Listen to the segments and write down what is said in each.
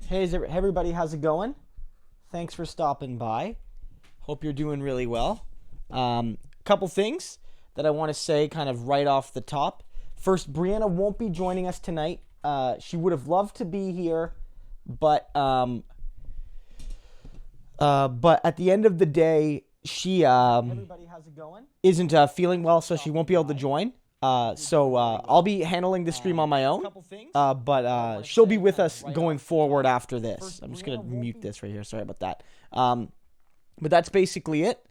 Hey everybody, how's it going? Thanks for stopping by. Hope you're doing really well. Couple things that I want to say kind of right off the top. First, Brianna won't be joining us tonight. She would have loved to be here, but at the end of the day, she everybody, how's it going? Isn't feeling well, so she won't be able to join. So I'll be handling the stream on my own, but she'll be with us going forward after this. I'm just going to mute this right here. Sorry about that. But that's basically it.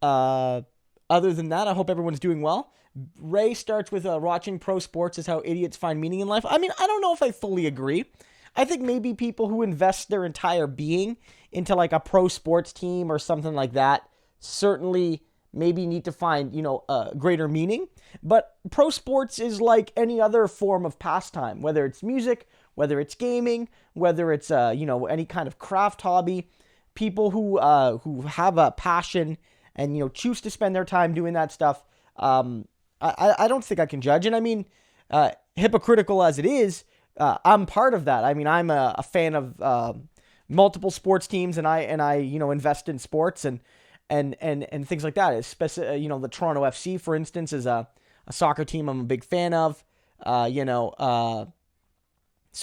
Other than that, I hope everyone's doing well. Ray starts with watching pro sports is how idiots find meaning in life. I mean, I don't know if I fully agree. I think maybe people who invest their entire being into like a pro sports team or something like that certainly maybe need to find, greater meaning. But pro sports is like any other form of pastime, whether it's music, whether it's gaming, whether it's, any kind of craft hobby. People who have a passion and, choose to spend their time doing that stuff, I don't think I can judge. And I mean, hypocritical as it is, I'm part of that. I mean, I'm a fan of multiple sports teams, and I invest in sports and things like that. Especially, the Toronto FC, for instance, is a soccer team I'm a big fan of. So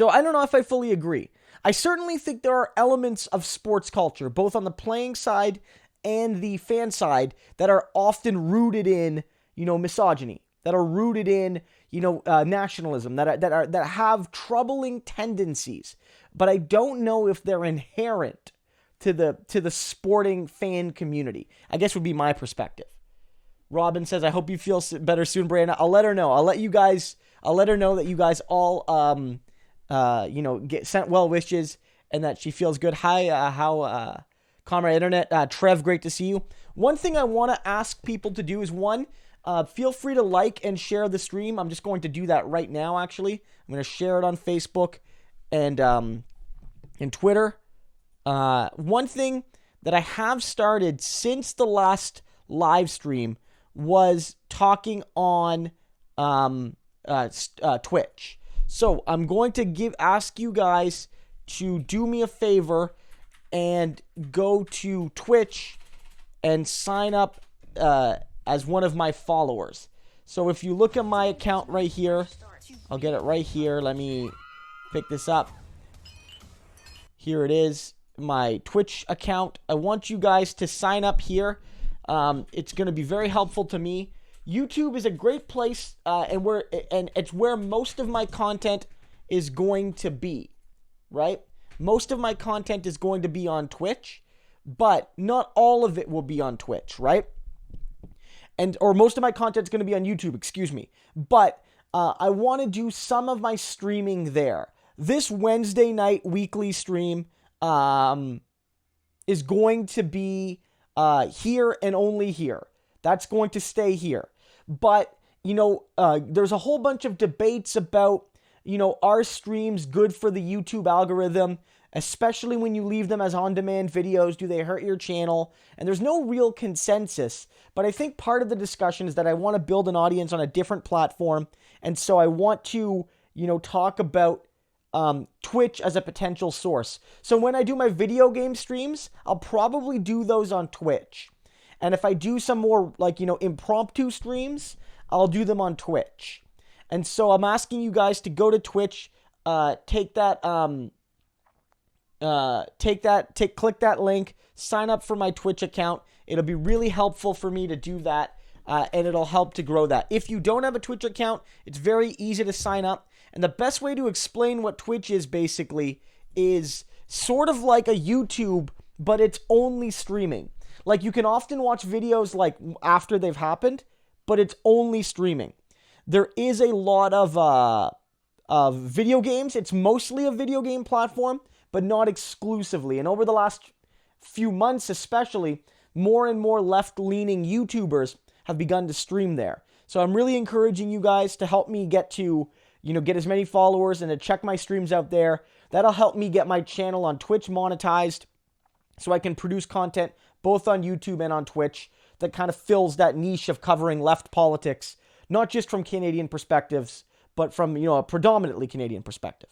I don't know if I fully agree. I certainly think there are elements of sports culture, both on the playing side and the fan side, that are often rooted in, misogyny, that are rooted in, nationalism, that have troubling tendencies. But I don't know if they're inherent to the sporting fan community, I guess would be my perspective. Robin says, I hope you feel better soon, Brianna. I'll let her know. I'll let her know that you guys all, get sent well wishes and that she feels good. Hi, Comrade Internet. Trev, great to see you. One thing I want to ask people to do is feel free to like and share the stream. I'm just going to do that right now, actually. I'm going to share it on Facebook and Twitter. One thing that I have started since the last live stream was talking on Twitch. So I'm going to ask you guys to do me a favor and go to Twitch and sign up as one of my followers. So if you look at my account right here, I'll get it right here. Let me pick this up. Here it is, my Twitch account. I want you guys to sign up here. It's going to be very helpful to me. YouTube is a great place, and it's where most of my content is going to be, right? Most of my content is going to be on Twitch, but not all of it will be on Twitch, right? Or most of my content is going to be on YouTube, excuse me. But I want to do some of my streaming there. This Wednesday night weekly stream is going to be here and only here. That's going to stay here. But, there's a whole bunch of debates about, are streams good for the YouTube algorithm, especially when you leave them as on-demand videos? Do they hurt your channel? And there's no real consensus. But I think part of the discussion is that I want to build an audience on a different platform. And so I want to, talk about Twitch as a potential source. So when I do my video game streams, I'll probably do those on Twitch. And if I do some more impromptu streams, I'll do them on Twitch. And so I'm asking you guys to go to Twitch, click that link, sign up for my Twitch account. It'll be really helpful for me to do that, and it'll help to grow that. If you don't have a Twitch account, it's very easy to sign up. And the best way to explain what Twitch is basically is sort of like a YouTube, but it's only streaming. Like, you can often watch videos like after they've happened, but it's only streaming. There is a lot of video games. It's mostly a video game platform, but not exclusively. And over the last few months especially, more and more left-leaning YouTubers have begun to stream there. So I'm really encouraging you guys to help me get as many followers and to check my streams out there. That'll help me get my channel on Twitch monetized so I can produce content both on YouTube and on Twitch that kind of fills that niche of covering left politics, not just from Canadian perspectives, but from, a predominantly Canadian perspective.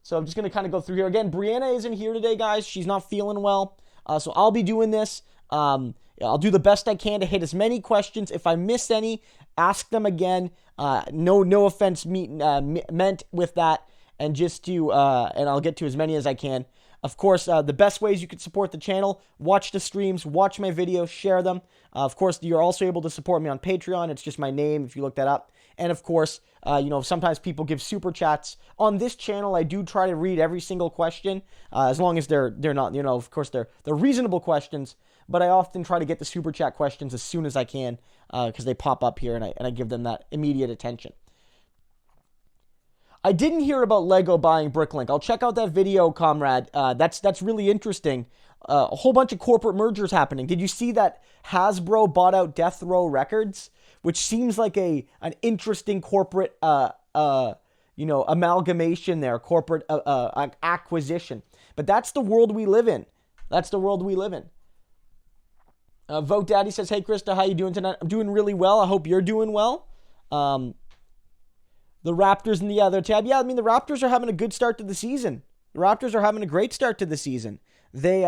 So I'm just going to kind of go through here. Again, Brianna isn't here today, guys. She's not feeling well. So I'll be doing this. I'll do the best I can to hit as many questions. If I miss any, ask them again. No offense meant with that. And just to, and I'll get to as many as I can. Of course, the best ways you can support the channel, watch the streams, watch my videos, share them. Of course, you're also able to support me on Patreon. It's just my name if you look that up. And of course, sometimes people give super chats. On this channel, I do try to read every single question, as long as they're not, of course, they're reasonable questions. But I often try to get the super chat questions as soon as I can, because they pop up here and I give them that immediate attention. I didn't hear about Lego buying Bricklink. I'll check out that video, comrade. That's really interesting. A whole bunch of corporate mergers happening. Did you see that Hasbro bought out Death Row Records, which seems like an interesting corporate amalgamation there, corporate acquisition. But that's the world we live in. That's the world we live in. Vote Daddy says, "Hey Krista, how you doing tonight?" I'm doing really well. I hope you're doing well. The Raptors in the other tab. Yeah, I mean, the Raptors are having a good start to the season. The Raptors are having a great start to the season. They,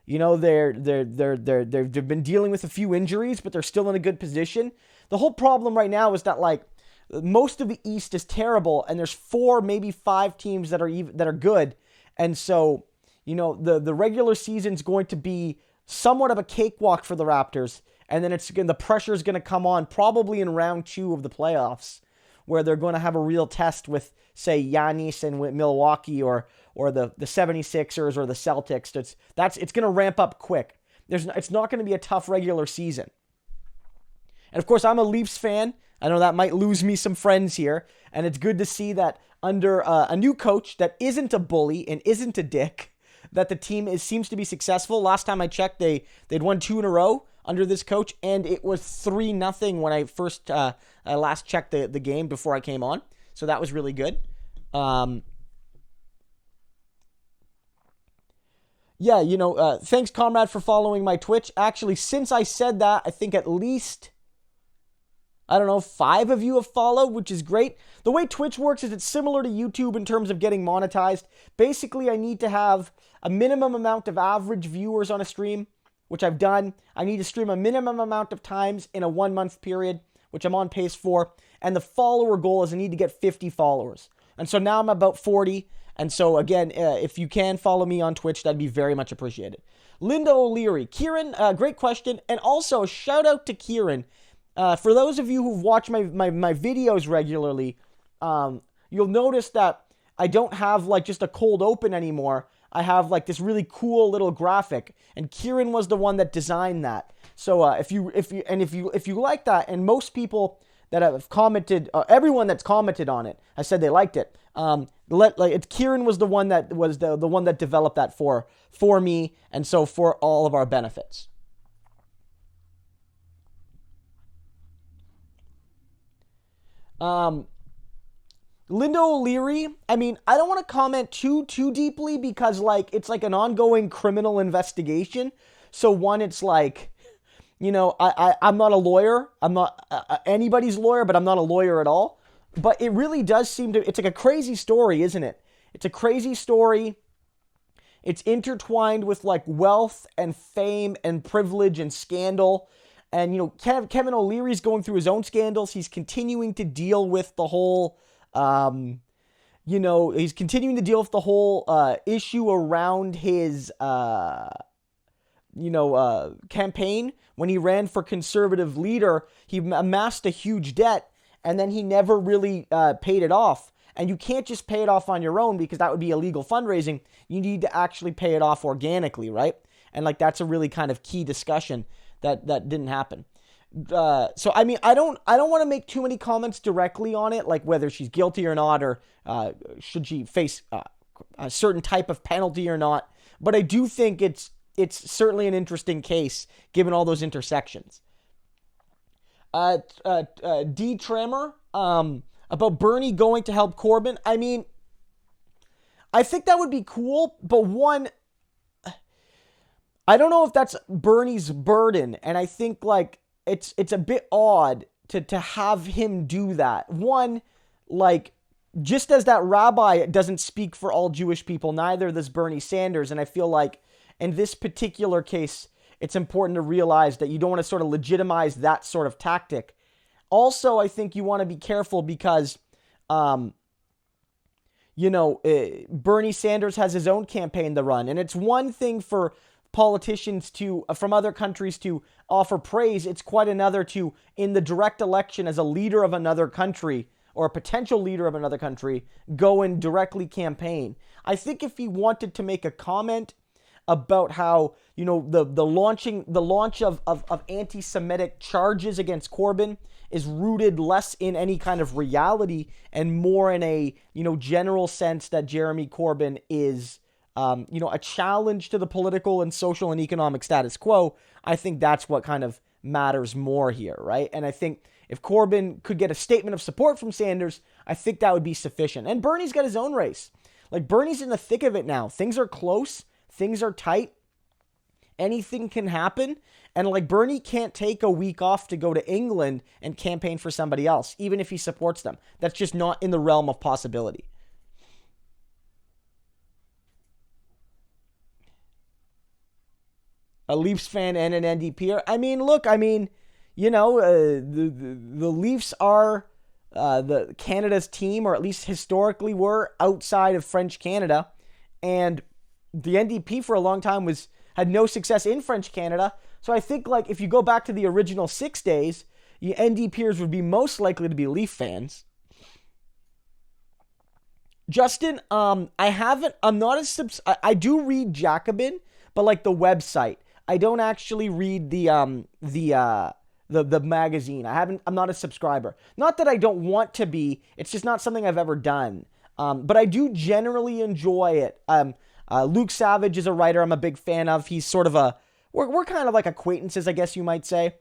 they've been dealing with a few injuries, but they're still in a good position. The whole problem right now is that, like, most of the East is terrible, and there's 4, maybe 5 teams that are good. And so, the regular season's going to be somewhat of a cakewalk for the Raptors, and then the pressure is going to come on probably in round 2 of the playoffs, where they're going to have a real test with, say, Giannis and with Milwaukee or the 76ers or the Celtics. It's going to ramp up quick. It's not going to be a tough regular season. And of course, I'm a Leafs fan. I know that might lose me some friends here, and it's good to see that under a new coach that isn't a bully and isn't a dick, that the team seems to be successful. Last time I checked, they'd won 2 in a row under this coach, and it was 3-0 when I first last checked the game before I came on. So that was really good. Thanks, comrade, for following my Twitch. Actually, since I said that, I think at least, 5 of you have followed, which is great. The way Twitch works is it's similar to YouTube in terms of getting monetized. Basically, I need to have a minimum amount of average viewers on a stream, which I've done. I need to stream a minimum amount of times in a 1-month period, which I'm on pace for. And the follower goal is I need to get 50 followers. And so now I'm about 40. And so again, if you can follow me on Twitch, that'd be very much appreciated. Linda O'Leary. Kieran, great question. And also, shout out to Kieran. For those of you who've watched my videos regularly, you'll notice that I don't have like just a cold open anymore. I have like this really cool little graphic, and Kieran was the one that designed that. So if you like that, and most people that have commented, everyone that's commented on it, I said they liked it. Kieran was the one that was the one that developed that for me, and so for all of our benefits. Linda O'Leary, I mean, I don't want to comment too deeply because, like, it's like an ongoing criminal investigation. So one, it's like, I'm not a lawyer. I'm not anybody's lawyer, but I'm not a lawyer at all. But it really does seem to, it's like a crazy story, isn't it? It's a crazy story. It's intertwined with, like, wealth and fame and privilege and scandal. And, Kevin O'Leary's going through his own scandals. He's continuing to deal with the whole, he's continuing to deal with the whole issue around his, campaign. When he ran for conservative leader, he amassed a huge debt, and then he never really paid it off. And you can't just pay it off on your own because that would be illegal fundraising. You need to actually pay it off organically, right? And, like, that's a really kind of key discussion that didn't happen. So, I mean, I don't want to make too many comments directly on it, like whether she's guilty or not, or should she face a certain type of penalty or not. But I do think it's certainly an interesting case, given all those intersections. D. Tremor, about Bernie going to help Corbyn. I mean, I think that would be cool, but one, I don't know if that's Bernie's burden, and I think, like, it's a bit odd to have him do that. One, like, just as that rabbi doesn't speak for all Jewish people, neither does Bernie Sanders. And I feel like in this particular case, it's important to realize that you don't want to sort of legitimize that sort of tactic. Also, I think you want to be careful because, Bernie Sanders has his own campaign to run. And it's one thing for politicians from other countries to offer praise. It's quite another to, in the direct election as a leader of another country or a potential leader of another country, go and directly campaign. I think if he wanted to make a comment about how, the launch of anti-Semitic charges against Corbyn is rooted less in any kind of reality and more in a, general sense that Jeremy Corbyn is, a challenge to the political and social and economic status quo, I think that's what kind of matters more here, right? And I think if Corbyn could get a statement of support from Sanders, I think that would be sufficient. And Bernie's got his own race. Like, Bernie's in the thick of it now. Things are close. Things are tight. Anything can happen. And, like, Bernie can't take a week off to go to England and campaign for somebody else, even if he supports them. That's just not in the realm of possibility. A Leafs fan and an NDPer. The Leafs are the Canada's team, or at least historically were, outside of French Canada, and the NDP for a long time had no success in French Canada. So I think, like, if you go back to the original 6 days, the NDPers would be most likely to be Leaf fans. Justin, I do read Jacobin, but like the website. I don't actually read the magazine. I'm not a subscriber. Not that I don't want to be. It's just not something I've ever done. But I do generally enjoy it. Luke Savage is a writer I'm a big fan of. He's sort of we're kind of like acquaintances, I guess you might say.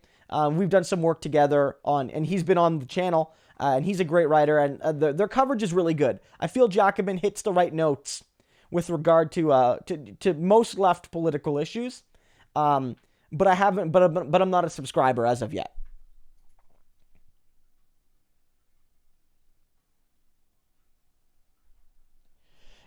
We've done some work together and he's been on the channel, and he's a great writer, and their coverage is really good. I feel Jacobin hits the right notes with regard to most left political issues. But I'm not a subscriber as of yet.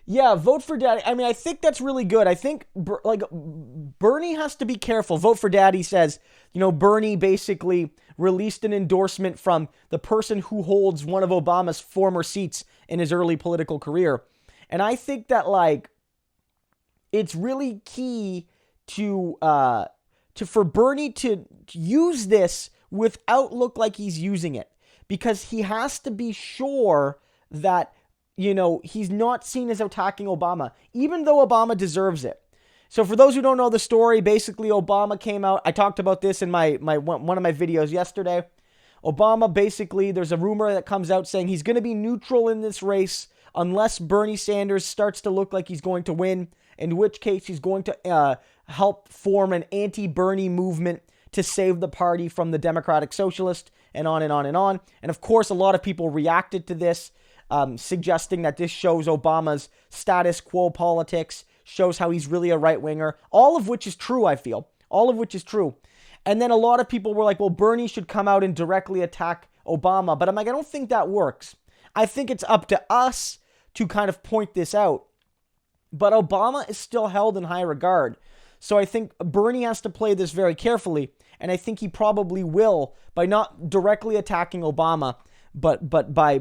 Yeah, vote for Daddy. I think that's really good. I think, Bernie has to be careful. Vote for Daddy says, Bernie basically released an endorsement from the person who holds one of Obama's former seats in his early political career. And I think that, it's really key for Bernie to use this without look like he's using it, because he has to be sure that, he's not seen as attacking Obama, even though Obama deserves it. So for those who don't know the story, basically Obama came out. I talked about this in one of my videos yesterday. Obama basically, there's a rumor that comes out saying he's going to be neutral in this race unless Bernie Sanders starts to look like he's going to win, in which case he's going to help form an anti-Bernie movement to save the party from the Democratic Socialist, and on and on and on. And of course, a lot of people reacted to this, suggesting that this shows Obama's status quo politics, shows how he's really a right-winger, all of which is true, I feel. All of which is true. And then a lot of people were like, well, Bernie should come out and directly attack Obama. But I'm like, I don't think that works. I think it's up to us to kind of point this out. But Obama is still held in high regard. So I think Bernie has to play this very carefully. And I think he probably will, by not directly attacking Obama, but by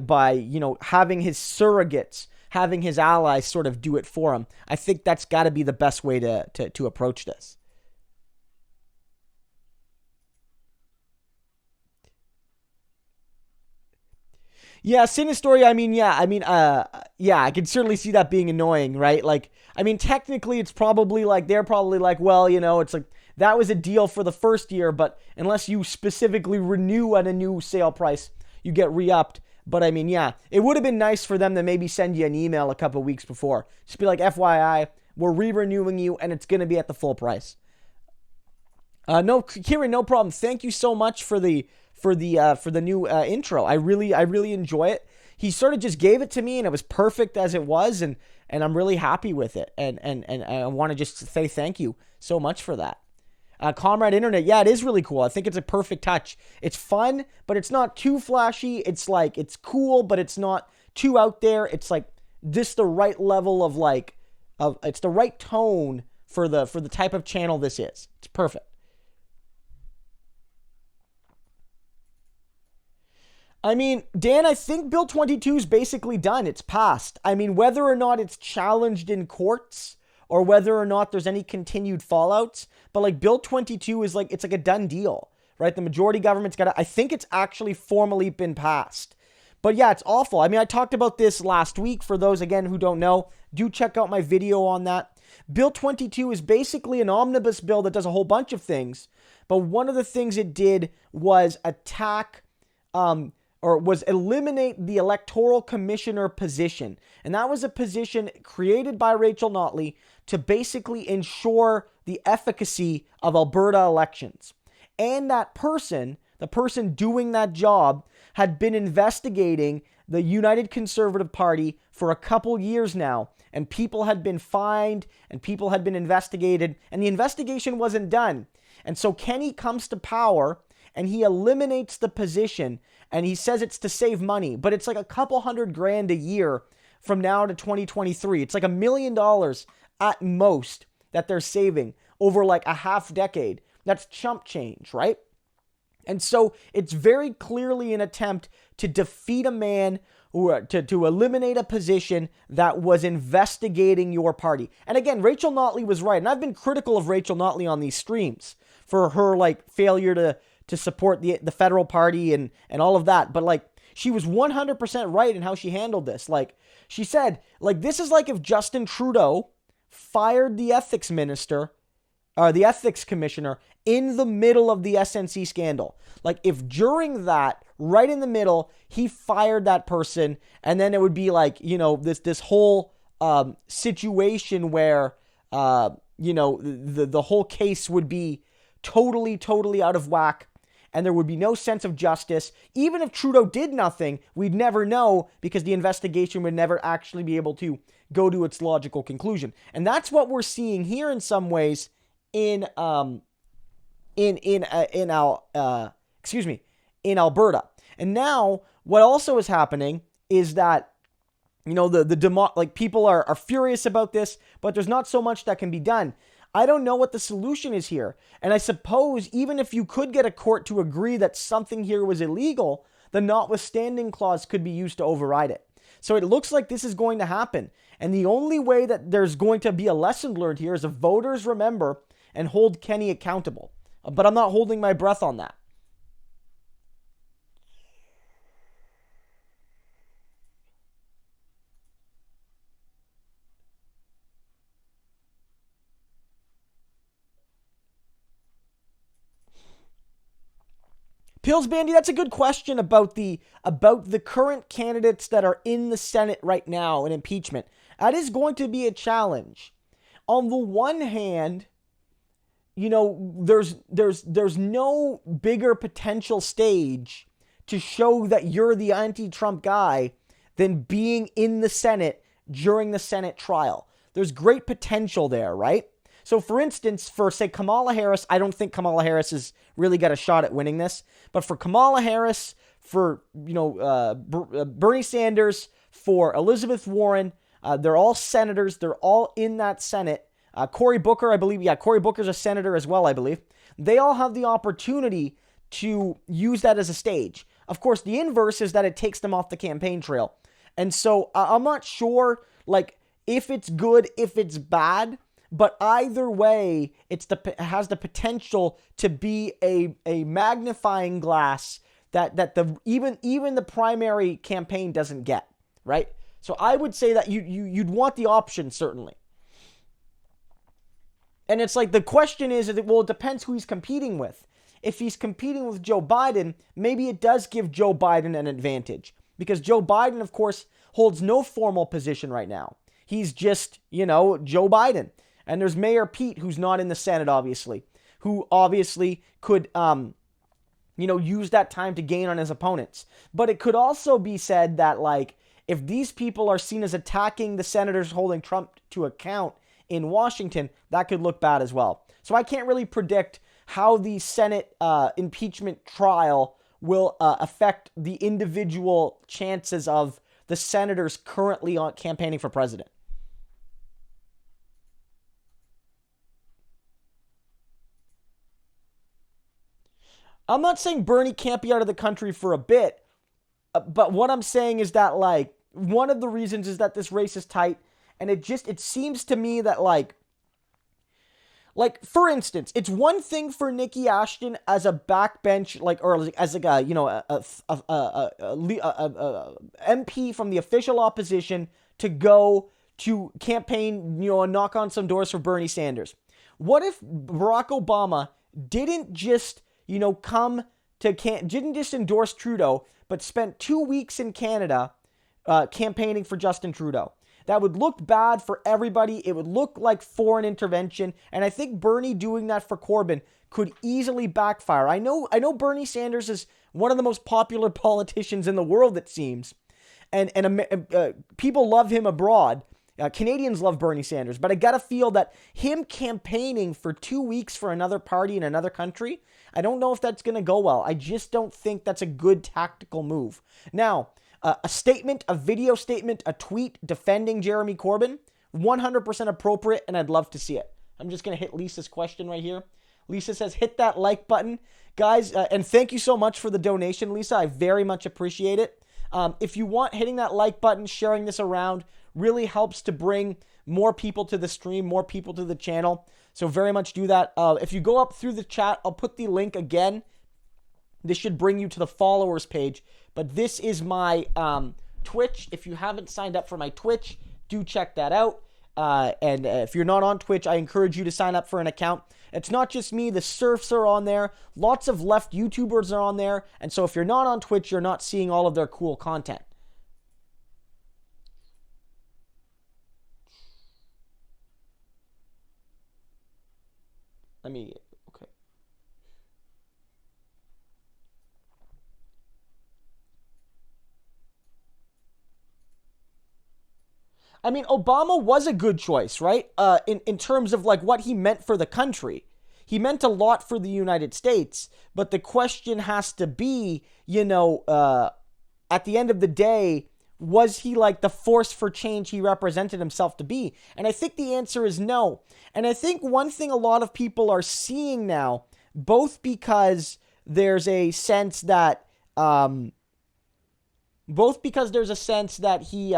having his surrogates, having his allies sort of do it for him. I think that's got to be the best way to approach this. Yeah, Sinistory, I can certainly see that being annoying, right? Technically it's probably they're probably well, it's like, that was a deal for the first year, but unless you specifically renew at a new sale price, you get re-upped. But it would have been nice for them to maybe send you an email a couple weeks before. Just be like, FYI, we're re-renewing you, and it's going to be at the full price. No, Kieran, no problem. Thank you so much for the new intro. I really enjoy it. He sort of just gave it to me, and it was perfect as it was, and I'm really happy with it. And I want to just say thank you so much for that. Comrade Internet, yeah, it is really cool. I think it's a perfect touch. It's fun, but it's not too flashy. It's it's cool, but it's not too out there. It's like just the right level of like, it's the right tone for the type of channel this is. It's perfect. I mean, Dan, I think Bill 22 is basically done. It's passed. I mean, whether or not it's challenged in courts or whether or not there's any continued fallouts, but like Bill 22 is like, it's like a done deal, right? The majority government's got to, I think it's actually formally been passed. But yeah, it's awful. I mean, I talked about this last week. For those, again, who don't know, do check out my video on that. Bill 22 is basically an omnibus bill that does a whole bunch of things. But one of the things it did was eliminate the electoral commissioner position. And that was a position created by Rachel Notley to basically ensure the efficacy of Alberta elections. And that person, the person doing that job, had been investigating the United Conservative Party for a couple years now. And people had been fined and people had been investigated, and the investigation wasn't done. And so Kenney comes to power and he eliminates the position, and he says it's to save money, but it's like a couple $100,000 a year from now to 2023. It's like $1 million at most that they're saving over like a half decade. That's chump change, right? And so it's very clearly an attempt to defeat a man, or to eliminate a position that was investigating your party. And again, Rachel Notley was right. And I've been critical of Rachel Notley on these streams for her like failure to support the federal party and all of that. But like, she was 100% right in how she handled this. Like, she said, like, this is like if Justin Trudeau fired the ethics minister, or the ethics commissioner, in the middle of the SNC scandal. Like, if during that, right in the middle, he fired that person, and then it would be like, you know, this whole situation where, you know, the whole case would be totally out of whack, and there would be no sense of justice. Even if Trudeau did nothing, we'd never know, because the investigation would never actually be able to go to its logical conclusion. And that's what we're seeing here in some ways in Alberta. And now what also is happening is that, you know, like people are furious about this, but there's not so much that can be done. I don't know what the solution is here. And I suppose even if you could get a court to agree that something here was illegal, the notwithstanding clause could be used to override it. So it looks like this is going to happen. And the only way that there's going to be a lesson learned here is if voters remember and hold Kenney accountable. But I'm not holding my breath on that. Pills Bandy, that's a good question about the current candidates that are in the Senate right now in impeachment. That is going to be a challenge. On the one hand, you know, there's no bigger potential stage to show that you're the anti-Trump guy than being in the Senate during the Senate trial. There's great potential there, right? So for instance, for say Kamala Harris, I don't think Kamala Harris has really got a shot at winning this, but for Kamala Harris, for, you know, Bernie Sanders, for Elizabeth Warren, they're all senators. They're all in that Senate. Cory Booker, I believe. Yeah, Cory Booker's a senator as well, I believe. They all have the opportunity to use that as a stage. Of course, the inverse is that it takes them off the campaign trail. And so I'm not sure, like, if it's good, if it's bad, but either way, it has the potential to be a magnifying glass that even the primary campaign doesn't get, right? So I would say that you'd want the option, certainly. And it's like, the question is, well, it depends who he's competing with. If he's competing with Joe Biden, maybe it does give Joe Biden an advantage. Because Joe Biden, of course, holds no formal position right now. He's just, you know, Joe Biden. And there's Mayor Pete, who's not in the Senate, obviously, who obviously could, you know, use that time to gain on his opponents. But it could also be said that, like, if these people are seen as attacking the senators holding Trump to account in Washington, that could look bad as well. So I can't really predict how the Senate impeachment trial will affect the individual chances of the senators currently on campaigning for president. I'm not saying Bernie can't be out of the country for a bit, but what I'm saying is that, like, one of the reasons is that this race is tight, and it seems to me that, like, for instance, it's one thing for Nikki Ashton as a backbench, or as like a, MP from the official opposition to go to campaign, and knock on some doors for Bernie Sanders. What if Barack Obama didn't just didn't just endorse Trudeau, but spent 2 weeks in Canada campaigning for Justin Trudeau? That would look bad for everybody. It would look like foreign intervention. And I think Bernie doing that for Corbyn could easily backfire. I know Bernie Sanders is one of the most popular politicians in the world, it seems. And people love him abroad. Canadians love Bernie Sanders. But I got to feel that him campaigning for 2 weeks for another party in another country, I don't know if that's going to go well. I just don't think that's a good tactical move. Now, a statement, a video statement, a tweet defending Jeremy Corbyn, 100% appropriate, and I'd love to see it. I'm just going to hit Lisa's question right here. Lisa says, hit that like button. Guys, and thank you so much for the donation, Lisa. I very much appreciate it. If you want, hitting that like button, sharing this around, really helps to bring more people to the stream, more people to the channel. So very much do that. If you go up through the chat, I'll put the link again. This should bring you to the followers page. But this is my Twitch. If you haven't signed up for my Twitch, do check that out. And if you're not on Twitch, I encourage you to sign up for an account. It's not just me. The Surfs are on there. Lots of left YouTubers are on there. And so if you're not on Twitch, you're not seeing all of their cool content. Okay. I mean, Obama was a good choice, right? In terms of like what he meant for the country. He meant a lot for the United States, but the question has to be, at the end of the day, was he like the force for change he represented himself to be? And I think the answer is no. And I think one thing a lot of people are seeing now, both because there's a sense that, he,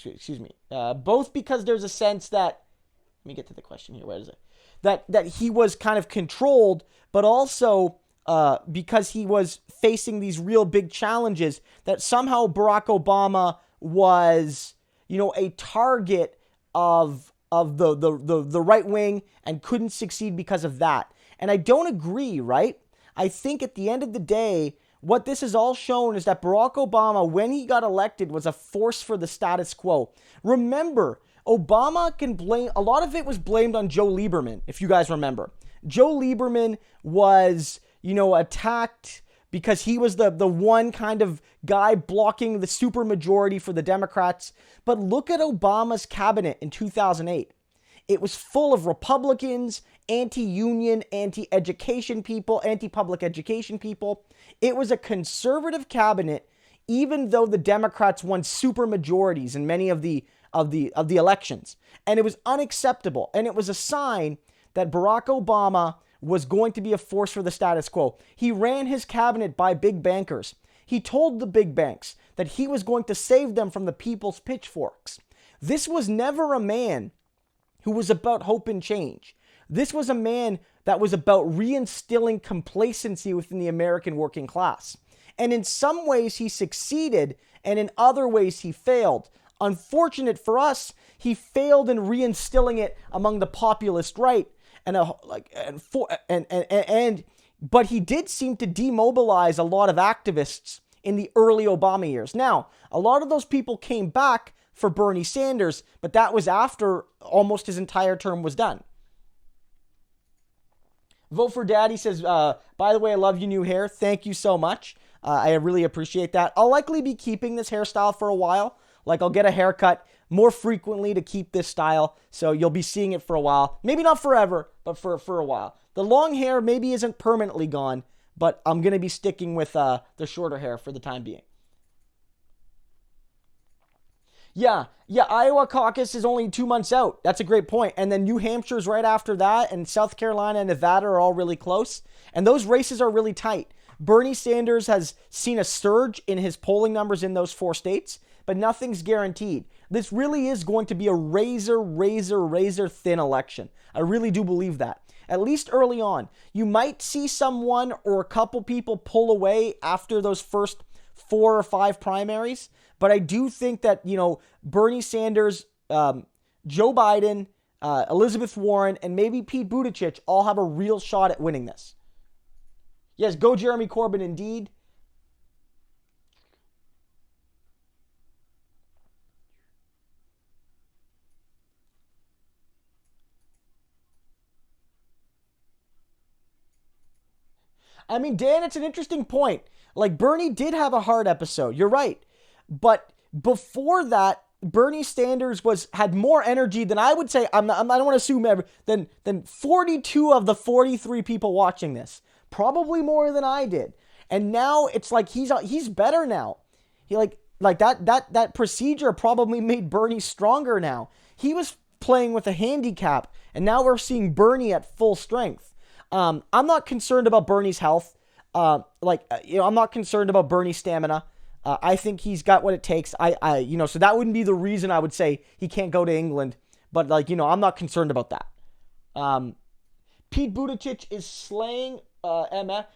excuse me, both because there's a sense that, let me get to the question here, where is it? That he was kind of controlled, but also because he was facing these real big challenges, that somehow Barack Obama was, a target of the right wing and couldn't succeed because of that. And I don't agree, right? I think at the end of the day, what this has all shown is that Barack Obama, when he got elected, was a force for the status quo. Remember, Obama can blame, a lot of it was blamed on Joe Lieberman, if you guys remember. Joe Lieberman was, attacked because he was the one kind of guy blocking the supermajority for the Democrats. But look at Obama's cabinet in 2008. It was full of Republicans, anti-union, anti-education people, anti-public education people. It was a conservative cabinet, even though the Democrats won super majorities in many of the elections. And it was unacceptable. And it was a sign that Barack Obama was going to be a force for the status quo. He ran his cabinet by big bankers. He told the big banks that he was going to save them from the people's pitchforks. This was never a man who was about hope and change. This was a man that was about reinstilling complacency within the American working class. And in some ways he succeeded, and in other ways he failed. Unfortunate for us, he failed in reinstilling it among the populist right. But he did seem to demobilize a lot of activists in the early Obama years. Now, a lot of those people came back for Bernie Sanders, but that was after almost his entire term was done. Vote for Daddy says, by the way, I love your new hair. Thank you so much. I really appreciate that. I'll likely be keeping this hairstyle for a while. Like, I'll get a haircut more frequently to keep this style, so you'll be seeing it for a while. Maybe not forever, but for a while. The long hair maybe isn't permanently gone, but I'm going to be sticking with the shorter hair for the time being. Yeah, Iowa caucus is only 2 months out. That's a great point. And then New Hampshire's right after that, and South Carolina and Nevada are all really close. And those races are really tight. Bernie Sanders has seen a surge in his polling numbers in those 4 states, but nothing's guaranteed. This really is going to be a razor thin election. I really do believe that. At least early on. You might see someone or a couple people pull away after those first 4 or 5 primaries. But I do think that, Bernie Sanders, Joe Biden, Elizabeth Warren, and maybe Pete Buttigieg all have a real shot at winning this. Yes, go Jeremy Corbyn indeed. I mean, Dan, it's an interesting point. Like, Bernie did have a hard episode. You're right. But before that, Bernie Sanders had more energy than I would say. I don't want to assume than 42 of the 43 people watching this. Probably more than I did. And now it's like he's better now. He like that procedure probably made Bernie stronger now. He was playing with a handicap, and now we're seeing Bernie at full strength. I'm not concerned about Bernie's health. I'm not concerned about Bernie's stamina. I think he's got what it takes. So that wouldn't be the reason I would say he can't go to England. But I'm not concerned about that. Pete Buttigieg is slaying MF.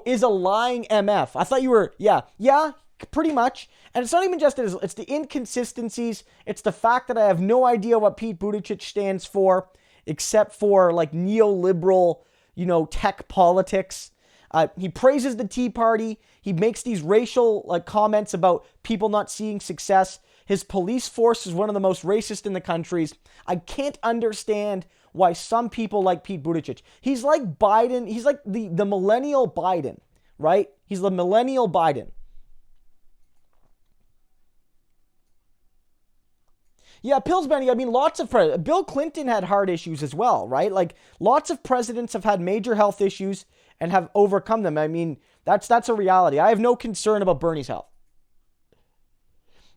Is a lying MF. I thought you were, yeah, pretty much. And it's not even just it's the inconsistencies. It's the fact that I have no idea what Pete Buttigieg stands for, except for neoliberal, tech politics. He praises the Tea Party. He makes these racial comments about people not seeing success. His police force is one of the most racist in the countries. I can't understand why some people like Pete Buttigieg. He's like Biden. He's like the millennial Biden, right? He's the millennial Biden. Yeah, Pillsbury, I mean, lots of Bill Clinton had heart issues as well, right? Lots of presidents have had major health issues and have overcome them. I mean, that's a reality. I have no concern about Bernie's health.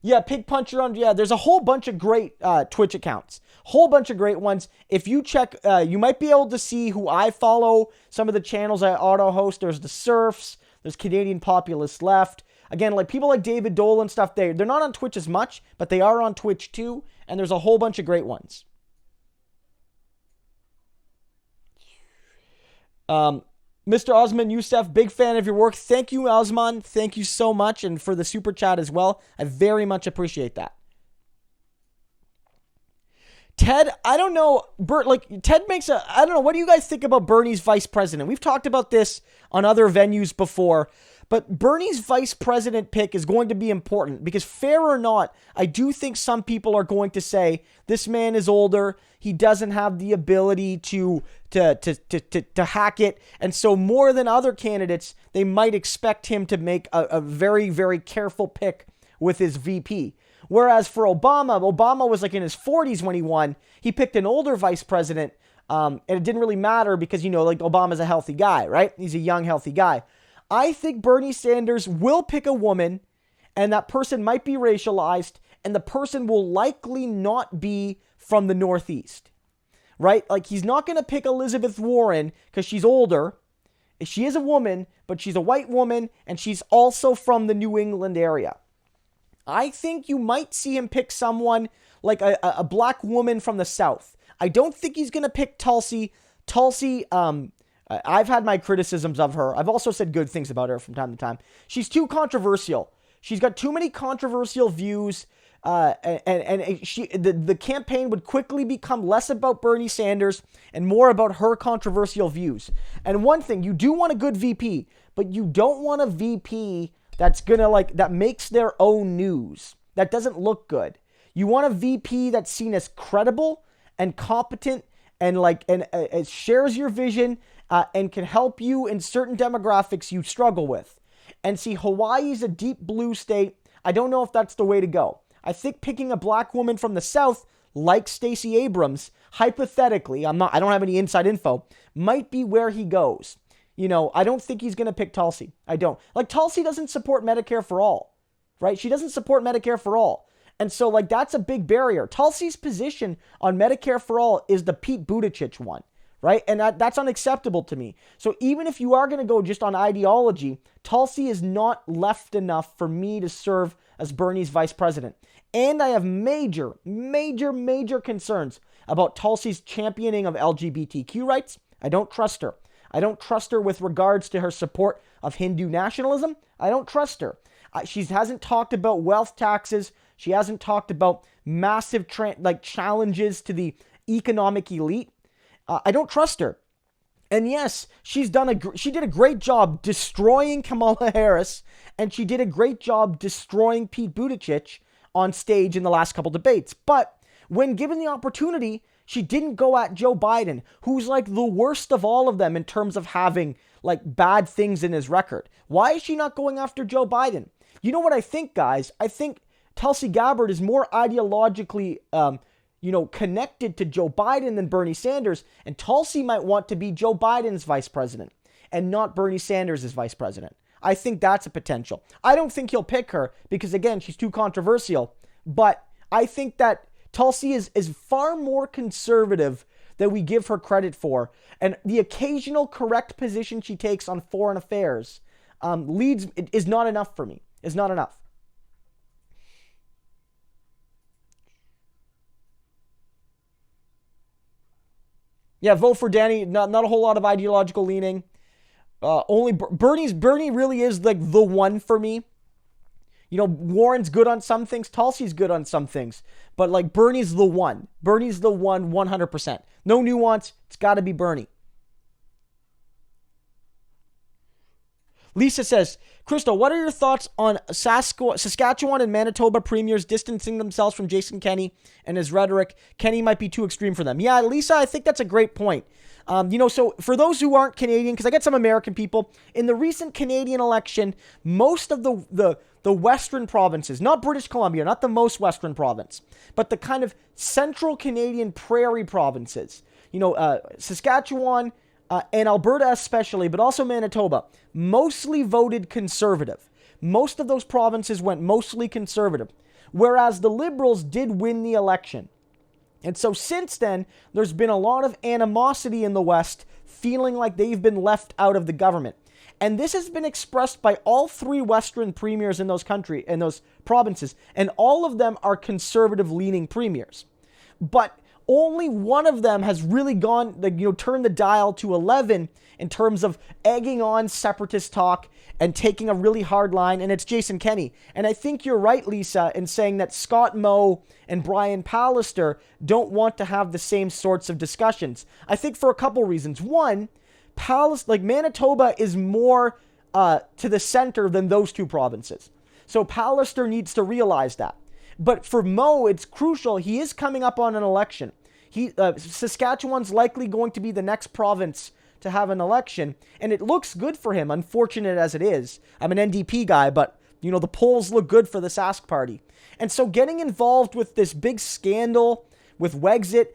Yeah, Pig Puncher there's a whole bunch of great Twitch accounts. Whole bunch of great ones. If you check, you might be able to see who I follow, some of the channels I auto-host. There's the Surfs, there's Canadian Populist Left. Again, people like David Dole and stuff, they're not on Twitch as much, but they are on Twitch too, and there's a whole bunch of great ones. Mr. Osman Youssef, big fan of your work. Thank you, Osman. Thank you so much, and for the super chat as well. I very much appreciate that. Ted, I don't know, Ted makes I don't know, what do you guys think about Bernie's vice president? We've talked about this on other venues before, but Bernie's vice president pick is going to be important because, fair or not, I do think some people are going to say this man is older. He doesn't have the ability to hack it. And so more than other candidates, they might expect him to make a very, very careful pick with his VP. Whereas for Obama was in his 40s when he won. He picked an older vice president, and it didn't really matter because, Obama's a healthy guy, right? He's a young, healthy guy. I think Bernie Sanders will pick a woman, and that person might be racialized, and the person will likely not be from the Northeast, right? He's not going to pick Elizabeth Warren because she's older. She is a woman, but she's a white woman, and she's also from the New England area. I think you might see him pick someone like a black woman from the South. I don't think he's going to pick Tulsi. Tulsi, I've had my criticisms of her. I've also said good things about her from time to time. She's too controversial. She's got too many controversial views, and the campaign would quickly become less about Bernie Sanders and more about her controversial views. And one thing, you do want a good VP, but you don't want a VP that's gonna that makes their own news. That doesn't look good. You want a VP that's seen as credible and competent and shares your vision and can help you in certain demographics you struggle with. And see, Hawaii's a deep blue state. I don't know if that's the way to go. I think picking a black woman from the South, like Stacey Abrams, hypothetically, I don't have any inside info, might be where he goes. I don't think he's going to pick Tulsi. I don't. Like, Tulsi doesn't support Medicare for all, right? She doesn't support Medicare for all. And so, like, that's a big barrier. Tulsi's position on Medicare for all is the Pete Buttigieg one, right? And that's unacceptable to me. So even if you are going to go just on ideology, Tulsi is not left enough for me to serve as Bernie's vice president. And I have major, major, major concerns about Tulsi's championing of LGBTQ rights. I don't trust her. I don't trust her with regards to her support of Hindu nationalism. I don't trust her. She hasn't talked about wealth taxes. She hasn't talked about massive challenges to the economic elite. I don't trust her. And yes, she did a great job destroying Kamala Harris, and she did a great job destroying Pete Buttigieg on stage in the last couple debates. But when given the opportunity, she didn't go at Joe Biden, who's like the worst of all of them in terms of having like bad things in his record. Why is she not going after Joe Biden? You know what I think, guys? I think Tulsi Gabbard is more ideologically, connected to Joe Biden than Bernie Sanders, and Tulsi might want to be Joe Biden's vice president and not Bernie Sanders' vice president. I think that's a potential. I don't think he'll pick her because, again, she's too controversial, but I think that Tulsi is far more conservative than we give her credit for, and the occasional correct position she takes on foreign affairs is not enough for me. Is not enough. Yeah, vote for Danny. Not a whole lot of ideological leaning. Only Bernie really is like the one for me. Warren's good on some things. Tulsi's good on some things. But like Bernie's the one. Bernie's the one 100%. No nuance. It's got to be Bernie. Lisa says, Christo, what are your thoughts on Saskatchewan and Manitoba premiers distancing themselves from Jason Kenney and his rhetoric? Kenney might be too extreme for them. Yeah, Lisa, I think that's a great point. So for those who aren't Canadian, because I get some American people, in the recent Canadian election, most of the Western provinces, not British Columbia, not the most Western province, but the kind of central Canadian prairie provinces, Saskatchewan, and Alberta especially, but also Manitoba, mostly voted conservative. Most of those provinces went mostly conservative, whereas the Liberals did win the election. And so since then, there's been a lot of animosity in the West, feeling like they've been left out of the government. And this has been expressed by all three Western premiers in those provinces, and all of them are conservative-leaning premiers. But only one of them has really gone, turned the dial to 11 in terms of egging on separatist talk and taking a really hard line, and it's Jason Kenney. And I think you're right, Lisa, in saying that Scott Moe and Brian Pallister don't want to have the same sorts of discussions. I think for a couple reasons. One, Manitoba is more to the center than those two provinces. So Pallister needs to realize that. But for Moe, it's crucial. He is coming up on an election. Saskatchewan's likely going to be the next province to have an election, and it looks good for him, unfortunate as it is. I'm an NDP guy, but, the polls look good for the Sask party. And so getting involved with this big scandal with Wexit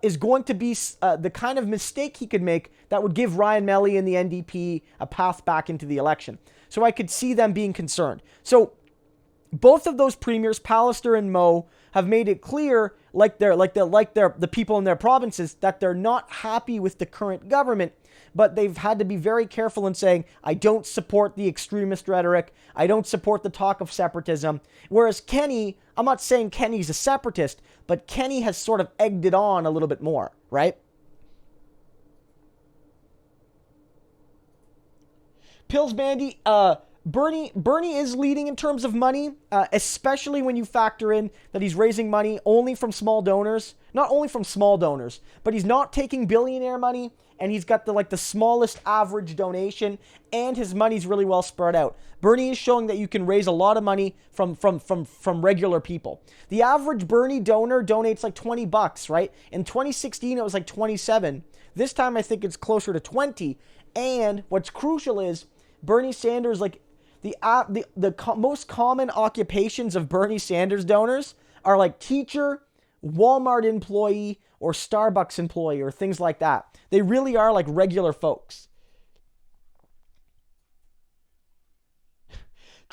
is going to be the kind of mistake he could make that would give Ryan Melly and the NDP a path back into the election. So I could see them being concerned. So both of those premiers, Pallister and Moe, have made it clear, the people in their provinces, that they're not happy with the current government, but they've had to be very careful in saying, I don't support the extremist rhetoric, I don't support the talk of separatism. Whereas Kenney, I'm not saying Kenney's a separatist, but Kenney has sort of egged it on a little bit more, right? Pills Bandy, Bernie is leading in terms of money, especially when you factor in that he's raising money only from small donors. Not only from small donors, but he's not taking billionaire money, and he's got the smallest average donation, and his money's really well spread out. Bernie is showing that you can raise a lot of money from regular people. The average Bernie donor donates like $20, right? In 2016, it was like 27. This time, I think it's closer to 20. And what's crucial is Bernie Sanders, the most common occupations of Bernie Sanders donors are like teacher, Walmart employee, or Starbucks employee, or things like that. They really are like regular folks.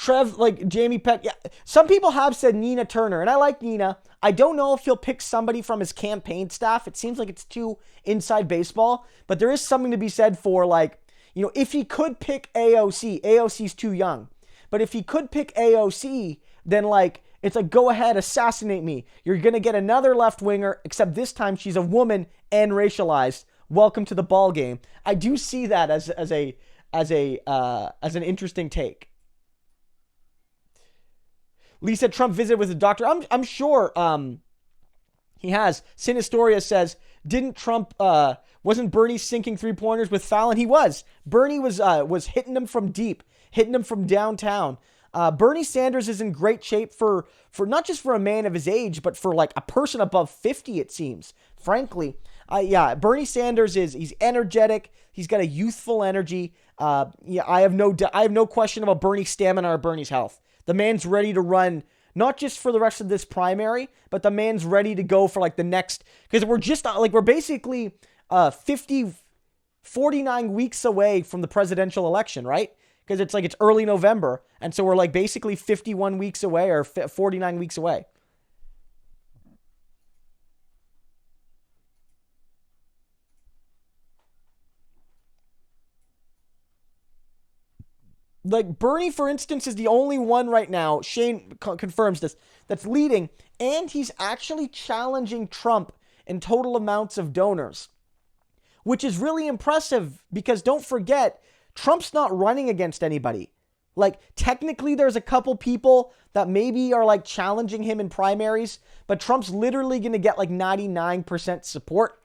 Trev, like Jamie Peck. Yeah, some people have said Nina Turner, and I like Nina. I don't know if he'll pick somebody from his campaign staff. It seems like it's too inside baseball, but there is something to be said for, like, you know, if he could pick AOC, AOC's too young. But if he could pick AOC, then, like, it's like, go ahead, assassinate me. You're going to get another left-winger, except this time she's a woman and racialized. Welcome to the ball game. I do see that as an interesting take. Lee said Trump visited with a doctor. I'm sure he has. Sinistoria says, didn't Trump wasn't Bernie sinking 3-pointers with Fallon? He was. Bernie was hitting them from deep, hitting them from downtown. Bernie Sanders is in great shape for not just for a man of his age, but for like a person above 50, it seems. Frankly, Bernie Sanders he's energetic. He's got a youthful energy. I have no question about Bernie's stamina or Bernie's health. The man's ready to run, not just for the rest of this primary, but the man's ready to go for like the next, because we're basically 49 weeks away from the presidential election, right? Because it's early November, and so we're like basically 51 weeks away or 49 weeks away. Like Bernie, for instance, is the only one right now, Shane confirms this, that's leading, and he's actually challenging Trump in total amounts of donors, which is really impressive because don't forget, Trump's not running against anybody. Like, technically, there's a couple people that maybe are like challenging him in primaries, but Trump's literally going to get like 99% support.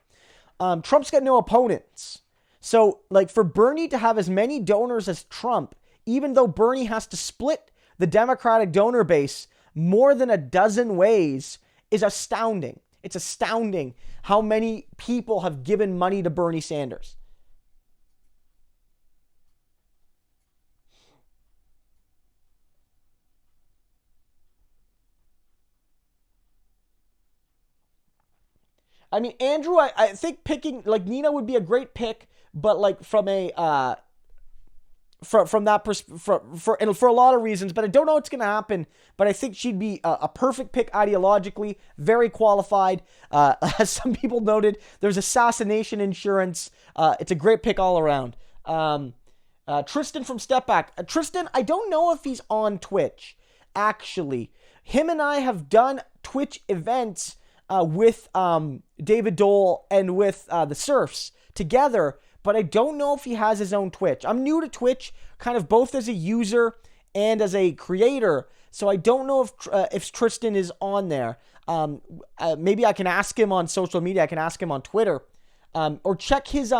Trump's got no opponents. So, like, for Bernie to have as many donors as Trump, even though Bernie has to split the Democratic donor base more than a dozen ways, is astounding. It's astounding how many people have given money to Bernie Sanders. I mean, Andrew, I think picking, like, Nina would be a great pick, but like from a from that for a lot of reasons, but I don't know what's going to happen. But I think she'd be a perfect pick ideologically, very qualified. As some people noted, there's assassination insurance. It's a great pick all around. Tristan from Step Back. Tristan, I don't know if he's on Twitch, actually. Him and I have done Twitch events with David Dole and with the Surfs together, but I don't know if he has his own Twitch. I'm new to Twitch, kind of both as a user and as a creator, so I don't know if Tristan is on there. Maybe I can ask him on social media. I can ask him on Twitter, or check his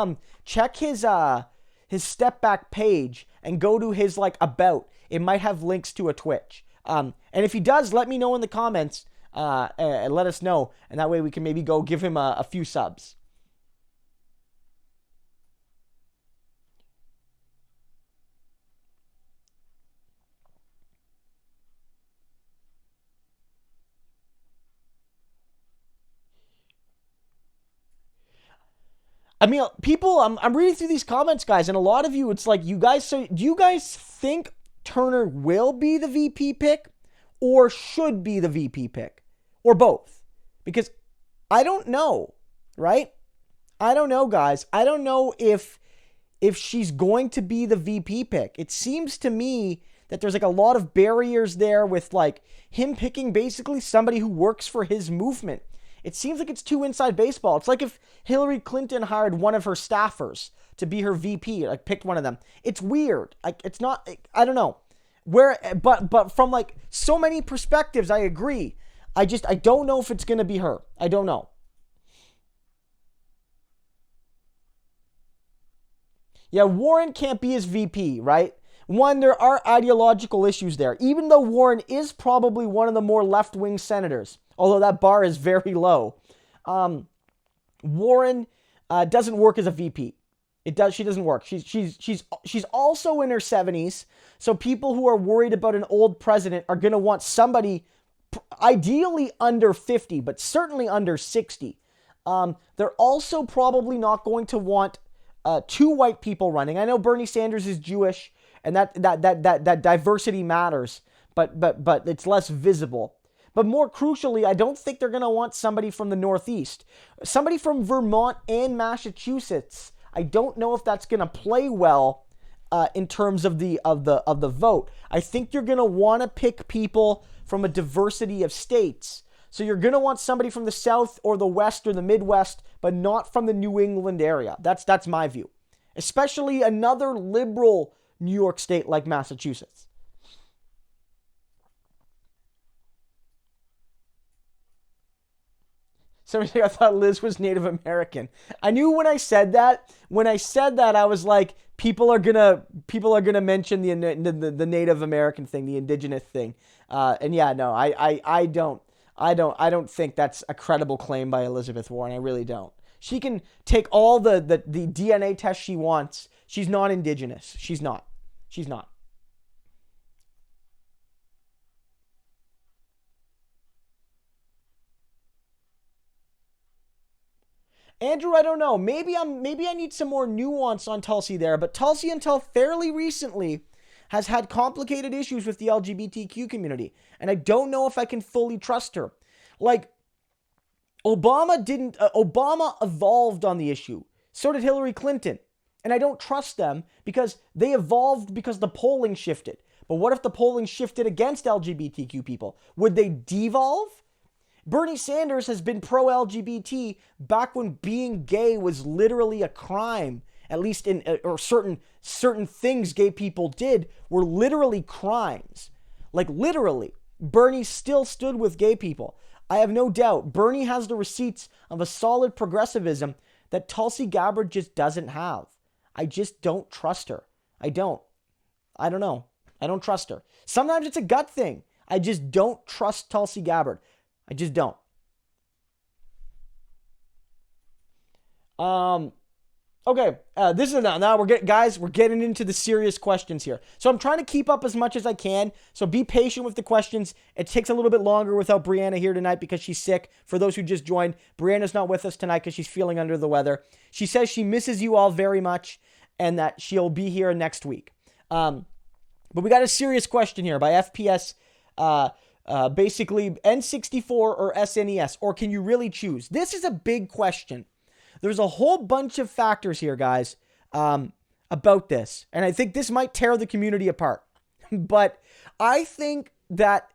Step Back page and go to his like about. It might have links to a Twitch. And if he does, let me know in the comments. And let us know, and that way we can maybe go give him a few subs. I mean, people, I'm reading through these comments, guys, and a lot of you, it's like, do you guys think Turner will be the VP pick or should be the VP pick? Or both? Because I don't know, right? I don't know, guys. I don't know if she's going to be the VP pick. It seems to me that there's like a lot of barriers there with like him picking basically somebody who works for his movement. It seems like it's too inside baseball. It's like if Hillary Clinton hired one of her staffers to be her VP, like picked one of them. It's weird. Like, it's not, I don't know. But from like so many perspectives, I agree. I don't know if it's going to be her. I don't know. Yeah, Warren can't be his VP, right? One, there are ideological issues there. Even though Warren is probably one of the more left-wing senators, although that bar is very low, Warren doesn't work as a VP. She doesn't work. She's also in her 70s, so people who are worried about an old president are going to want somebody ideally under 50, but certainly under 60. They're also probably not going to want two white people running. I know Bernie Sanders is Jewish, and that diversity matters, but it's less visible. But more crucially, I don't think they're going to want somebody from the Northeast. Somebody from Vermont and Massachusetts. I don't know if that's going to play well in terms of the vote. I think you're going to want to pick people from a diversity of states. So you're going to want somebody from the South or the West or the Midwest, but not from the New England area. That's my view. Especially another liberal New York state like Massachusetts. Somebody, I thought Liz was Native American. I knew when I said that, I was like, people are gonna mention the Native American thing, the Indigenous thing. And yeah, no, I don't think that's a credible claim by Elizabeth Warren. I really don't. She can take all the DNA test she wants. She's not Indigenous. She's not. Andrew, I don't know. Maybe I need some more nuance on Tulsi there, but Tulsi until fairly recently has had complicated issues with the LGBTQ community, and I don't know if I can fully trust her. Like, Obama evolved on the issue. So did Hillary Clinton. And I don't trust them because they evolved because the polling shifted. But what if the polling shifted against LGBTQ people? Would they devolve? Bernie Sanders has been pro-LGBT back when being gay was literally a crime. At least or certain things gay people did were literally crimes. Like literally. Bernie still stood with gay people. I have no doubt Bernie has the receipts of a solid progressivism that Tulsi Gabbard just doesn't have. I just don't trust her. I don't know. I don't trust her. Sometimes it's a gut thing. I just don't trust Tulsi Gabbard. I just don't. Okay, this is now we're getting into the serious questions here. So I'm trying to keep up as much as I can. So be patient with the questions. It takes a little bit longer without Brianna here tonight because she's sick. For those who just joined, Brianna's not with us tonight because she's feeling under the weather. She says she misses you all very much and that she'll be here next week. But we got a serious question here by FPS. Basically N64 or SNES, or can you really choose? This is a big question. There's a whole bunch of factors here, guys, about this. And I think this might tear the community apart. But I think that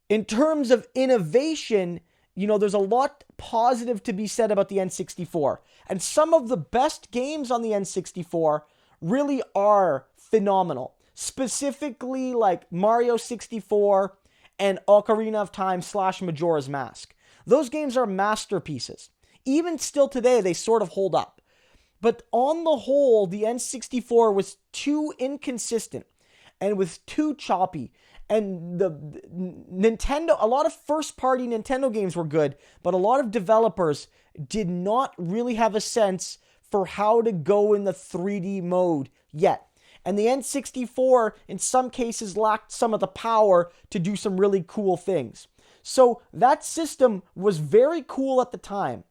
in terms of innovation, there's a lot positive to be said about the N64. And some of the best games on the N64 really are phenomenal. Specifically like Mario 64 and Ocarina of Time / Majora's Mask. Those games are masterpieces. Even still today, they sort of hold up. But on the whole, the N64 was too inconsistent and was too choppy. And the Nintendo, a lot of first-party Nintendo games were good, but a lot of developers did not really have a sense for how to go in the 3D mode yet. And the N64, in some cases, lacked some of the power to do some really cool things. So that system was very cool at the time.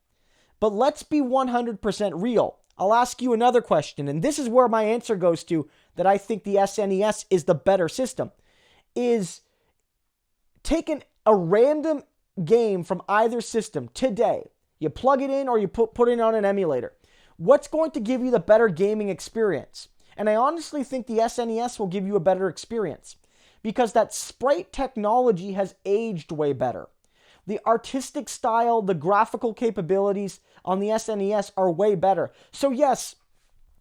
But let's be 100% real. I'll ask you another question, and this is where my answer goes to, that I think the SNES is the better system, is taking a random game from either system today. You plug it in or you put it on an emulator. What's going to give you the better gaming experience? And I honestly think the SNES will give you a better experience because that sprite technology has aged way better. The artistic style, the graphical capabilities on the SNES are way better. So yes,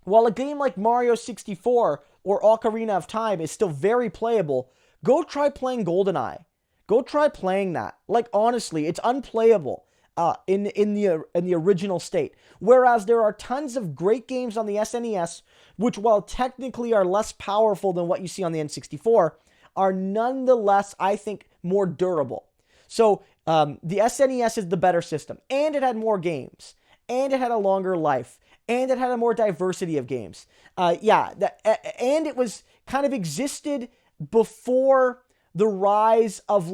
while a game like Mario 64 or Ocarina of Time is still very playable, go try playing GoldenEye. Go try playing that. Like honestly, it's unplayable in the original state. Whereas there are tons of great games on the SNES, which while technically are less powerful than what you see on the N64, are nonetheless, I think, more durable. So the SNES is the better system, and it had more games, and it had a longer life, and it had a more diversity of games. And it was kind of existed before the rise of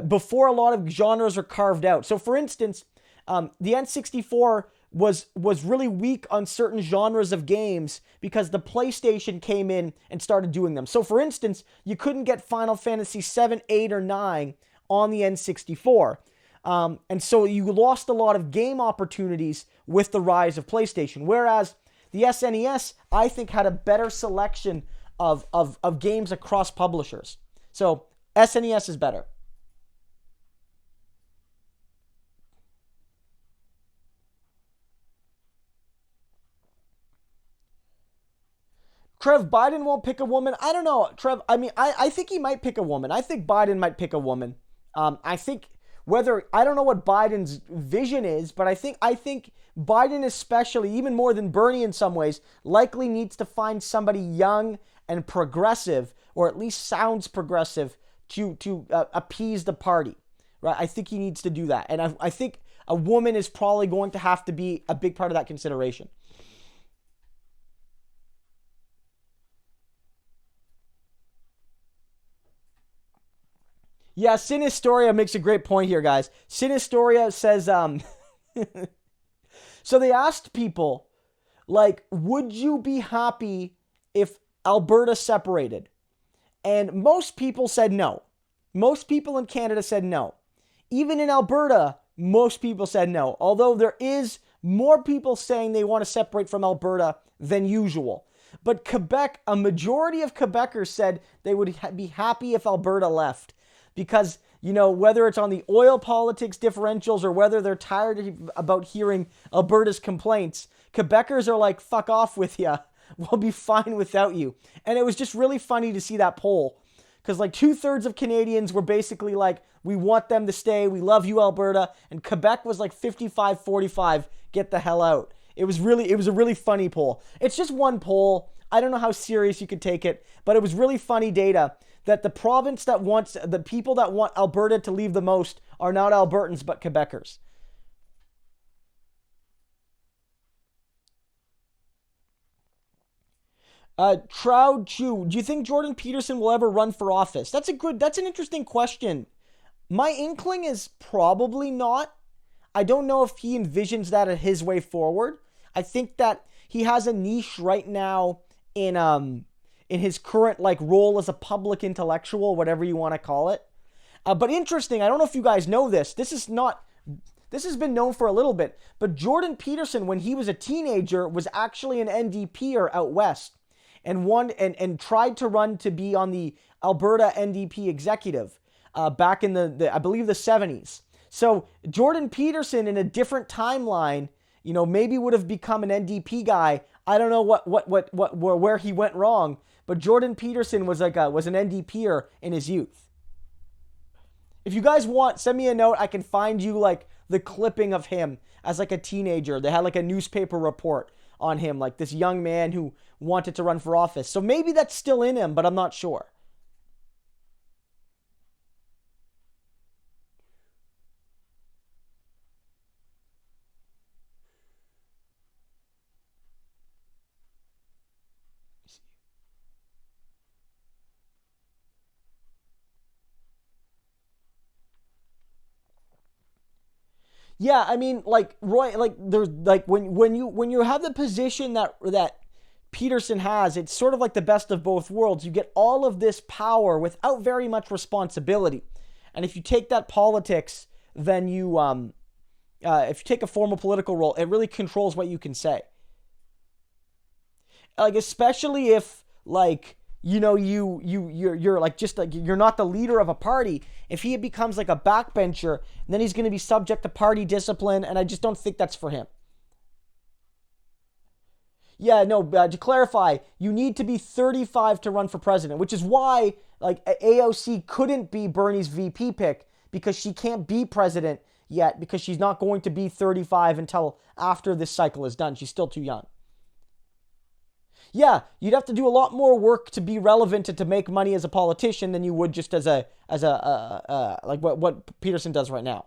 before a lot of genres are carved out. So for instance, the N64 was really weak on certain genres of games because the PlayStation came in and started doing them. So for instance, you couldn't get Final Fantasy 7, 8, or 9 on the N64. And so you lost a lot of game opportunities with the rise of PlayStation. Whereas the SNES, I think, had a better selection of games across publishers. So SNES is better. Trev, Biden won't pick a woman. I don't know, Trev. I mean, I think he might pick a woman. I think Biden might pick a woman. I think I don't know what Biden's vision is, but I think Biden especially, even more than Bernie in some ways, likely needs to find somebody young and progressive, or at least sounds progressive, to appease the party. Right? I think he needs to do that. And I think a woman is probably going to have to be a big part of that consideration. Yeah, Sinistoria makes a great point here, guys. Sinistoria says, so they asked people, like, would you be happy if Alberta separated? And most people said no. Most people in Canada said no. Even in Alberta, most people said no. Although there is more people saying they want to separate from Alberta than usual. But Quebec, a majority of Quebecers said they would be happy if Alberta left. Because, you know, whether it's on the oil politics differentials or whether they're tired about hearing Alberta's complaints, Quebecers are like, fuck off with ya. We'll be fine without you. And it was just really funny to see that poll. Because like 2/3 of Canadians were basically like, we want them to stay. We love you, Alberta. And Quebec was like 55-45. Get the hell out. It was a really funny poll. It's just one poll. I don't know how serious you could take it, but it was really funny data that the province that wants, the people that want Alberta to leave the most are not Albertans, but Quebecers. Troud Chew, do you think Jordan Peterson will ever run for office? That's an interesting question. My inkling is probably not. I don't know if he envisions that as his way forward. I think that he has a niche right now in his current like role as a public intellectual, whatever you want to call it. But interesting, I don't know if you guys know this. This has been known for a little bit, but Jordan Peterson, when he was a teenager, was actually an NDPer out west and tried to run to be on the Alberta NDP executive back in the I believe the 70s. So Jordan Peterson in a different timeline, you know, maybe would have become an NDP guy. I don't know where he went wrong, but Jordan Peterson was an NDPer in his youth. If you guys want, send me a note. I can find you like the clipping of him as like a teenager. They had like a newspaper report on him, like this young man who wanted to run for office. So maybe that's still in him, but I'm not sure. Yeah, I mean, like Roy, like there's like when you have the position that Peterson has, it's sort of like the best of both worlds. You get all of this power without very much responsibility, and if you take that politics, then if you take a formal political role, it really controls what you can say. Like especially if like you're like just like you're not the leader of a party. If he becomes like a backbencher, then he's going to be subject to party discipline, and I just don't think that's for him. Yeah, no, to clarify, you need to be 35 to run for president, which is why like AOC couldn't be Bernie's VP pick, because she can't be president yet because she's not going to be 35 until after this cycle is done. She's still too young. Yeah, you'd have to do a lot more work to be relevant and to make money as a politician than you would just as a like what Peterson does right now.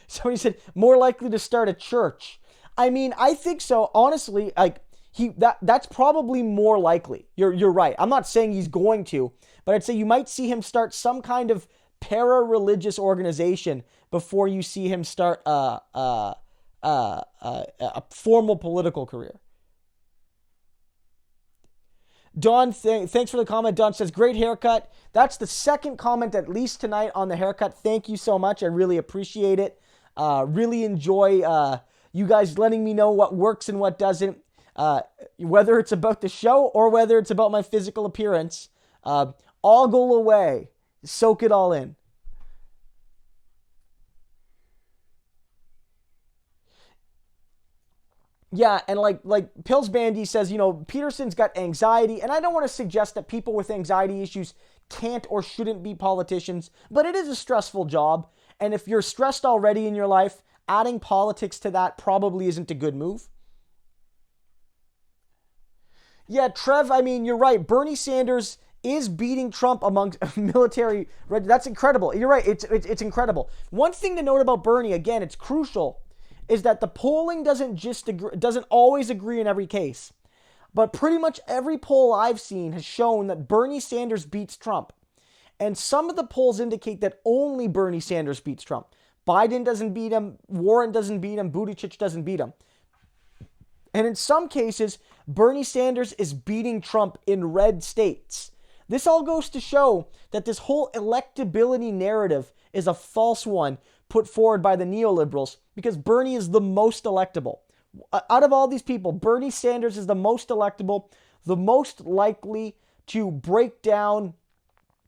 So he said more likely to start a church. I mean, I think so. Honestly, like that's probably more likely. You're right. I'm not saying he's going to, but I'd say you might see him start some kind of para-religious organization before you see him start a formal political career. Don, thanks for the comment. Don says, great haircut. That's the second comment at least tonight on the haircut. Thank you so much. I really appreciate it. Really enjoy you guys letting me know what works and what doesn't. Whether it's about the show or whether it's about my physical appearance. All go away. Soak it all in. Yeah, and like Pills Bandy says, Peterson's got anxiety, and I don't want to suggest that people with anxiety issues can't or shouldn't be politicians, but it is a stressful job, and if you're stressed already in your life, adding politics to that probably isn't a good move. Yeah, Trev, I mean, you're right. Bernie Sanders is beating Trump amongst military. That's incredible. You're right. It's incredible. One thing to note about Bernie, again, it's crucial, is that the polling doesn't always agree in every case. But pretty much every poll I've seen has shown that Bernie Sanders beats Trump. And some of the polls indicate that only Bernie Sanders beats Trump. Biden doesn't beat him, Warren doesn't beat him, Buttigieg doesn't beat him. And in some cases, Bernie Sanders is beating Trump in red states. This all goes to show that this whole electability narrative is a false one put forward by the neoliberals, because Bernie is the most electable. Out of all these people, Bernie Sanders is the most electable, the most likely to break down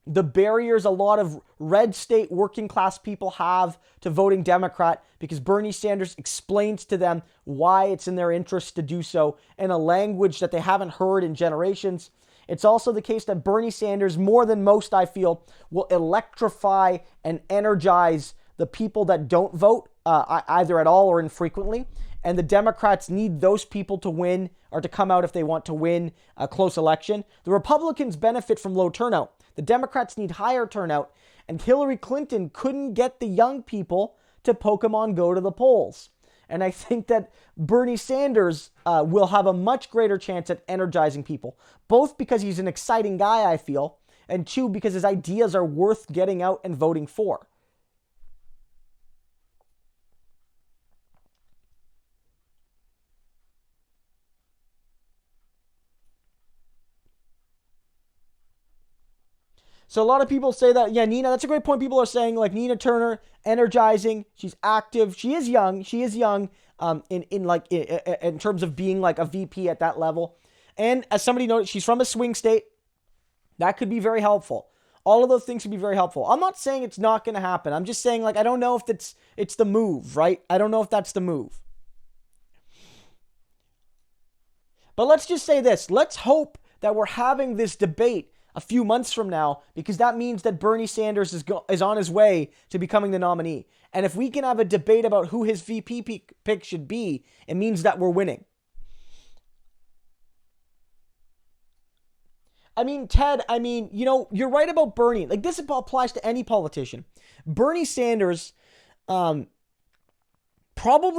the barriers a lot of red state working class people have to voting Democrat, because Bernie Sanders explains to them why it's in their interest to do so in a language that they haven't heard in generations. It's also the case that Bernie Sanders, more than most, I feel, will electrify and energize the people that don't vote, either at all or infrequently. And the Democrats need those people to win, or to come out if they want to win a close election. The Republicans benefit from low turnout. The Democrats need higher turnout. And Hillary Clinton couldn't get the young people to Pokemon Go to the polls. And I think that Bernie Sanders will have a much greater chance at energizing people, both because he's an exciting guy, I feel, and two, because his ideas are worth getting out and voting for. So a lot of people say that, yeah, Nina, that's a great point. People are saying, like, Nina Turner, energizing, she's active, she is young, in terms of being like a VP at that level. And as somebody noted, she's from a swing state. That could be very helpful. All of those things could be very helpful. I'm not saying it's not going to happen. I'm just saying, like, I don't know if it's the move, right? I don't know if that's the move. But let's just say this. Let's hope that we're having this debate a few months from now, because that means that Bernie Sanders is on his way to becoming the nominee. And if we can have a debate about who his VP pick should be, it means that we're winning. I mean, Ted, you're right about Bernie. Like, this applies to any politician. Bernie Sanders, probably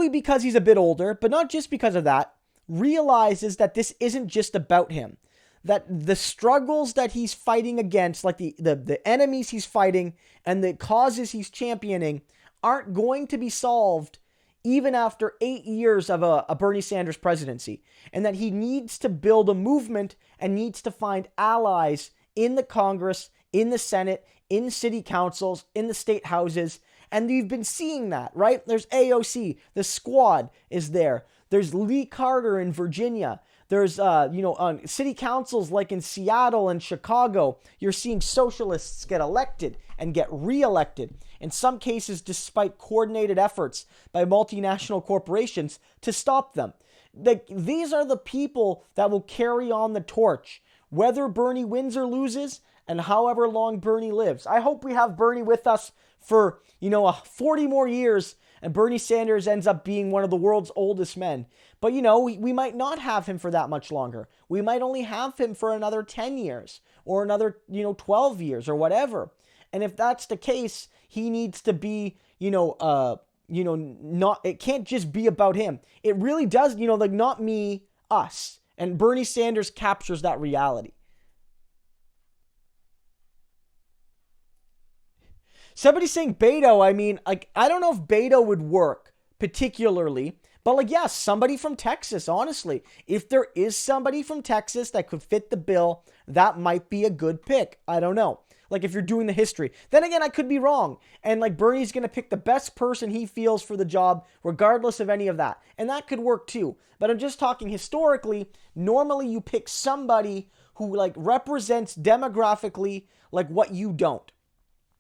because he's a bit older, but not just because of that, realizes that this isn't just about him. That the struggles that he's fighting against, like the enemies he's fighting and the causes he's championing, aren't going to be solved even after 8 years of a Bernie Sanders presidency. And that he needs to build a movement and needs to find allies in the Congress, in the Senate, in city councils, in the state houses. And we've been seeing that, right? There's AOC, the Squad is there. There's Lee Carter in Virginia. There's, on city councils like in Seattle and Chicago, you're seeing socialists get elected and get reelected. In some cases, despite coordinated efforts by multinational corporations to stop them. These are the people that will carry on the torch, whether Bernie wins or loses, and however long Bernie lives. I hope we have Bernie with us for, 40 more years, and Bernie Sanders ends up being one of the world's oldest men. But, we might not have him for that much longer. We might only have him for another 10 years or another, 12 years or whatever. And if that's the case, he needs to be, not, it can't just be about him. It really does, not me, us. And Bernie Sanders captures that reality. Somebody's saying Beto. I don't know if Beto would work particularly, But like, yeah, somebody from Texas, honestly. If there is somebody from Texas that could fit the bill, that might be a good pick. I don't know. Like if you're doing the history. Then again, I could be wrong. And like Bernie's going to pick the best person he feels for the job, regardless of any of that. And that could work too. But I'm just talking historically. Normally you pick somebody who like represents demographically like what you don't.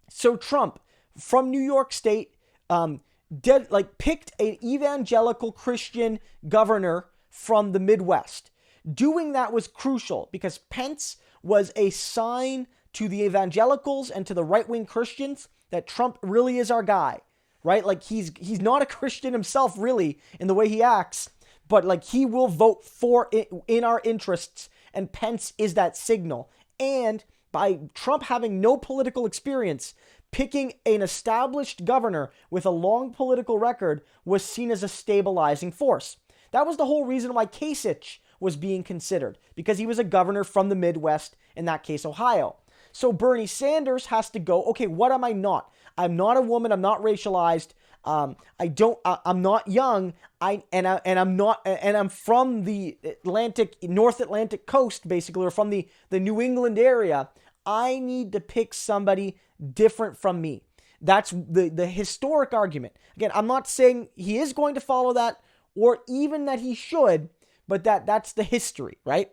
So Trump from New York State picked an evangelical Christian governor from the Midwest. Doing that was crucial because Pence was a sign to the evangelicals and to the right-wing Christians that Trump really is our guy, right? Like he's not a Christian himself really in the way he acts, but like he will vote for it in our interests, and Pence is that signal. And by Trump having no political experience, picking an established governor with a long political record was seen as a stabilizing force. That was the whole reason why Kasich was being considered, because he was a governor from the Midwest, in that case, Ohio. So Bernie Sanders has to go, okay, what am I not? I'm not a woman. I'm not racialized. I'm not young. I'm from the North Atlantic coast, basically, or from the New England area. I need to pick somebody different from me. That's the historic argument. Again, I'm not saying he is going to follow that or even that he should, but that's the history, right?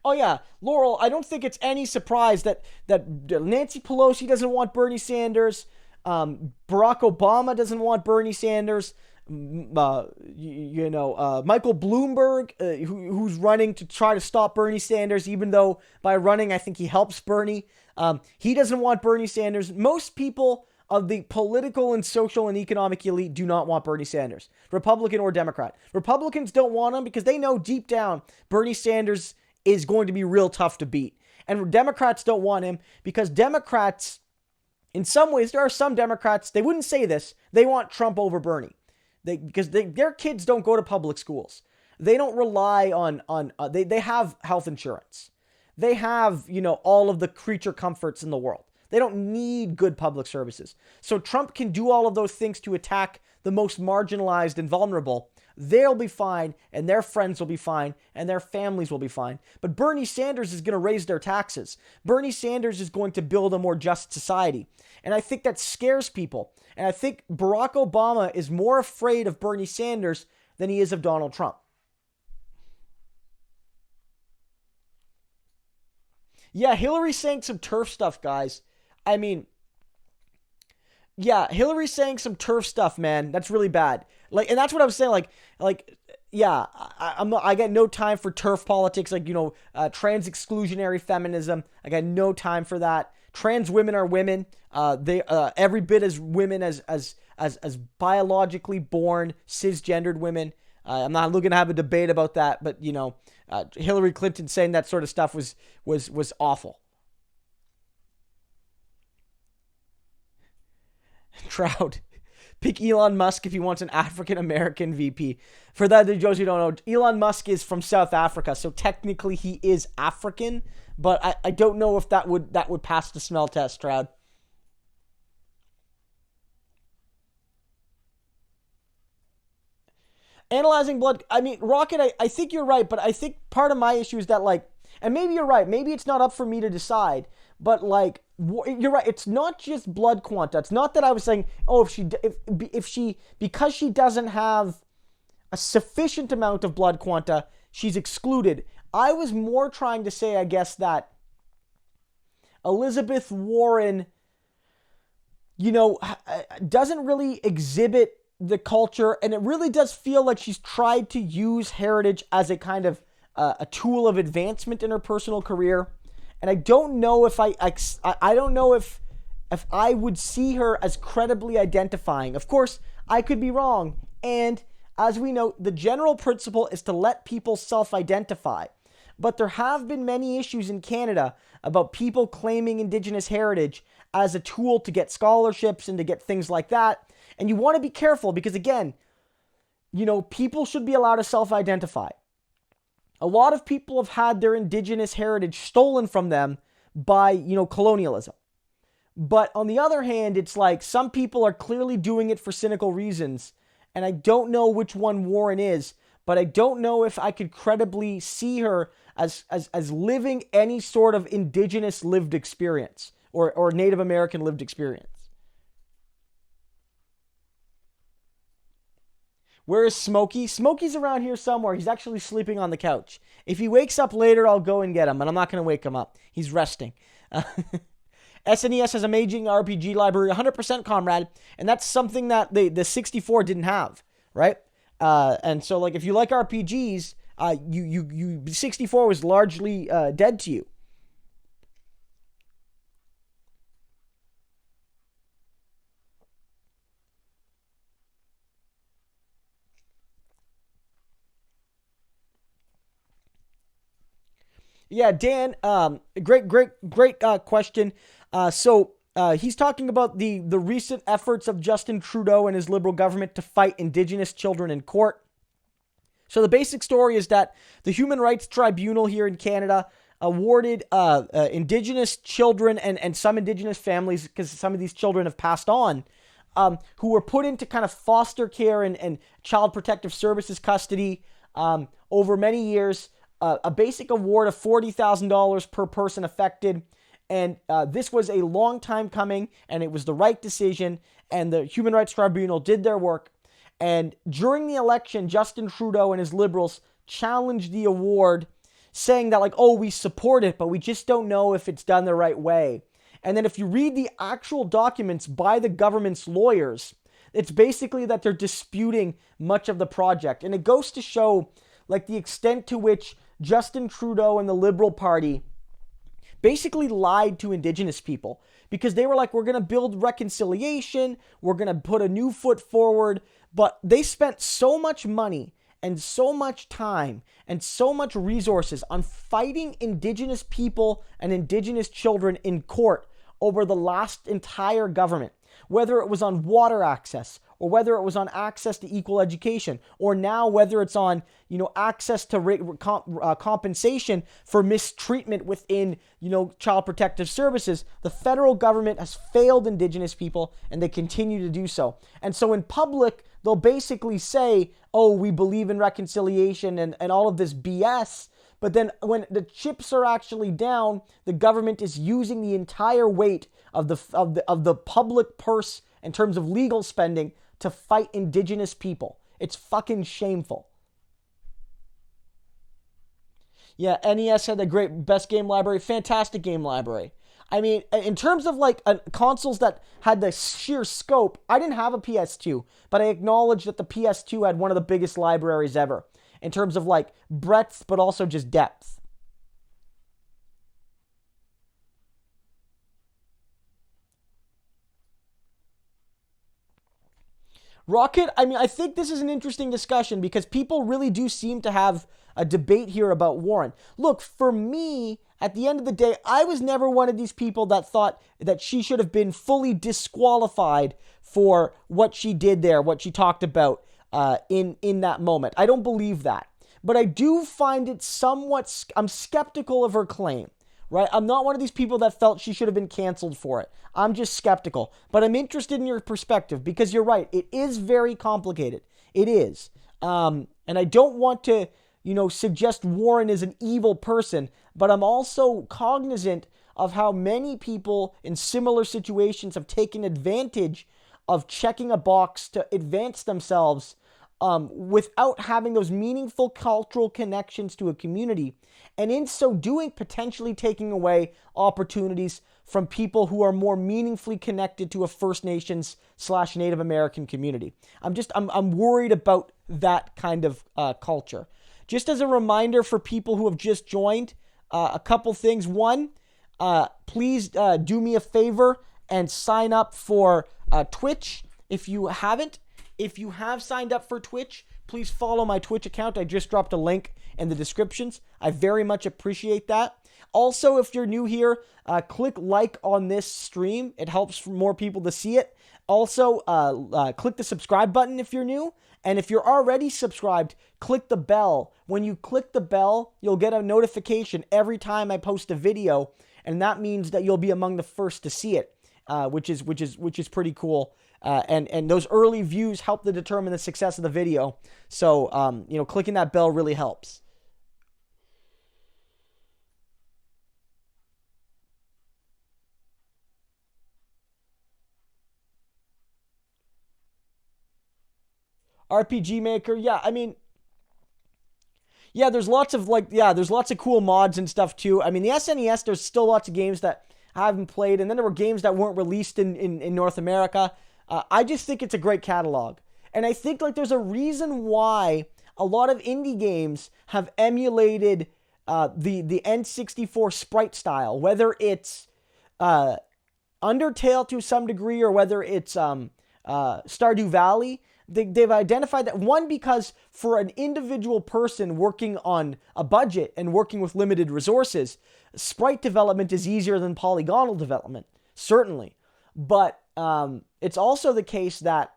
Oh yeah, Laurel, I don't think it's any surprise that Nancy Pelosi doesn't want Bernie Sanders, Barack Obama doesn't want Bernie Sanders, Michael Bloomberg, who's running to try to stop Bernie Sanders, even though by running I think he helps Bernie. He doesn't want Bernie Sanders. Most people of the political and social and economic elite do not want Bernie Sanders, Republican or Democrat. Republicans don't want him because they know deep down Bernie Sanders is going to be real tough to beat. And Democrats don't want him because Democrats, in some ways, there are some Democrats, they wouldn't say this, they want Trump over Bernie. Because their kids don't go to public schools. They don't rely on they have health insurance. They have, all of the creature comforts in the world. They don't need good public services. So Trump can do all of those things to attack the most marginalized and vulnerable. They'll be fine, and their friends will be fine, and their families will be fine. But Bernie Sanders is going to raise their taxes. Bernie Sanders is going to build a more just society. And I think that scares people. And I think Barack Obama is more afraid of Bernie Sanders than he is of Donald Trump. Yeah, Hillary's saying some turf stuff, guys. I mean, yeah, Hillary's saying some turf stuff, man. That's really bad. Like, and that's what I was saying. Yeah, I got no time for turf politics. Like, trans exclusionary feminism. I got no time for that. Trans women are women. They every bit as women as biologically born cisgendered women. I'm not looking to have a debate about that, but Hillary Clinton saying that sort of stuff was awful. Trout. Pick Elon Musk if he wants an African-American VP. For that, those who don't know, Elon Musk is from South Africa, so technically he is African, but I don't know if that would pass the smell test, Trout. Analyzing blood, I mean, Rocket, I think you're right, but I think part of my issue is that, and maybe you're right, maybe it's not up for me to decide, but, you're right, it's not just blood quanta. It's not that I was saying, if she, because she doesn't have a sufficient amount of blood quanta, she's excluded. I was more trying to say, I guess, that Elizabeth Warren, doesn't really exhibit the culture, and it really does feel like she's tried to use heritage as a kind of a tool of advancement in her personal career. And I don't know if I don't know if I would see her as credibly identifying. Of course, I could be wrong. And as we know, the general principle is to let people self-identify. But there have been many issues in Canada about people claiming Indigenous heritage as a tool to get scholarships and to get things like that. And you want to be careful because, again, people should be allowed to self-identify. A lot of people have had their Indigenous heritage stolen from them by, colonialism. But on the other hand, it's like some people are clearly doing it for cynical reasons. And I don't know which one Warren is, but I don't know if I could credibly see her as living any sort of indigenous lived experience or Native American lived experience. Where is Smokey? Smokey's around here somewhere. He's actually sleeping on the couch. If he wakes up later, I'll go and get him, but I'm not going to wake him up. He's resting. SNES has an amazing RPG library, 100% comrade, and that's something that the 64 didn't have, right? And so, like, if you like RPGs, 64 was largely dead to you. Yeah, Dan, great question. He's talking about the recent efforts of Justin Trudeau and his Liberal government to fight Indigenous children in court. So the basic story is that the Human Rights Tribunal here in Canada awarded Indigenous children and some Indigenous families, because some of these children have passed on, who were put into kind of foster care and child protective services custody over many years, a basic award of $40,000 per person affected. And this was a long time coming, and it was the right decision, and the Human Rights Tribunal did their work. And during the election, Justin Trudeau and his Liberals challenged the award, saying that, like, oh, we support it, but we just don't know if it's done the right way. And then if you read the actual documents by the government's lawyers, it's basically that they're disputing much of the project. And it goes to show, like, the extent to which Justin Trudeau and the Liberal Party basically lied to Indigenous people, because they were like, we're going to build reconciliation, we're going to put a new foot forward, but they spent so much money and so much time and so much resources on fighting Indigenous people and Indigenous children in court over the last entire government, whether it was on water access, or whether it was on access to equal education, or now whether it's on, access to compensation for mistreatment within, child protective services. The federal government has failed Indigenous people, and they continue to do so. And so in public, they'll basically say, oh, we believe in reconciliation and all of this BS. But then when the chips are actually down, the government is using the entire weight of the public purse in terms of legal spending to fight Indigenous people. It's fucking shameful. Yeah, NES had a great best game library, fantastic game library. I mean, in terms of like consoles that had the sheer scope, I didn't have a PS2, but I acknowledge that the PS2 had one of the biggest libraries ever in terms of like breadth, but also just depth. Rocket, I mean, I think this is an interesting discussion because people really do seem to have a debate here about Warren. Look, for me, at the end of the day, I was never one of these people that thought that she should have been fully disqualified for what she did there, what she talked about in that moment. I don't believe that. But I do find it somewhat, I'm skeptical of her claim. Right? I'm not one of these people that felt she should have been canceled for it. I'm just skeptical. But I'm interested in your perspective because you're right. It is very complicated. It is. And I don't want to, suggest Warren is an evil person, but I'm also cognizant of how many people in similar situations have taken advantage of checking a box to advance themselves without having those meaningful cultural connections to a community, and in so doing, potentially taking away opportunities from people who are more meaningfully connected to a First Nations / Native American community. I'm worried about that kind of culture. Just as a reminder for people who have just joined, a couple things. One, please do me a favor and sign up for Twitch if you haven't. If you have signed up for Twitch, please follow my Twitch account. I just dropped a link in the descriptions. I very much appreciate that. Also, if you're new here, click like on this stream. It helps for more people to see it. Also, click the subscribe button if you're new. And if you're already subscribed, click the bell. When you click the bell, you'll get a notification every time I post a video. and that means that you'll be among the first to see it, which is pretty cool. And those early views help to determine the success of the video. So clicking that bell really helps. RPG Maker, yeah, I mean, yeah, there's lots of cool mods and stuff too. I mean, the SNES, there's still lots of games that I haven't played, and then there were games that weren't released in North America. I just think it's a great catalog, and I think like there's a reason why a lot of indie games have emulated the N64 sprite style, whether it's Undertale to some degree or whether it's Stardew Valley. They've identified that, one, because for an individual person working on a budget and working with limited resources, sprite development is easier than polygonal development, certainly. But it's also the case that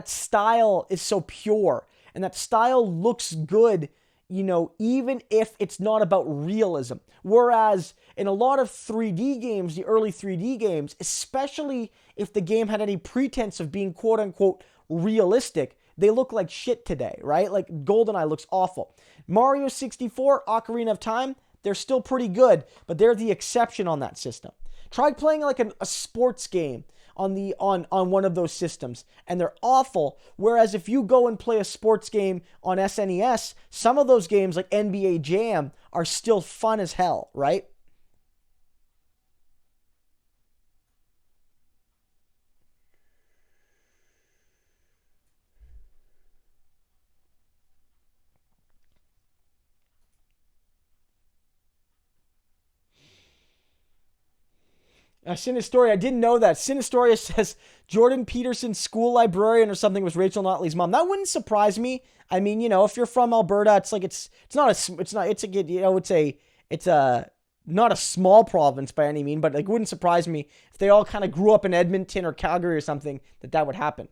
style is so pure, and that style looks good, even if it's not about realism. Whereas in a lot of 3D games, the early 3D games, especially if the game had any pretense of being quote-unquote realistic, they look like shit today, right? Like GoldenEye looks awful. Mario 64, Ocarina of Time, they're still pretty good, but they're the exception on that system. Try playing like a sports game on one of those systems, and they're awful. Whereas if you go and play a sports game on SNES, some of those games like NBA Jam are still fun as hell, right? Sinistoria, I didn't know that. Sinistoria says Jordan Peterson's school librarian or something was Rachel Notley's mom. That wouldn't surprise me. I mean, if you're from Alberta, it's not a small province by any mean, but it wouldn't surprise me if they all kind of grew up in Edmonton or Calgary or something, that would happen.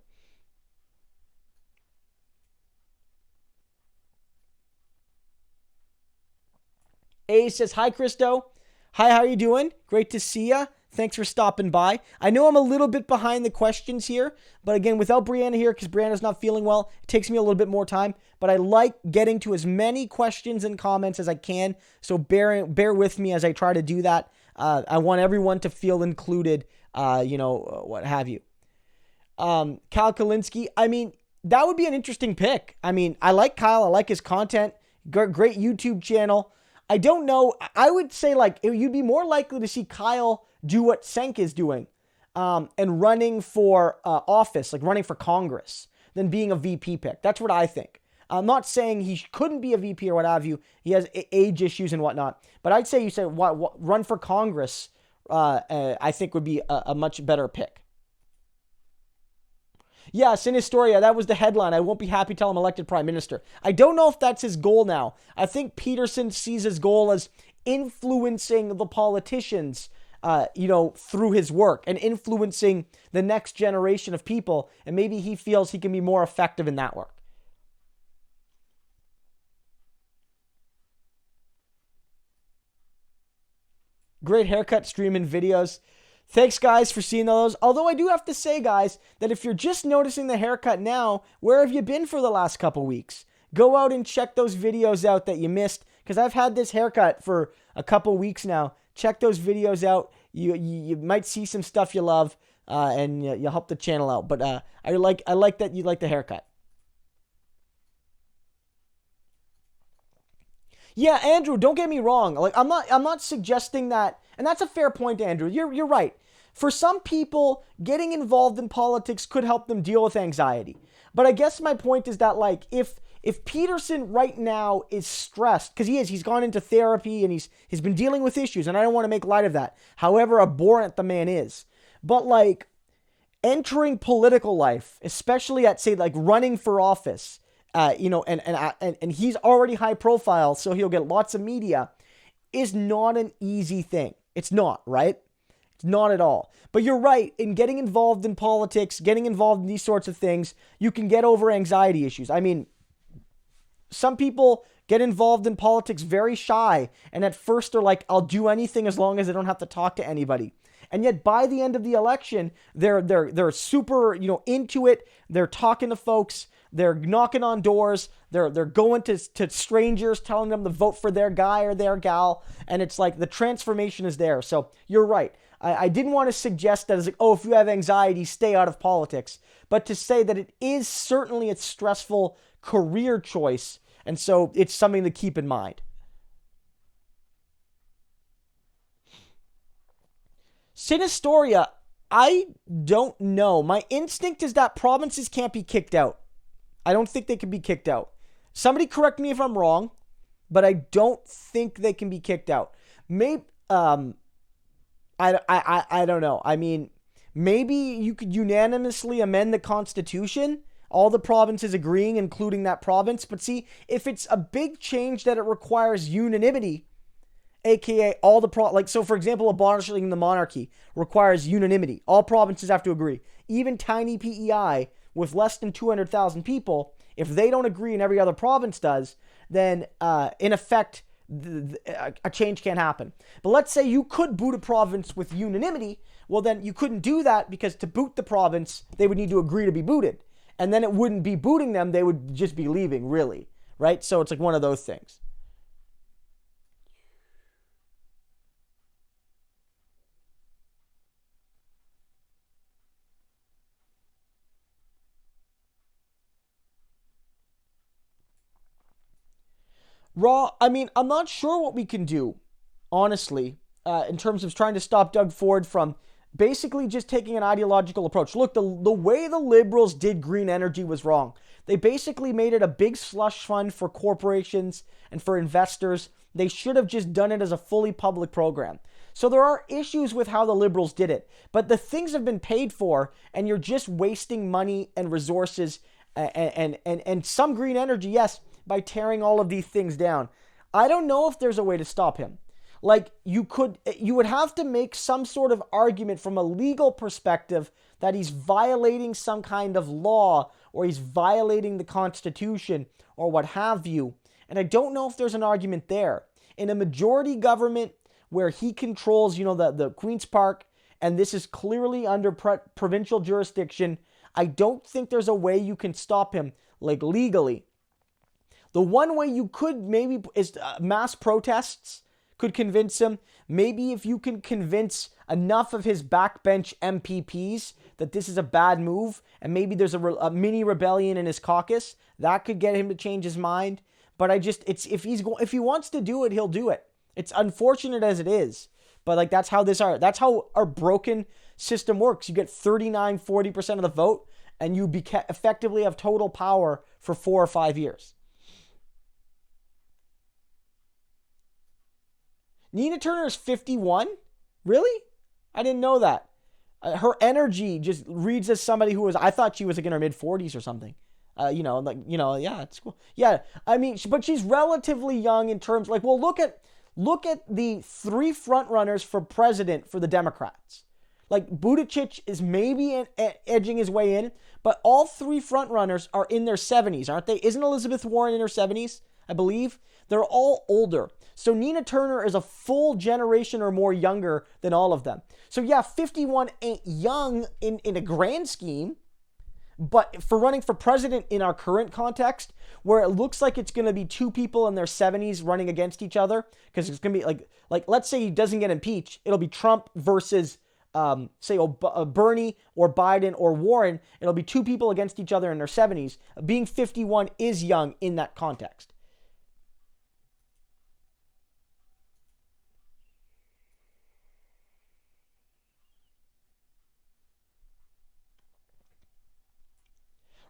A says, hi, Christo. Hi, how you doing? Great to see ya. Thanks for stopping by. I know I'm a little bit behind the questions here, but again, without Brianna here, because Brianna's not feeling well, it takes me a little bit more time, but I like getting to as many questions and comments as I can, so bear with me as I try to do that. I want everyone to feel included, what have you. Kyle Kalinske, I mean, that would be an interesting pick. I mean, I like Kyle. I like his content. Great YouTube channel. I don't know. I would say, like, you'd be more likely to see Kyle do what Senk is doing and running for office, like running for Congress, than being a VP pick. That's what I think. I'm not saying he couldn't be a VP or what have you. He has age issues and whatnot. But I'd say run for Congress, I think would be a much better pick. Yeah, Sinistoria, that was the headline. I won't be happy till I'm elected prime minister. I don't know if that's his goal now. I think Peterson sees his goal as influencing the politicians, through his work and influencing the next generation of people. And maybe he feels he can be more effective in that work. Great haircut, stream, and videos. Thanks, guys, for seeing those. Although I do have to say, guys, that if you're just noticing the haircut now, where have you been for the last couple weeks? Go out and check those videos out that you missed, because I've had this haircut for a couple weeks now. Check those videos out. You might see some stuff you love, and you'll help the channel out. But I like that you like the haircut. Yeah, Andrew, don't get me wrong. Like, I'm not suggesting that, and that's a fair point, Andrew. You're right. For some people, getting involved in politics could help them deal with anxiety. But I guess my point is that, like, if Peterson right now is stressed, because he's gone into therapy and he's been dealing with issues, and I don't want to make light of that, however abhorrent the man is. But, like, entering political life, especially at, say, like, running for office, and he's already high profile, so he'll get lots of media, is not an easy thing. It's not, right? It's not at all. But you're right, in getting involved in politics, getting involved in these sorts of things, you can get over anxiety issues. I mean, some people get involved in politics very shy, and at first they're like, I'll do anything as long as I don't have to talk to anybody. And yet by the end of the election, they're super, into it. They're talking to folks. They're knocking on doors. They're going to strangers, telling them to vote for their guy or their gal. And it's like the transformation is there. So you're right. I didn't want to suggest that as like, oh, if you have anxiety, stay out of politics. But to say that it is certainly a stressful career choice. And so it's something to keep in mind. Sinistoria, I don't know. My instinct is that provinces can't be kicked out. I don't think they can be kicked out. Somebody correct me if I'm wrong, but I don't think they can be kicked out. Maybe, I don't know. I mean, maybe you could unanimously amend the Constitution, all the provinces agreeing, including that province. But see, if it's a big change that it requires unanimity, aka all the so for example, abolishing the monarchy requires unanimity. All provinces have to agree. Even tiny PEI with less than 200,000 people, if they don't agree and every other province does, then in effect, a change can't happen. But let's say you could boot a province with unanimity. Well, then you couldn't do that because to boot the province, they would need to agree to be booted. And then it wouldn't be booting them. They would just be leaving, really. Right? So it's like one of those things. Raw, I mean, I'm not sure what we can do, honestly, in terms of trying to stop Doug Ford from basically just taking an ideological approach. Look, the way the Liberals did green energy was wrong. They basically made it a big slush fund for corporations and for investors. They should have just done it as a fully public program. So there are issues with how the Liberals did it, but the things have been paid for, and you're just wasting money and resources and some green energy, yes, by tearing all of these things down. I don't know if there's a way to stop him. Like, you would have to make some sort of argument from a legal perspective that he's violating some kind of law or he's violating the Constitution or what have you. And I don't know if there's an argument there. In a majority government where he controls, the Queen's Park, and this is clearly under provincial jurisdiction, I don't think there's a way you can stop him, like, legally. The one way you could maybe is mass protests could convince him. Maybe if you can convince enough of his backbench MPPs that this is a bad move, and maybe there's a mini rebellion in his caucus, that could get him to change his mind. But if he wants to do it, he'll do it. It's unfortunate as it is, but like that's how our broken system works. You get 39-40% of the vote, and you effectively have total power for 4 or 5 years. Nina Turner is 51? Really? I didn't know that. Her energy just reads as somebody I thought she was like in her mid-40s or something. Yeah, it's cool. Yeah, I mean, but she's relatively young in terms, like, well, look at the 3 frontrunners for president for the Democrats. Like, Buttigieg is maybe edging his way in, but all 3 frontrunners are in their 70s, aren't they? Isn't Elizabeth Warren in her 70s, I believe? They're all older. So Nina Turner is a full generation or more younger than all of them. So yeah, 51 ain't young in a grand scheme, but for running for president in our current context, where it looks like it's going to be 2 people in their 70s running against each other, because it's going to be like let's say he doesn't get impeached, it'll be Trump versus Bernie or Biden or Warren. It'll be 2 people against each other in their 70s. Being 51 is young in that context.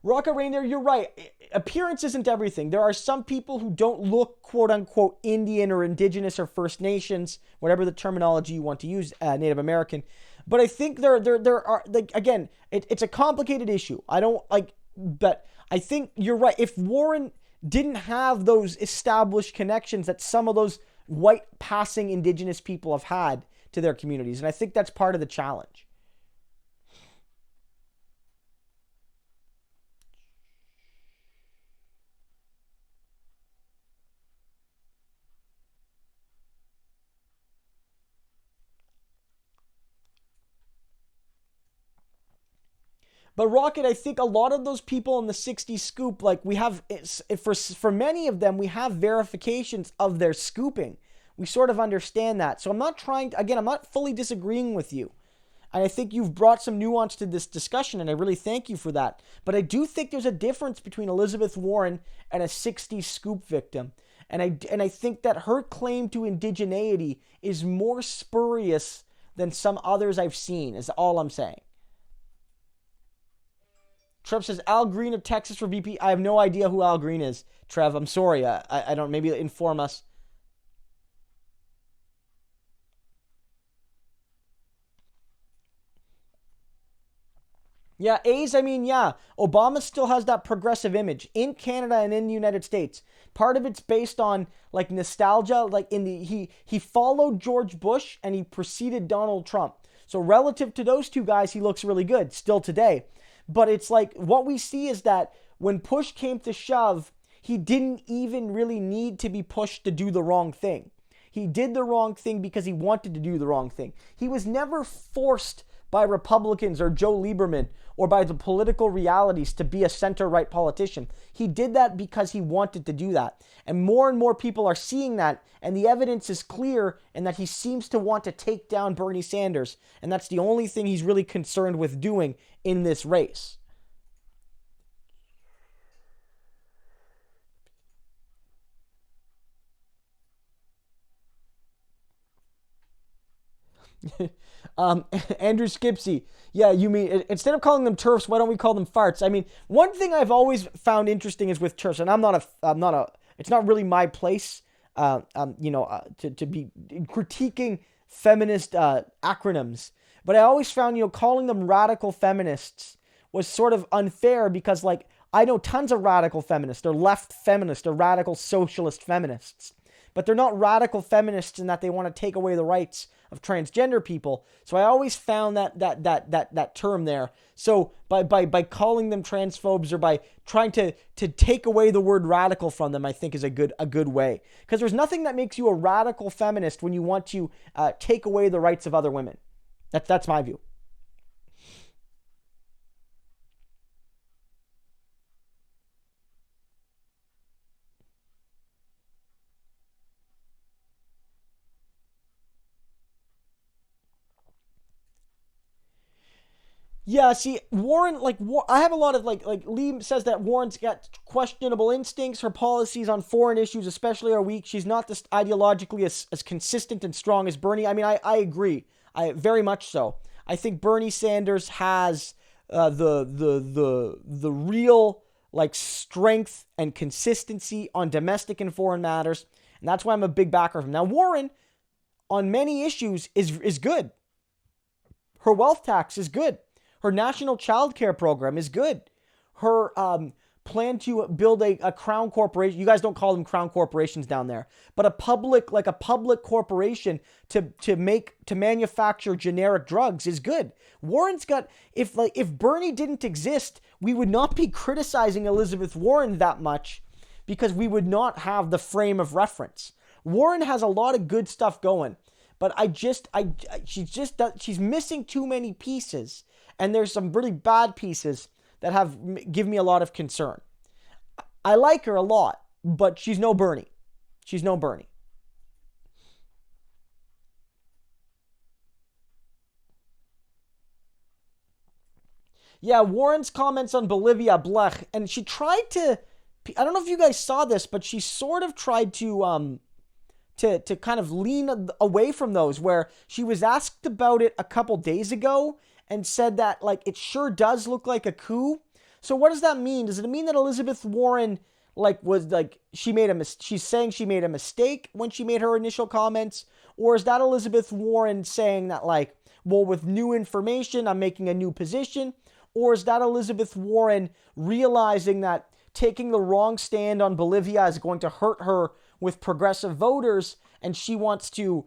Rocket Rainier, you're right. Appearance isn't everything. There are some people who don't look, quote unquote, Indian or Indigenous or First Nations, whatever the terminology you want to use, Native American. But I think there are, like, again, it's a complicated issue. But I think you're right. If Warren didn't have those established connections that some of those white passing Indigenous people have had to their communities, and I think that's part of the challenge. But Rocket, I think a lot of those people in the 60 scoop, like we have, for many of them, we have verifications of their scooping. We sort of understand that. So I'm not I'm not fully disagreeing with you. And I think you've brought some nuance to this discussion, and I really thank you for that. But I do think there's a difference between Elizabeth Warren and a 60 scoop victim. And I think that her claim to indigeneity is more spurious than some others I've seen, is all I'm saying. Trev says, Al Green of Texas for VP. I have no idea who Al Green is, Trev. I'm sorry. I don't, maybe inform us. Yeah, A's, I mean, yeah. Obama still has that progressive image in Canada and in the United States. Part of it's based on, like, nostalgia. Like, he followed George Bush and he preceded Donald Trump. So relative to those two guys, he looks really good still today. But it's like, what we see is that when push came to shove, he didn't even really need to be pushed to do the wrong thing. He did the wrong thing because he wanted to do the wrong thing. He was never forced by Republicans or Joe Lieberman or by the political realities to be a center-right politician. He did that because he wanted to do that. And more people are seeing that, and the evidence is clear in that he seems to want to take down Bernie Sanders, and that's the only thing he's really concerned with doing in this race. Andrew Skipsy, yeah, you mean, instead of calling them turfs, why don't we call them farts? I mean, one thing I've always found interesting is with turfs, and it's not really my place, to be critiquing feminist acronyms, but I always found, calling them radical feminists was sort of unfair because, like, I know tons of radical feminists, or left feminists, or radical socialist feminists, but they're not radical feminists in that they want to take away the rights of transgender people. So I always found that term there. So by calling them transphobes or by trying to take away the word radical from them, I think is a good way. Because there's nothing that makes you a radical feminist when you want to take away the rights of other women. That's my view. Yeah, see, Warren, I have a lot of, like Lee says that Warren's got questionable instincts. Her policies on foreign issues especially are weak. She's not this ideologically as consistent and strong as Bernie. I mean, I agree. I very much so. I think Bernie Sanders has the real, like, strength and consistency on domestic and foreign matters, and that's why I'm a big backer of him. Now, Warren, on many issues, is good. Her wealth tax is good. Her national child care program is good. Her plan to build a crown corporation. You guys don't call them crown corporations down there, but a public corporation to manufacture generic drugs is good. Warren's got, if Bernie didn't exist, we would not be criticizing Elizabeth Warren that much because we would not have the frame of reference. Warren has a lot of good stuff going, but she's missing too many pieces. And there's some really bad pieces that give me a lot of concern. I like her a lot, but she's no Bernie. She's no Bernie. Yeah, Warren's comments on Bolivia, blech. And she tried to, I don't know if you guys saw this, but she sort of tried to kind of lean away from those, where she was asked about it a couple days ago and said that, like, it sure does look like a coup. So what does that mean? Does it mean that Elizabeth Warren, she's saying she made a mistake when she made her initial comments? Or is that Elizabeth Warren saying that, like, well, with new information, I'm making a new position? Or is that Elizabeth Warren realizing that taking the wrong stand on Bolivia is going to hurt her with progressive voters, and she wants to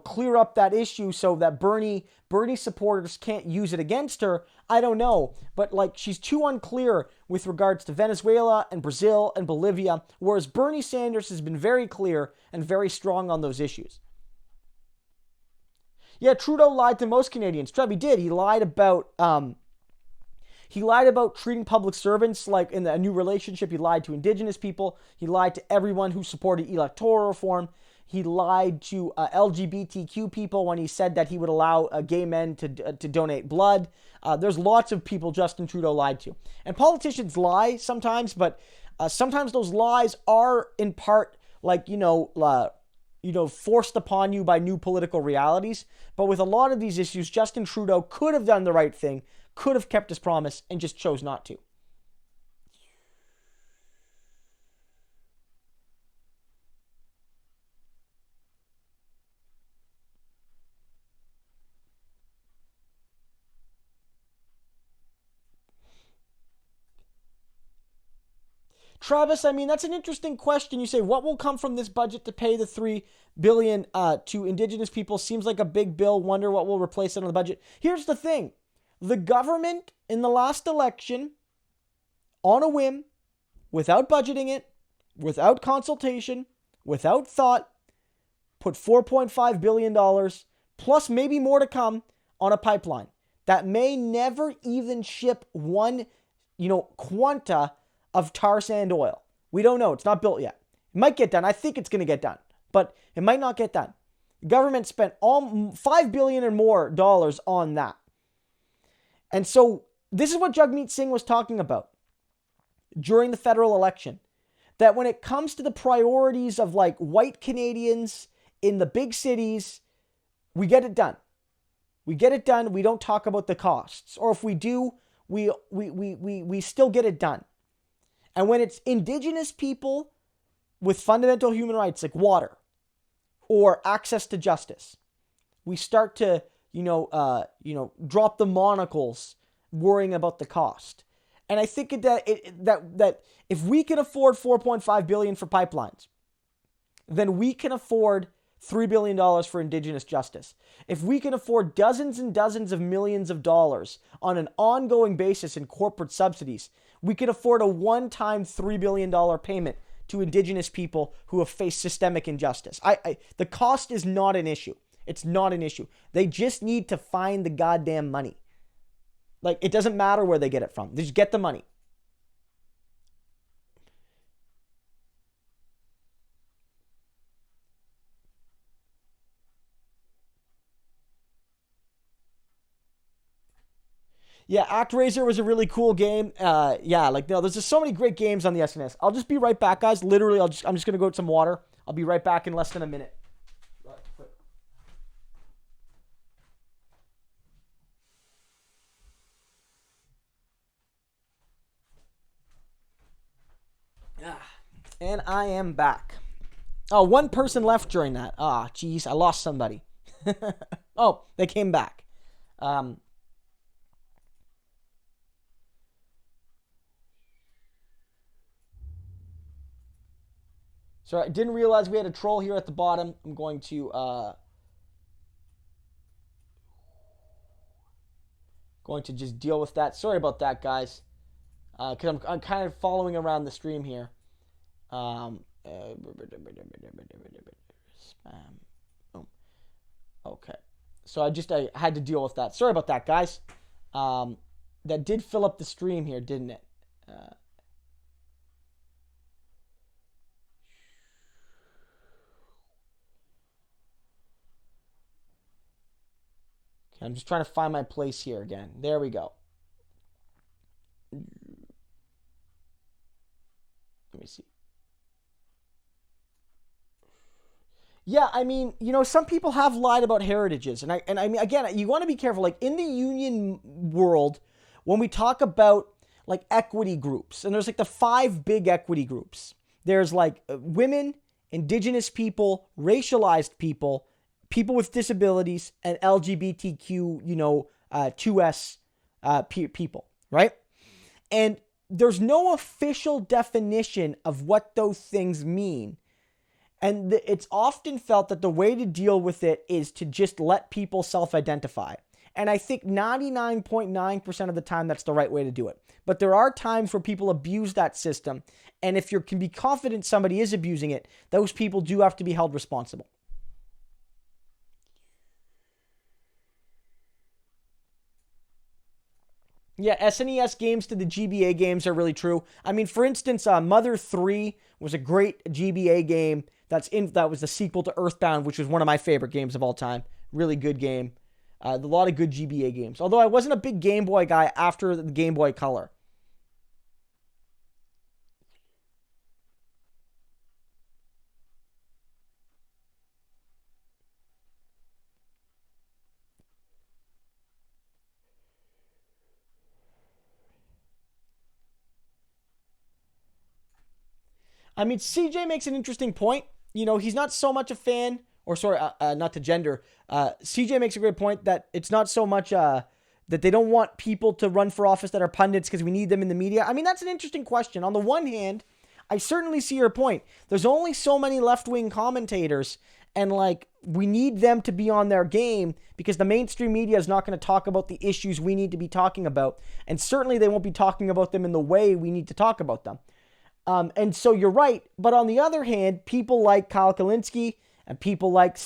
clear up that issue so that Bernie supporters can't use it against her? I don't know. But, like, she's too unclear with regards to Venezuela and Brazil and Bolivia, whereas Bernie Sanders has been very clear and very strong on those issues. Yeah, Trudeau lied to most Canadians. Trev, he did. He lied about He lied about treating public servants like in a new relationship. He lied to Indigenous people. He lied to everyone who supported electoral reform. He lied to LGBTQ people when he said that he would allow gay men to donate blood. There's lots of people Justin Trudeau lied to. And politicians lie sometimes, but sometimes those lies are in part like, forced upon you by new political realities. But with a lot of these issues, Justin Trudeau could have done the right thing, could have kept his promise, and just chose not to. Travis, I mean, that's an interesting question. You say, what will come from this budget to pay the $3 billion to Indigenous people? Seems like a big bill. Wonder what will replace it on the budget. Here's the thing. The government in the last election, on a whim, without budgeting it, without consultation, without thought, put $4.5 billion, plus maybe more to come, on a pipeline that may never even ship one, quanta of tar sand oil. We don't know. It's not built yet. It might get done. I think it's going to get done, but it might not get done. The government spent all $5 billion or more dollars on that. And so this is what Jagmeet Singh was talking about during the federal election, that when it comes to the priorities of like white Canadians in the big cities, we get it done. We get it done. We don't talk about the costs, or if we do, we still get it done. And when it's Indigenous people with fundamental human rights like water or access to justice, we start to, drop the monocles worrying about the cost. And I think that if we can afford $4.5 billion for pipelines, then we can afford $3 billion for Indigenous justice. If we can afford dozens and dozens of millions of dollars on an ongoing basis in corporate subsidies, we can afford a one-time $3 billion payment to Indigenous people who have faced systemic injustice. The cost is not an issue. It's not an issue. They just need to find the goddamn money. Like, it doesn't matter where they get it from. They just get the money. Yeah, ActRaiser was a really cool game. There's just so many great games on the SNES. I'll just be right back, guys. Literally, I'm just gonna go get some water. I'll be right back in less than a minute. And I am back. Oh, one person left during that. Ah, geez, I lost somebody. Oh, they came back. So I didn't realize we had a troll here at the bottom. I'm going to just deal with that. Sorry about that, guys. Because I'm kind of following around the stream here. Spam. Boom. Okay. So I had to deal with that. Sorry about that, guys. That did fill up the stream here, didn't it? Okay, I'm just trying to find my place here again. There we go. Let me see. Yeah, I mean, some people have lied about heritages. And I mean, again, you want to be careful. Like, in the union world, when we talk about, like, equity groups, and there's, like, the 5 big equity groups. There's, like, women, Indigenous people, racialized people, people with disabilities, and LGBTQ, 2S people, right? And there's no official definition of what those things mean. And it's often felt that the way to deal with it is to just let people self-identify. And I think 99.9% of the time that's the right way to do it. But there are times where people abuse that system. And if you can be confident somebody is abusing it, those people do have to be held responsible. Yeah, SNES games to the GBA games are really true. I mean, for instance, Mother 3 was a great GBA game. That was the sequel to Earthbound, which was one of my favorite games of all time. Really good game. A lot of good GBA games. Although I wasn't a big Game Boy guy after the Game Boy Color. I mean, CJ makes an interesting point. You know, he's not so much a fan, or sorry, not to gender. CJ makes a great point that it's not so much that they don't want people to run for office that are pundits because we need them in the media. I mean, that's an interesting question. On the one hand, I certainly see your point. There's only so many left-wing commentators, and like we need them to be on their game because the mainstream media is not going to talk about the issues we need to be talking about, and certainly they won't be talking about them in the way we need to talk about them. And so you're right, but on the other hand, people like Kyle Kalinske and people like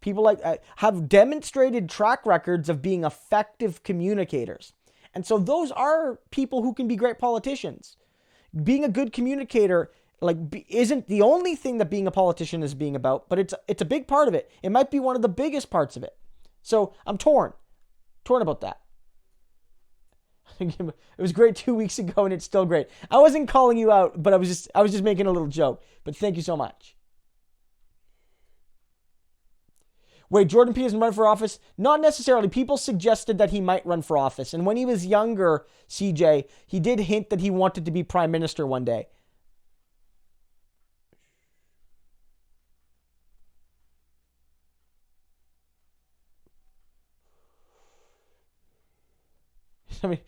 people like have demonstrated track records of being effective communicators. And so those are people who can be great politicians. Being a good communicator isn't the only thing that being a politician is being about, but it's a big part of it. It might be one of the biggest parts of it. So I'm torn about that. It was great 2 weeks ago, and it's still great. I wasn't calling you out, but I was just making a little joke. But thank you so much. Wait, Jordan Peterson run for office? Not necessarily. People suggested that he might run for office, and when he was younger, CJ, he did hint that he wanted to be prime minister one day. I mean,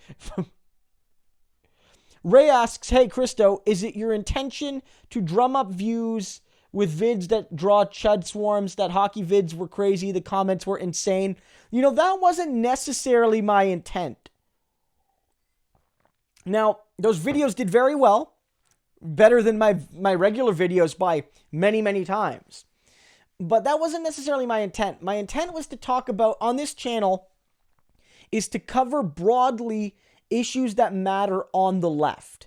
Ray asks, hey, Christo, is it your intention to drum up views with vids that draw chud swarms, that hockey vids were crazy, the comments were insane? You know, that wasn't necessarily my intent. Now, those videos did very well, better than my regular videos by many, many times. But that wasn't necessarily my intent. My intent was to talk about, on this channel, is to cover broadly issues that matter on the left.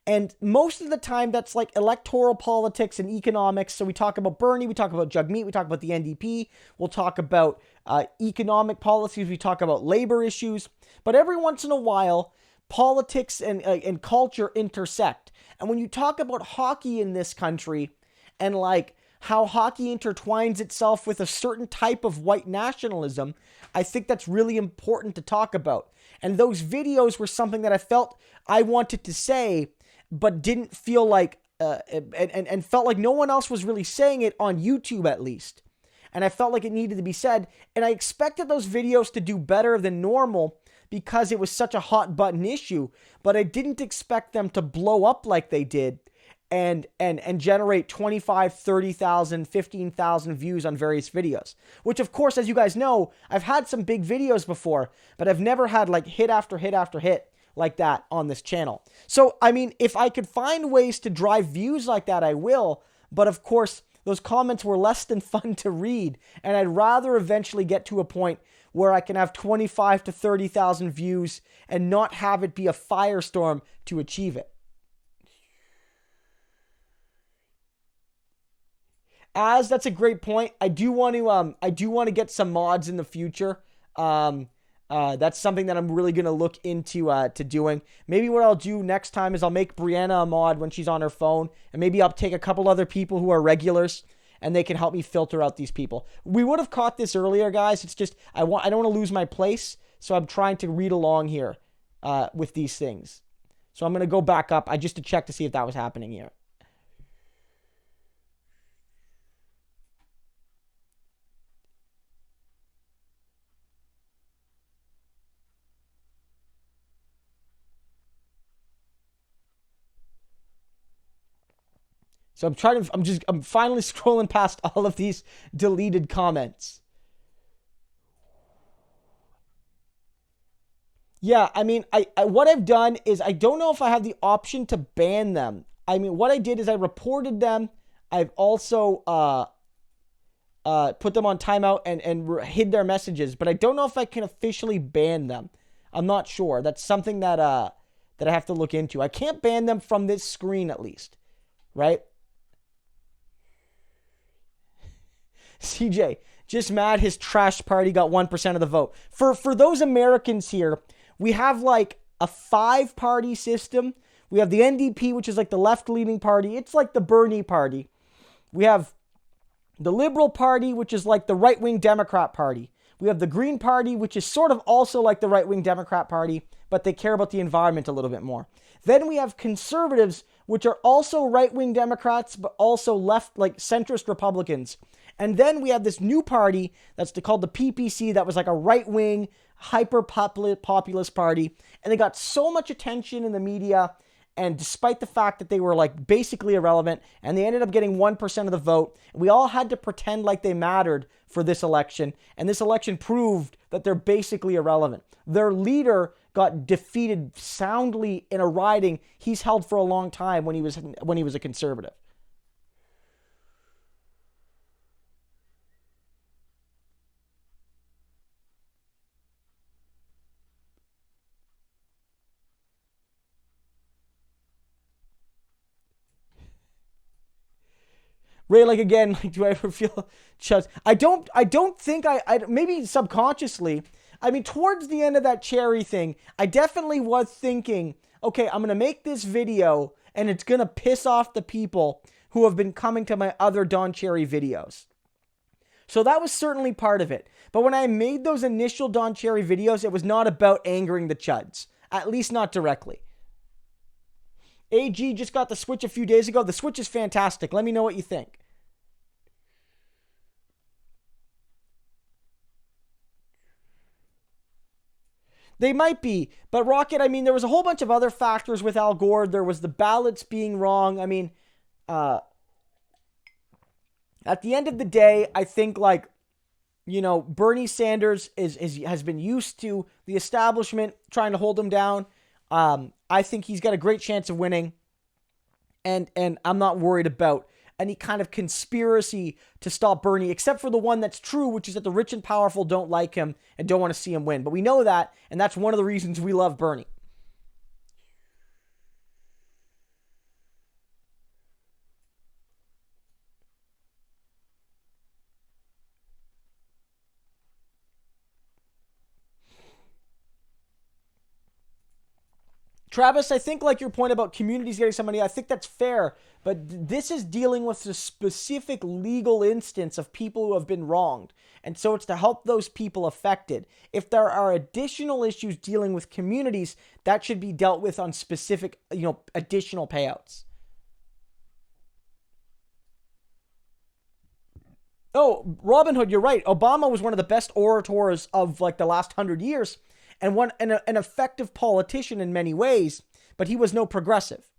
And most of the time, that's like electoral politics and economics. So we talk about Bernie, we talk about Jagmeet, we talk about the NDP, we'll talk about economic policies, we talk about labor issues. But every once in a while, politics and culture intersect. And when you talk about hockey in this country and like how hockey intertwines itself with a certain type of white nationalism, I think that's really important to talk about. And those videos were something that I felt I wanted to say, but didn't feel like, and felt like no one else was really saying it on YouTube at least. And I felt like it needed to be said. And I expected those videos to do better than normal because it was such a hot button issue, but I didn't expect them to blow up like they did and generate 25, 30,000, 15,000 views on various videos. Which, of course, as you guys know, I've had some big videos before, but I've never had like hit after hit after hit like that on this channel. So, I mean, if I could find ways to drive views like that, I will. But, of course, those comments were less than fun to read, and I'd rather eventually get to a point where I can have 25 to 30,000 views and not have it be a firestorm to achieve it. That's a great point. I do want to get some mods in the future. That's something that I'm really going to look into to doing. Maybe what I'll do next time is I'll make Brianna a mod when she's on her phone, and maybe I'll take a couple other people who are regulars and they can help me filter out these people. We would have caught this earlier, guys. It's just I don't want to lose my place, so I'm trying to read along here with these things. So I'm going to go back up just to check to see if that was happening here. So I'm finally scrolling past all of these deleted comments. Yeah, I mean, what I've done is I don't know if I have the option to ban them. I mean, what I did is I reported them. I've also put them on timeout and hid their messages, but I don't know if I can officially ban them. I'm not sure. That's something that I have to look into. I can't ban them from this screen at least, right? CJ, just mad his trash party got 1% of the vote. For those Americans here, we have like a 5-party system. We have the NDP, which is like the left-leaning party. It's like the Bernie party. We have the Liberal Party, which is like the right-wing Democrat Party. We have the Green Party, which is sort of also like the right-wing Democrat Party, but they care about the environment a little bit more. Then we have Conservatives, which are also right-wing Democrats, but also left, like centrist Republicans. And then we have this new party that's called the PPC that was like a right-wing, hyper-populist party. And they got so much attention in the media, and despite the fact that they were like basically irrelevant, and they ended up getting 1% of the vote, we all had to pretend like they mattered for this election. And this election proved that they're basically irrelevant. Their leader got defeated soundly in a riding he's held for a long time when he was a conservative. Ray, like again, like, do I ever feel just? I don't think I maybe subconsciously. I mean, towards the end of that cherry thing, I definitely was thinking, okay, I'm gonna make this video, and it's gonna piss off the people who have been coming to my other Don Cherry videos. So that was certainly part of it. But when I made those initial Don Cherry videos, it was not about angering the chuds, at least not directly. AG just got the Switch a few days ago. The Switch is fantastic. Let me know what you think. They might be. But Rocket, I mean, there was a whole bunch of other factors with Al Gore. There was the ballots being wrong. I mean, at the end of the day, I think, like, you know, Bernie Sanders has been used to the establishment trying to hold him down. I think he's got a great chance of winning, and I'm not worried about any kind of conspiracy to stop Bernie, except for the one that's true, which is that the rich and powerful don't like him and don't want to see him win. But we know that, and that's one of the reasons we love Bernie. Travis, I think like your point about communities getting some money, I think that's fair, but this is dealing with a specific legal instance of people who have been wronged. And so it's to help those people affected. If there are additional issues dealing with communities, that should be dealt with on specific, additional payouts. Oh, Robin Hood, you're right. Obama was one of the best orators of like the last 100 years. And an effective politician in many ways, but he was no progressive.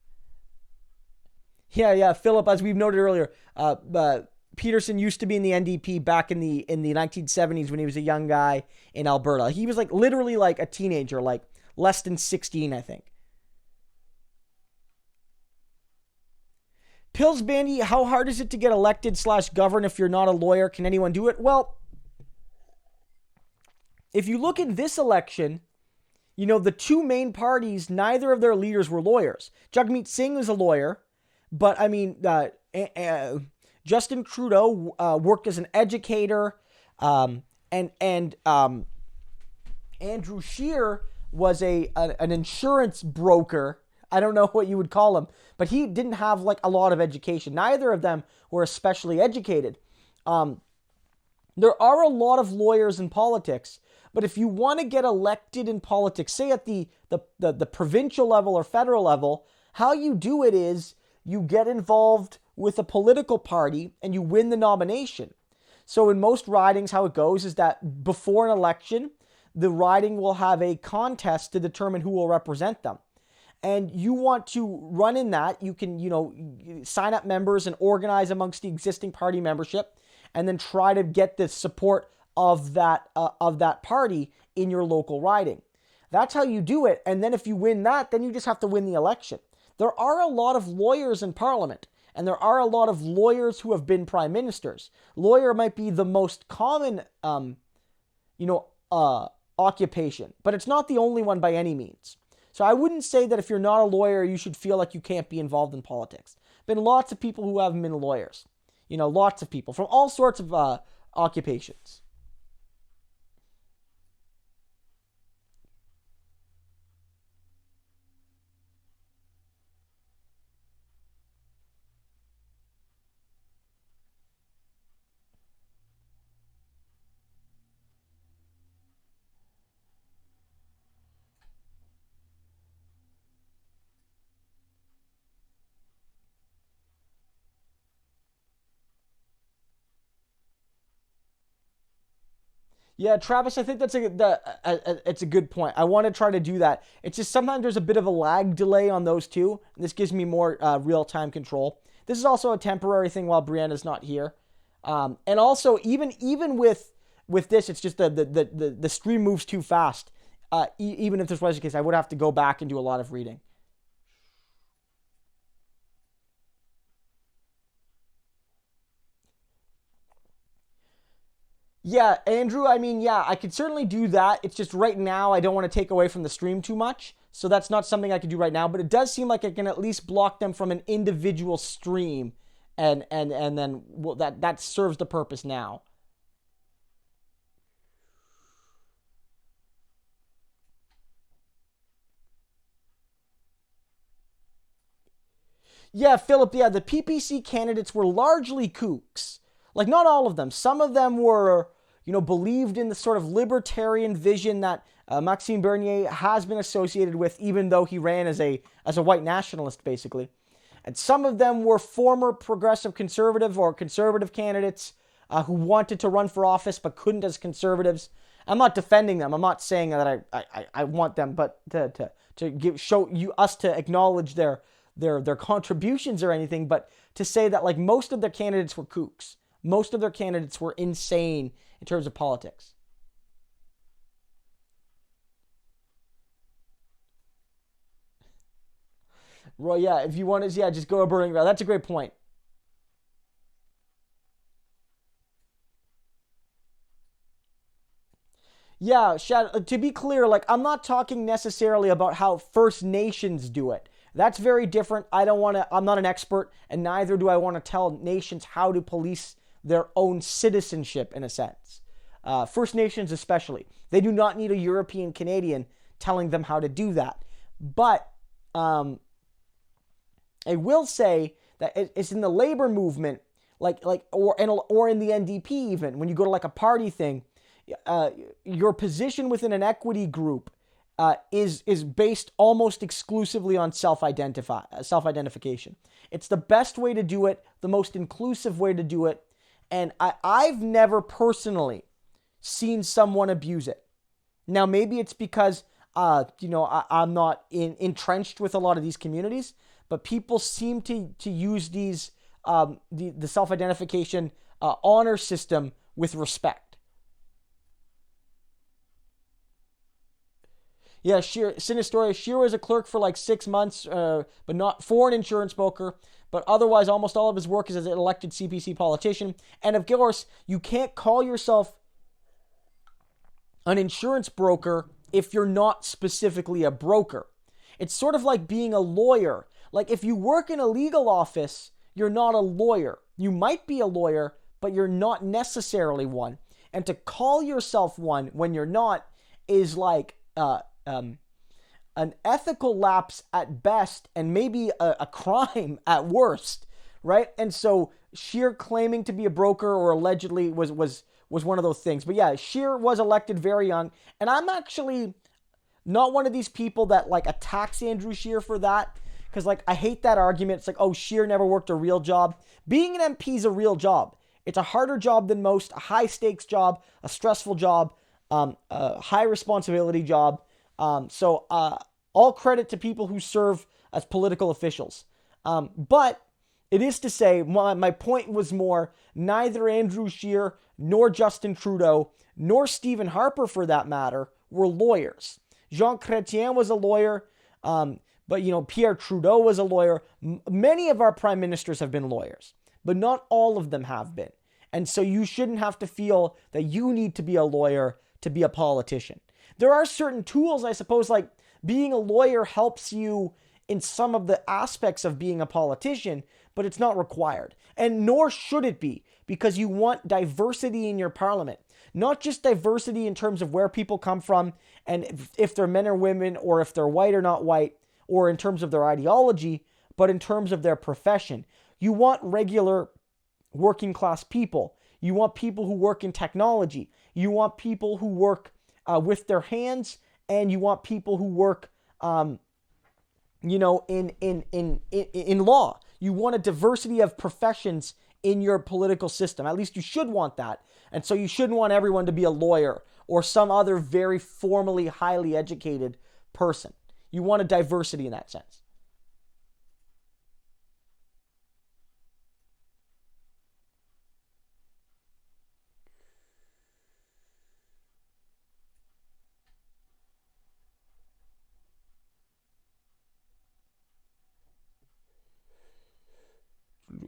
Yeah, Philip, as we've noted earlier, Peterson used to be in the NDP back in the 1970s when he was a young guy in Alberta. He was like literally like a teenager, like less than 16, I think. Pills Bandy, how hard is it to get elected / govern if you're not a lawyer? Can anyone do it? Well, if you look at this election, the two main parties, neither of their leaders were lawyers. Jagmeet Singh was a lawyer, but I mean, Justin Trudeau worked as an educator, and Andrew Scheer was an insurance broker. I don't know what you would call him, but he didn't have like a lot of education. Neither of them were especially educated. There are a lot of lawyers in politics. But if you want to get elected in politics, say at the provincial level or federal level, how you do it is you get involved with a political party and you win the nomination. So in most ridings, how it goes is that before an election, the riding will have a contest to determine who will represent them. And you want to run in that, you can, sign up members and organize amongst the existing party membership and then try to get the support of that party in your local riding. That's how you do it. And then if you win that, then you just have to win the election. There are a lot of lawyers in Parliament, and there are a lot of lawyers who have been prime ministers. Lawyer might be the most common, occupation, but it's not the only one by any means. So I wouldn't say that if you're not a lawyer, you should feel like you can't be involved in politics. Been lots of people who haven't been lawyers. Lots of people from all sorts of occupations. Yeah, Travis, I think that's it's a good point. I want to try to do that. It's just sometimes there's a bit of a lag delay on those two. And this gives me more real-time control. This is also a temporary thing while Brianna's not here. And also, even with this, it's just the stream moves too fast. Even if this was the case, I would have to go back and do a lot of reading. Yeah, Andrew, I mean, yeah, I could certainly do that. It's just right now I don't want to take away from the stream too much. So that's not something I could do right now, but it does seem like I can at least block them from an individual stream and then that serves the purpose now. Yeah, Philip, yeah, the PPC candidates were largely kooks. Like, not all of them. Some of them were, believed in the sort of libertarian vision that Maxime Bernier has been associated with, even though he ran as a white nationalist, basically. And some of them were former progressive conservative or conservative candidates who wanted to run for office but couldn't as conservatives. I'm not defending them. I'm not saying that I want them, but to show you us to acknowledge their contributions or anything, but to say that like most of their candidates were kooks. Most of their candidates were insane in terms of politics. Well, yeah, if you want to, yeah, just go a burning ground. That's a great point. Yeah, to be clear, like, I'm not talking necessarily about how First Nations do it. That's very different. I'm not an expert, and neither do I want to tell nations how to police their own citizenship, in a sense. First Nations especially. They do not need a European Canadian telling them how to do that. But I will say that it's in the labor movement, or in the NDP even, when you go to like a party thing, your position within an equity group is based almost exclusively on self-identification. It's the best way to do it, the most inclusive way to do it, and I've never personally seen someone abuse it. Now, maybe it's because I'm not entrenched with a lot of these communities, but people seem to use these the self-identification honor system with respect. Yeah, Sinistoria. Shearer was a clerk for like 6 months, but not for an insurance broker. But otherwise, almost all of his work is as an elected CPC politician. And of course, you can't call yourself an insurance broker if you're not specifically a broker. It's sort of like being a lawyer. Like if you work in a legal office, you're not a lawyer. You might be a lawyer, but you're not necessarily one. And to call yourself one when you're not is like an ethical lapse at best and maybe a crime at worst, right? And so Scheer claiming to be a broker or allegedly was one of those things. But yeah, Scheer was elected very young, and I'm actually not one of these people that like attacks Andrew Scheer for that, because like I hate that argument. It's like, oh, Scheer never worked a real job. Being an MP is a real job. It's a harder job than most, a high stakes job, a stressful job, a high responsibility job. So all credit to people who serve as political officials. But it is to say, my point was more, neither Andrew Scheer nor Justin Trudeau, nor Stephen Harper for that matter, were lawyers. Jean Chrétien was a lawyer, but Pierre Trudeau was a lawyer. Many of our prime ministers have been lawyers, but not all of them have been. And so you shouldn't have to feel that you need to be a lawyer to be a politician. There are certain tools, I suppose, like being a lawyer helps you in some of the aspects of being a politician, but it's not required. And nor should it be, because you want diversity in your parliament. Not just diversity in terms of where people come from and if they're men or women, or if they're white or not white, or in terms of their ideology, but in terms of their profession. You want regular working class people. You want people who work in technology. You want people who work with their hands, and you want people who work, in law. You want a diversity of professions in your political system. At least you should want that. And so you shouldn't want everyone to be a lawyer or some other very formally highly educated person. You want a diversity in that sense.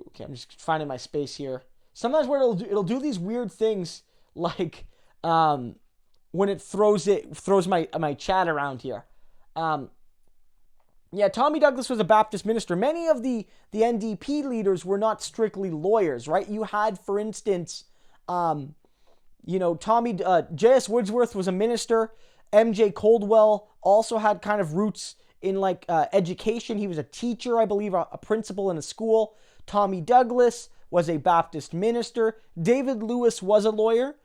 Okay, I'm just finding my space here. Sometimes where it'll do these weird things, like when it throws my chat around here. Yeah, Tommy Douglas was a Baptist minister. Many of the NDP leaders were not strictly lawyers, right? You had, for instance, J.S. Woodsworth was a minister. M.J. Coldwell also had kind of roots in education. He was a teacher, I believe, a principal in a school. Tommy Douglas was a Baptist minister. David Lewis was a lawyer.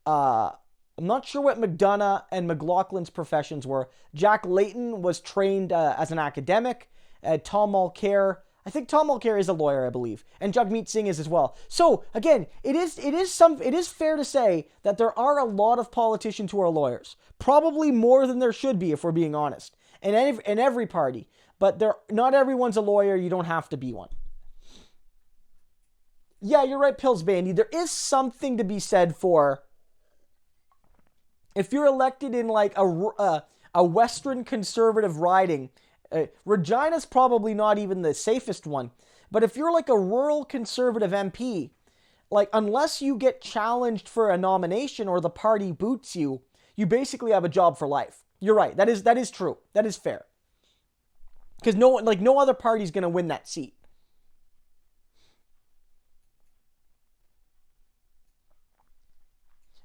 I'm not sure what McDonough and McLaughlin's professions were. Jack Layton was trained as an academic. Tom Mulcair, I think Tom Mulcair is a lawyer, I believe, and Jagmeet Singh is as well. So again, it is fair to say that there are a lot of politicians who are lawyers, probably more than there should be if we're being honest, in every party. But not everyone's a lawyer. You don't have to be one. Yeah, you're right, Pills Bandy. There is something to be said for if you're elected in a Western conservative riding. Regina's probably not even the safest one, but if you're like a rural conservative MP, unless you get challenged for a nomination or the party boots you, you basically have a job for life. You're right. That is true. That is fair. Because no other party's going to win that seat.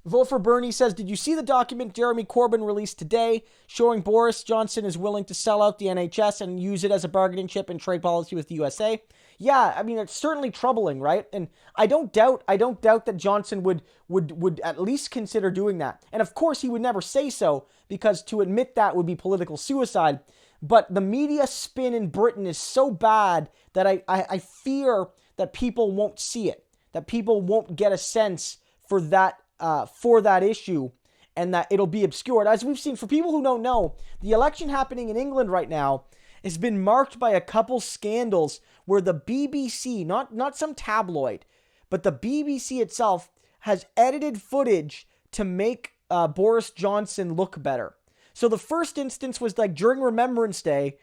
Vote for Bernie says, did you see the document Jeremy Corbyn released today showing Boris Johnson is willing to sell out the NHS and use it as a bargaining chip in trade policy with the USA? Yeah, I mean, it's certainly troubling, right? And I don't doubt that Johnson would at least consider doing that. And of course, he would never say so, because to admit that would be political suicide. But the media spin in Britain is so bad that I fear that people won't see it, that people won't get a sense for that issue, and that it'll be obscured. As we've seen, for people who don't know, the election happening in England right now has been marked by a couple scandals where the BBC, not some tabloid, but the BBC itself has edited footage to make Boris Johnson look better. So the first instance was during Remembrance Day,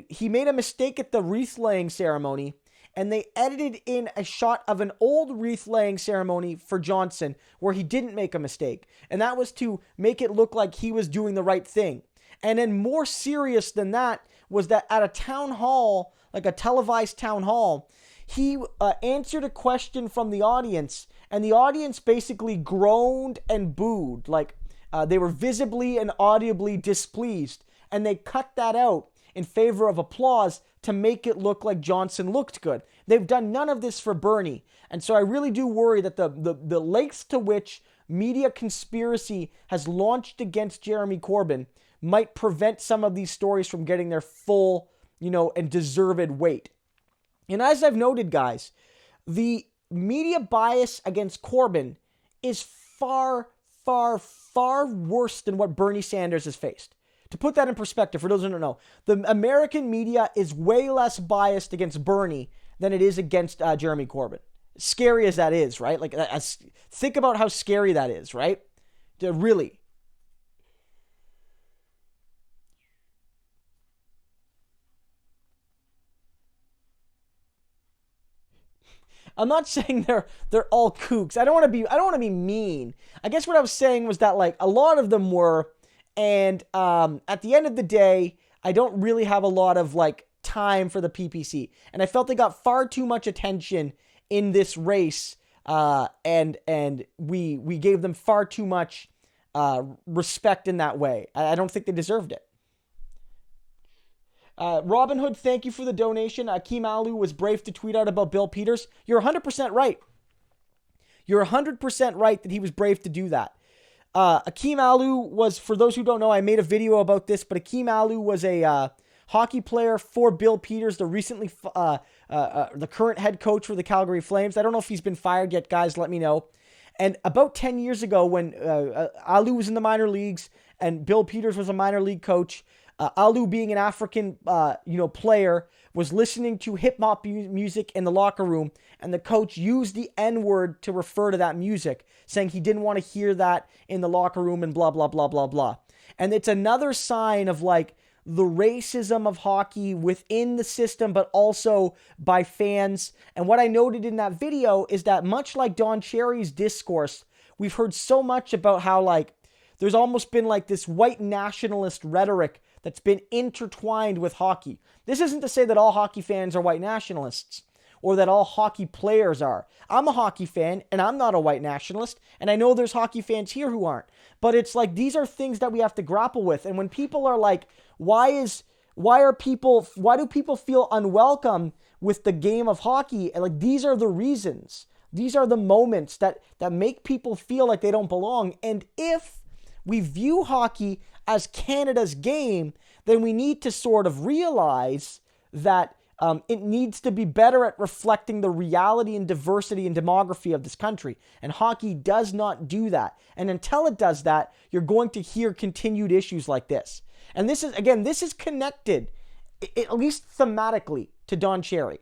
he made a mistake at the wreath laying ceremony, and they edited in a shot of an old wreath-laying ceremony for Johnson where he didn't make a mistake. And that was to make it look like he was doing the right thing. And then more serious than that was that at a town hall, like a televised town hall, he answered a question from the audience, and the audience basically groaned and booed. They were visibly and audibly displeased. And they cut that out in favor of applause to make it look like Johnson looked good. They've done none of this for Bernie. And so I really do worry that the lengths to which media conspiracy has launched against Jeremy Corbyn might prevent some of these stories from getting their full, and deserved weight. And as I've noted, guys, the media bias against Corbyn is far, far, far worse than what Bernie Sanders has faced. To put that in perspective, for those who don't know, the American media is way less biased against Bernie than it is against Jeremy Corbyn. Scary as that is, right? Think about how scary that is, right? Really. I'm not saying they're all kooks. I don't want to be mean. I guess what I was saying was that like a lot of them were, and at the end of the day, I don't really have a lot of like time for the PPC, and I felt they got far too much attention in this race, and we gave them far too much respect in that way. I don't think they deserved it. Robin Hood, thank you for the donation. Akeem Alu was brave to tweet out about Bill Peters. You're 100% right. You're 100% right that he was brave to do that. Akeem Alu was, for those who don't know, I made a video about this, but Akeem Alu was a hockey player for Bill Peters, the current head coach for the Calgary Flames. I don't know if he's been fired yet, guys. Let me know. And about 10 years ago, when Alu was in the minor leagues and Bill Peters was a minor league coach, Alu, being an African, player, was listening to hip hop music in the locker room, and the coach used the N-word to refer to that music, saying he didn't want to hear that in the locker room and blah, blah, blah, blah, blah. And it's another sign of like the racism of hockey within the system, but also by fans. And what I noted in that video is that much like Don Cherry's discourse, we've heard so much about how like there's almost been like this white nationalist rhetoric that's been intertwined with hockey. This isn't to say that all hockey fans are white nationalists or that all hockey players are. I'm a hockey fan and I'm not a white nationalist, and I know there's hockey fans here who aren't. But it's like these are things that we have to grapple with. And when people are like, why do people feel unwelcome with the game of hockey? And like these are the reasons. These are the moments that make people feel like they don't belong. And if we view hockey as Canada's game, then we need to sort of realize that it needs to be better at reflecting the reality and diversity and demography of this country. And hockey does not do that. And until it does that, you're going to hear continued issues like this. And this is connected, at least thematically, to Don Cherry.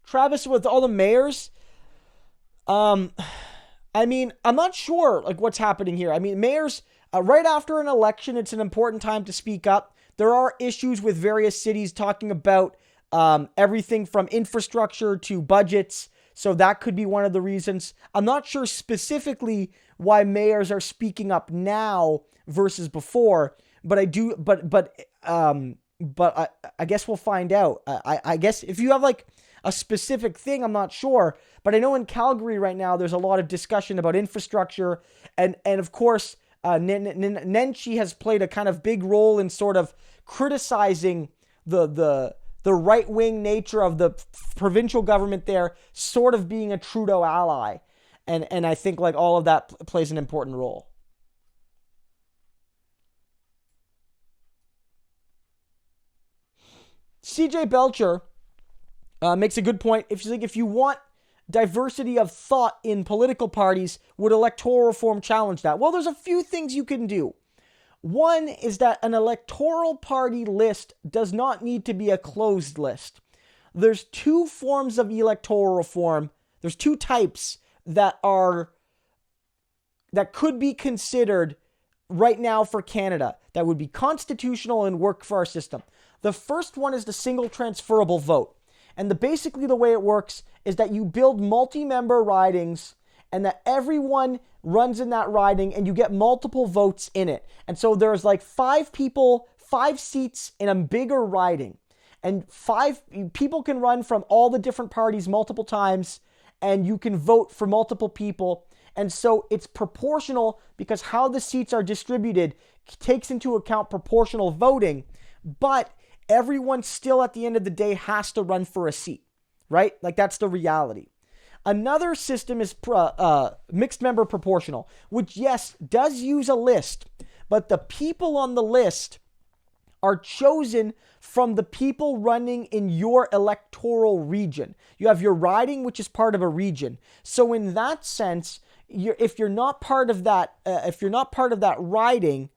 Travis, with all the mayors, I'm not sure like what's happening here. I mean, mayors, right after an election, it's an important time to speak up. There are issues with various cities talking about everything from infrastructure to budgets. So that could be one of the reasons. I'm not sure specifically why mayors are speaking up now versus before, but I do. But I guess we'll find out. I guess if you have like a specific thing, I'm not sure, but I know in Calgary right now there's a lot of discussion about infrastructure, and of course Nenshi has played a kind of big role in sort of criticizing the right-wing nature of the provincial government there, sort of being a Trudeau ally, and I think like all of that plays an important role. CJ Belcher makes a good point. If you want diversity of thought in political parties, would electoral reform challenge that? Well, there's a few things you can do. One is that an electoral party list does not need to be a closed list. There's two forms of electoral reform. There's two types that could be considered right now for Canada that would be constitutional and work for our system. The first one is the single transferable vote. And basically the way it works is that you build multi-member ridings and that everyone runs in that riding and you get multiple votes in it. And so there's like 5 seats in a bigger riding. And 5 people can run from all the different parties multiple times, and you can vote for multiple people. And so it's proportional because how the seats are distributed takes into account proportional voting, but everyone still at the end of the day has to run for a seat, right? Like that's the reality. Another system is mixed member proportional, which yes, does use a list, but the people on the list are chosen from the people running in your electoral region. You have your riding, which is part of a region. So in that sense, if you're not part of that riding,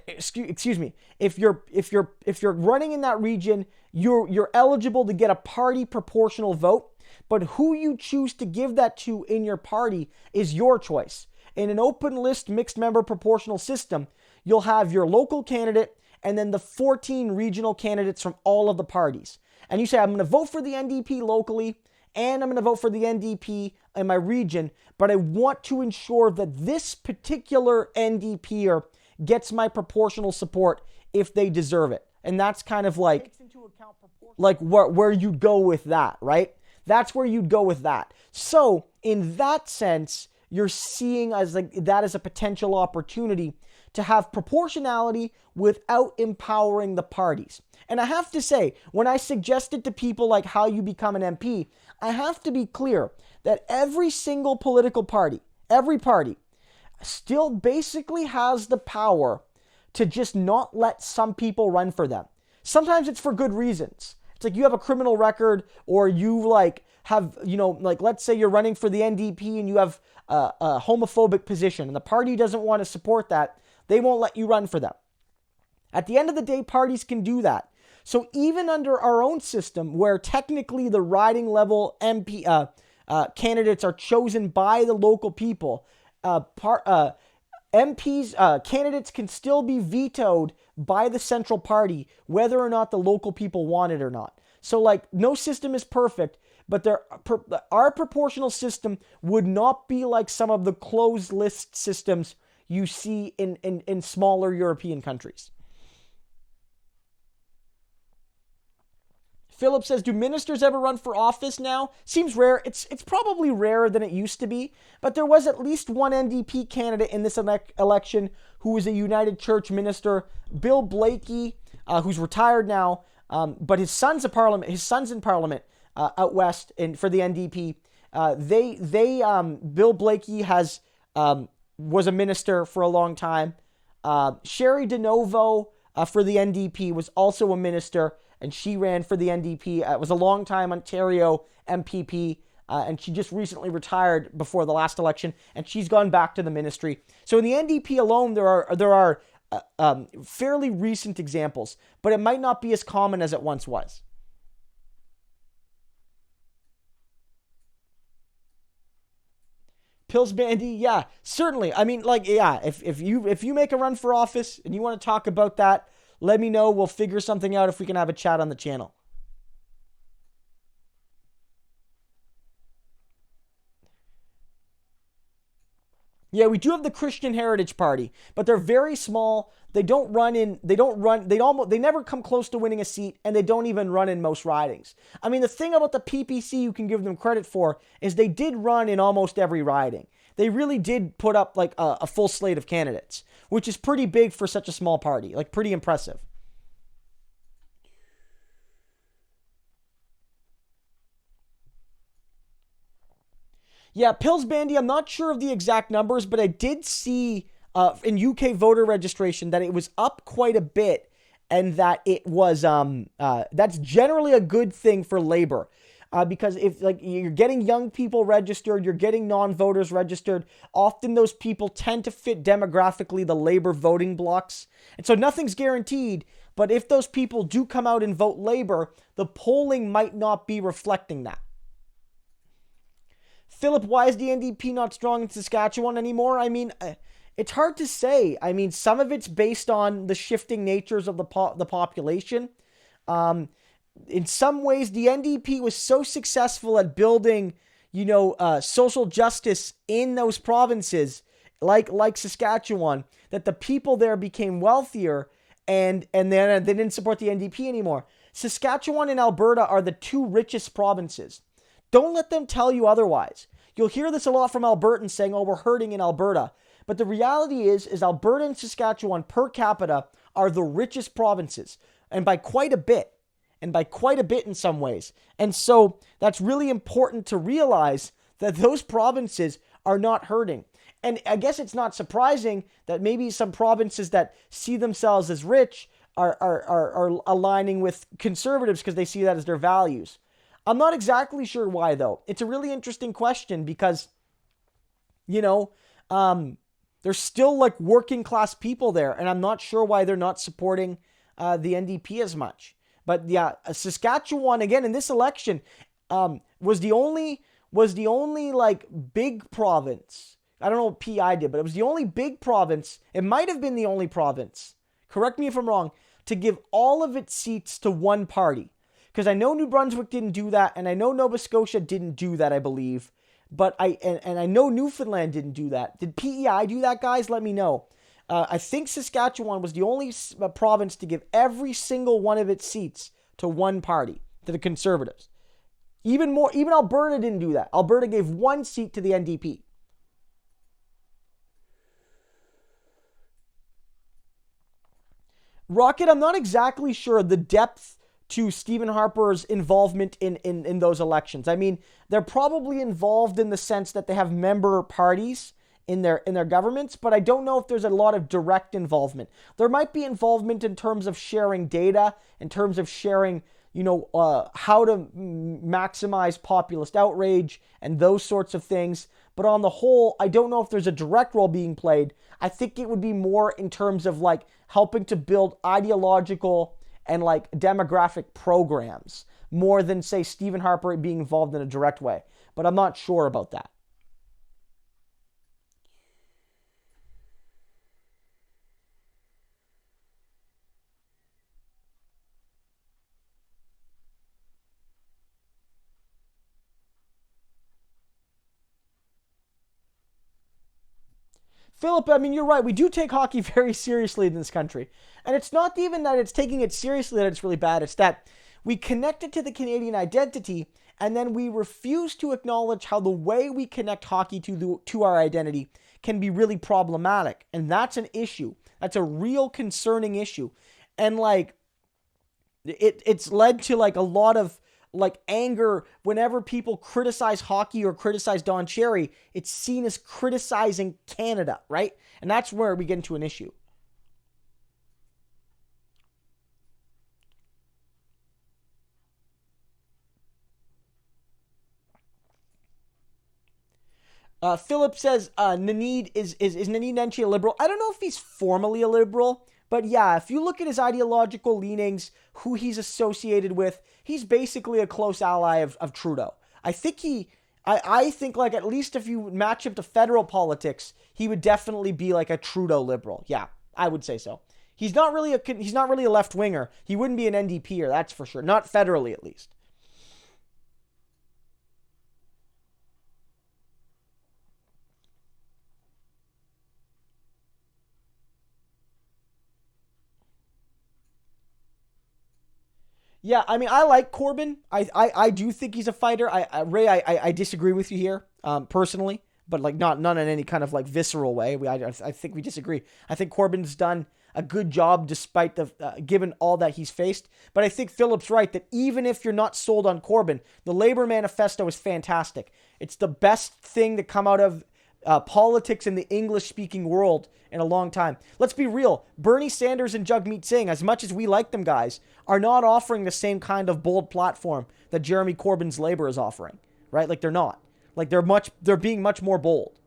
excuse me, if you're running in that region, you're eligible to get a party proportional vote, but who you choose to give that to in your party is your choice. In an open list mixed member proportional system, you'll have your local candidate and then the 14 regional candidates from all of the parties. And you say, I'm going to vote for the NDP locally and I'm going to vote for the NDP in my region, but I want to ensure that this particular NDPer gets my proportional support if they deserve it. And that's kind of like where you'd go with that, right? That's where you'd go with that. So in that sense, you're seeing that as a potential opportunity to have proportionality without empowering the parties. And I have to say, when I suggested to people like how you become an MP, I have to be clear that every single political party, every party, still basically has the power to just not let some people run for them. Sometimes it's for good reasons. It's like you have a criminal record, or you have, let's say you're running for the NDP and you have a homophobic position and the party doesn't want to support that. They won't let you run for them. At the end of the day, parties can do that. So even under our own system, where technically the riding level MP candidates are chosen by the local people, MPs, candidates can still be vetoed by the central party, whether or not the local people want it or not. So no system is perfect, but our proportional system would not be like some of the closed list systems you see in smaller European countries. Philip says, do ministers ever run for office now? Seems rare. It's probably rarer than it used to be, but there was at least one NDP candidate in this election who was a United Church minister, Bill Blakey, who's retired now, but his son's in Parliament out west for the NDP. Bill Blakey was a minister for a long time. Sherry DeNovo for the NDP was also a minister, and she ran for the NDP. It was a long-time Ontario MPP, and she just recently retired before the last election, and she's gone back to the ministry. So in the NDP alone, there are fairly recent examples, but it might not be as common as it once was. Pills Bandy, yeah, certainly. I mean, if you make a run for office and you want to talk about that, let me know. We'll figure something out if we can have a chat on the channel. Yeah, we do have the Christian Heritage Party, but they're very small. They never come close to winning a seat, and they don't even run in most ridings. I mean, the thing about the PPC you can give them credit for is they did run in almost every riding. They really did put up a full slate of candidates, which is pretty big for such a small party, pretty impressive. Yeah, Pills Bandy, I'm not sure of the exact numbers, but I did see in UK voter registration that it was up quite a bit, and that it was that's generally a good thing for Labour. Because if you're getting young people registered, you're getting non-voters registered, often those people tend to fit demographically the Labour voting blocks. And so nothing's guaranteed, but if those people do come out and vote Labour, the polling might not be reflecting that. Philip, why is the NDP not strong in Saskatchewan anymore? I mean, it's hard to say. I mean, some of it's based on the shifting natures of the population. In some ways, the NDP was so successful at building, social justice in those provinces, like Saskatchewan, that the people there became wealthier, and then they didn't support the NDP anymore. Saskatchewan and Alberta are the two richest provinces. Don't let them tell you otherwise. You'll hear this a lot from Albertans saying, oh, we're hurting in Alberta. But the reality is Alberta and Saskatchewan per capita are the richest provinces, and by quite a bit. And by quite a bit in some ways. And so that's really important to realize that those provinces are not hurting. And I guess it's not surprising that maybe some provinces that see themselves as rich are aligning with conservatives because they see that as their values. I'm not exactly sure why, though. It's a really interesting question because, there's still like working class people there, and I'm not sure why they're not supporting the NDP as much. But yeah, Saskatchewan again in this election was the only like big province. I don't know what PI did, but it was the only big province. It might have been the only province. Correct me if I'm wrong. To give all of its seats to one party. Because I know New Brunswick didn't do that, and I know Nova Scotia didn't do that, I believe. But I know Newfoundland didn't do that. Did PEI do that, guys? Let me know. I think Saskatchewan was the only province to give every single one of its seats to one party, to the Conservatives. Even Alberta didn't do that. Alberta gave one seat to the NDP. Rocket, I'm not exactly sure the depth to Stephen Harper's involvement in those elections. I mean, they're probably involved in the sense that they have member parties in their governments, but I don't know if there's a lot of direct involvement. There might be involvement in terms of sharing data, in terms of sharing, how to maximize populist outrage and those sorts of things. But on the whole, I don't know if there's a direct role being played. I think it would be more in terms of like helping to build ideological and like demographic programs more than, say, Stephen Harper being involved in a direct way. But I'm not sure about that. Philip, I mean, you're right. We do take hockey very seriously in this country. And it's not even that it's taking it seriously that it's really bad. It's that we connect it to the Canadian identity, and then we refuse to acknowledge how the way we connect hockey to our identity can be really problematic. And that's an issue. That's a real concerning issue. And like, it's led to like a lot of like anger whenever people criticize hockey or criticize Don Cherry. It's seen as criticizing Canada, right? And that's where we get into an issue. Philip says Nanid is Nanid Nenshi a liberal? I don't know if he's formally a liberal, but yeah, if you look at his ideological leanings, who he's associated with, he's basically a close ally of Trudeau. I think like at least if you match him to federal politics, he would definitely be like a Trudeau liberal. Yeah, I would say so. He's not really a left winger. He wouldn't be an NDPer, that's for sure. Not federally, at least. Yeah, I mean, I like Corbyn. I do think he's a fighter. Ray, I disagree with you here, personally, but like not in any kind of like visceral way. I think we disagree. I think Corbyn's done a good job despite the given all that he's faced. But I think Philip's right that even if you're not sold on Corbyn, the Labour Manifesto is fantastic. It's the best thing to come out of politics in the English-speaking world in a long time. Let's be real. Bernie Sanders and Jagmeet Singh, as much as we like them guys, are not offering the same kind of bold platform that Jeremy Corbyn's Labour is offering, right? Like they're not. Like they're being much more bold.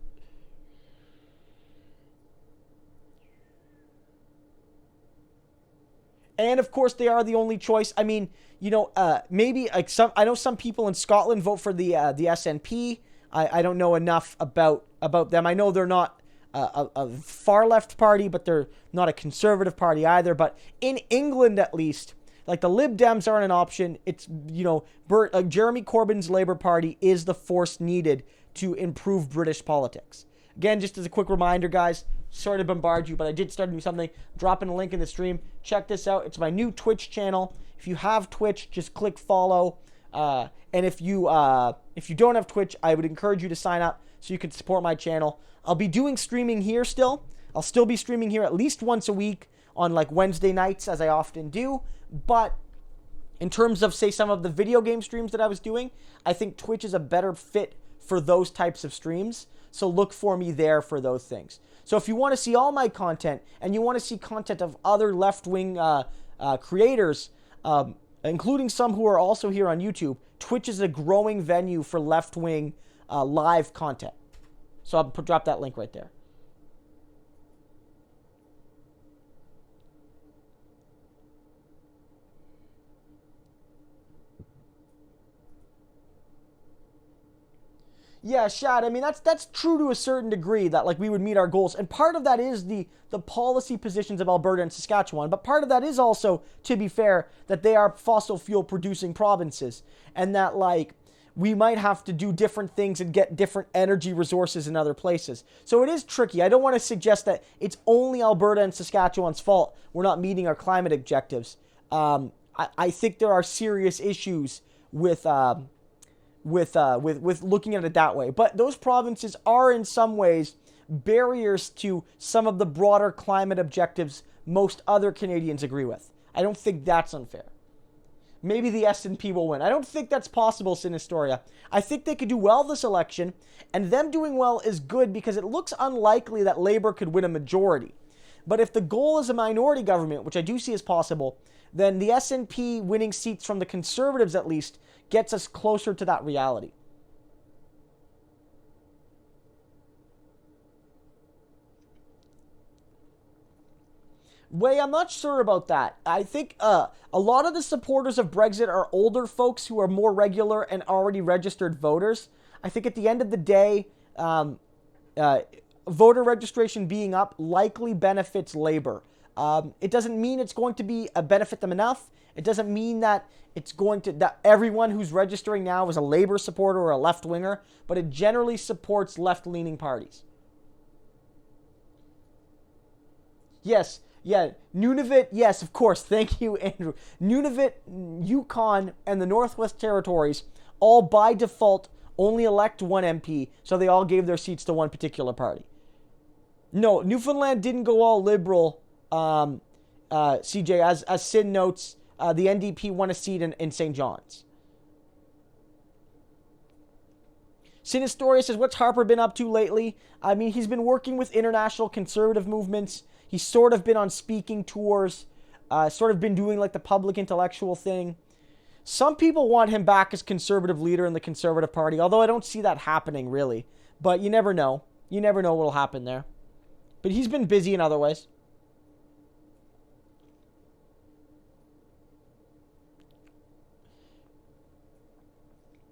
And of course, they are the only choice. I mean, maybe like I know some people in Scotland vote for the SNP. I don't know enough about them. I know they're not a far left party, but they're not a conservative party either. But in England, at least, like the Lib Dems aren't an option. It's Jeremy Corbyn's Labour Party is the force needed to improve British politics. Again, just as a quick reminder, guys. Sorry to bombard you, but I did start to do something. Dropping a link in the stream. Check this out. It's my new Twitch channel. If you have Twitch, just click follow. And if you don't have Twitch, I would encourage you to sign up so you can support my channel. I'll be doing streaming here still. I'll still be streaming here at least once a week on like Wednesday nights, as I often do. But in terms of, say, some of the video game streams that I was doing, I think Twitch is a better fit for those types of streams. So look for me there for those things. So if you want to see all my content and you want to see content of other left-wing creators, including some who are also here on YouTube, Twitch is a growing venue for left-wing live content. So I'll drop that link right there. Yeah, Shad, I mean that's true to a certain degree that like we would meet our goals. And part of that is the policy positions of Alberta and Saskatchewan, but part of that is also, to be fair, that they are fossil fuel producing provinces and that like we might have to do different things and get different energy resources in other places. So it is tricky. I don't want to suggest that it's only Alberta and Saskatchewan's fault we're not meeting our climate objectives. I think there are serious issues with looking at it that way. But those provinces are in some ways barriers to some of the broader climate objectives most other Canadians agree with. I don't think that's unfair. Maybe the SNP will win. I don't think that's possible, Sinistoria. I think they could do well this election, and them doing well is good because it looks unlikely that Labour could win a majority. But if the goal is a minority government, which I do see as possible, then the SNP winning seats from the Conservatives at least gets us closer to that reality. Way, I'm not sure about that. I think a lot of the supporters of Brexit are older folks who are more regular and already registered voters. I think at the end of the day, voter registration being up likely benefits Labour. It doesn't mean it's going to be benefit them enough. It doesn't mean that it's going to that everyone who's registering now is a Labour supporter or a left winger, but it generally supports left-leaning parties. Yes, yeah, Nunavut, yes, of course. Thank you, Andrew. Nunavut, Yukon, and the Northwest Territories all by default only elect one MP, so they all gave their seats to one particular party. No, Newfoundland didn't go all liberal, CJ. As Sin notes, the NDP won a seat in St. John's. Sinistoria says, what's Harper been up to lately? I mean, he's been working with international conservative movements. He's sort of been on speaking tours, sort of been doing like the public intellectual thing. Some people want him back as conservative leader in the Conservative Party, although I don't see that happening really. But you never know. You never know what will happen there. But he's been busy in other ways.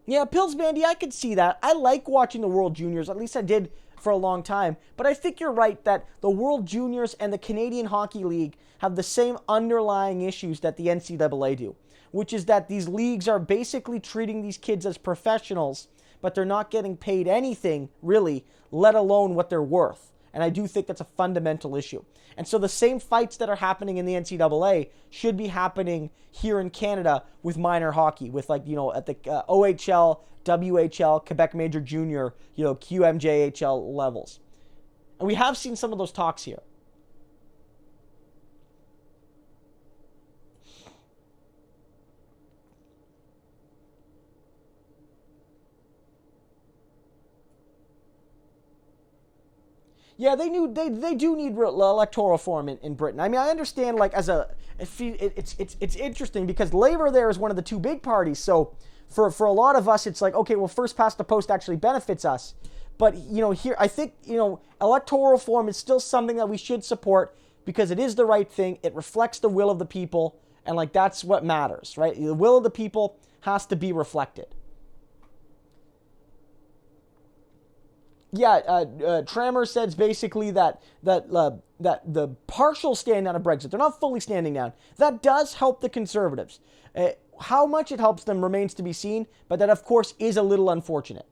Yeah, Pills Bandy, I could see that. I like watching the World Juniors. At least I did for a long time. But I think you're right that the World Juniors and the Canadian Hockey League have the same underlying issues that the NCAA do, which is that these leagues are basically treating these kids as professionals, but they're not getting paid anything, really, let alone what they're worth. And I do think that's a fundamental issue. And so the same fights that are happening in the NCAA should be happening here in Canada with minor hockey, with like, you know, at the OHL, WHL, Quebec Major Junior, you know, QMJHL levels. And we have seen some of those talks here. Yeah, they do need electoral reform in Britain. I mean, I understand like as a it's interesting because Labour there is one of the two big parties. So for a lot of us, it's like, okay, well, first past the post actually benefits us. But you know, here I think, you know, electoral reform is still something that we should support because it is the right thing. It reflects the will of the people, and like that's what matters, right? The will of the people has to be reflected. Yeah, Trammer says basically that the partial stand down of Brexit, they're not fully standing down. That does help the Conservatives. How much it helps them remains to be seen, but that of course is a little unfortunate.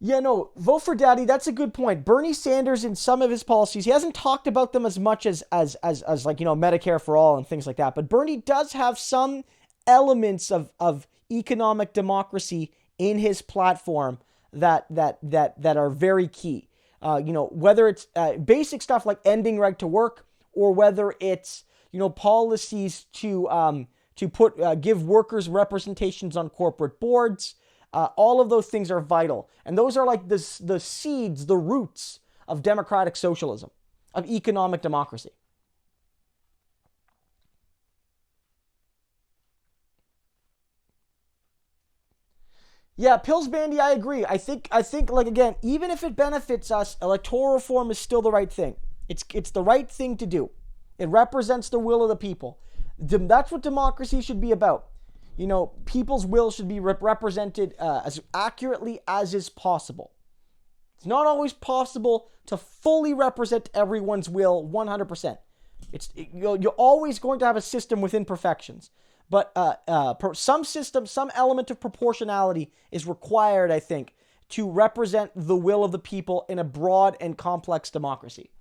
Yeah, no, vote for daddy. That's a good point. Bernie Sanders, in some of his policies, he hasn't talked about them as much as like, you know, Medicare for all and things like that. But Bernie does have some elements of economic democracy in his platform that are very key. You know, whether it's basic stuff like ending right to work, or whether it's, you know, policies to put give workers representations on corporate boards. All of those things are vital. And those are like the seeds, the roots of democratic socialism, of economic democracy. Yeah, Pills Bandy, I agree. I think like again, even if it benefits us, electoral reform is still the right thing. It's the right thing to do. It represents the will of the people. That's what democracy should be about. You know, people's will should be represented as accurately as is possible. It's not always possible to fully represent everyone's will 100%. You're always going to have a system with imperfections. But some system, some element of proportionality is required, I think, to represent the will of the people in a broad and complex democracy.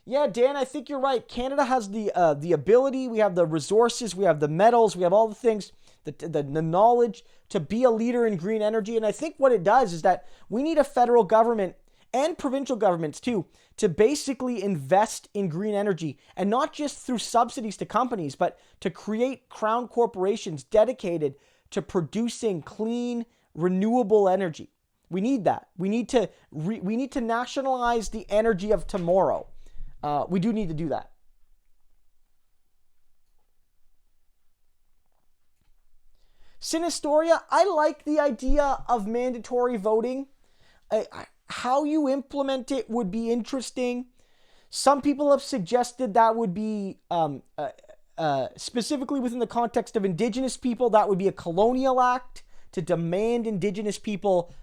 Yeah, Dan, I think you're right. Canada has the ability, we have the resources, we have the metals, we have all the things, the knowledge to be a leader in green energy. And I think what it does is that we need a federal government and provincial governments too to basically invest in green energy, and not just through subsidies to companies, but to create crown corporations dedicated to producing clean, renewable energy. We need that. We need to nationalize the energy of tomorrow. We do need to do that. Sinistoria, I like the idea of mandatory voting. How you implement it would be interesting. Some people have suggested that would be, specifically within the context of Indigenous people, that would be a colonial act to demand Indigenous people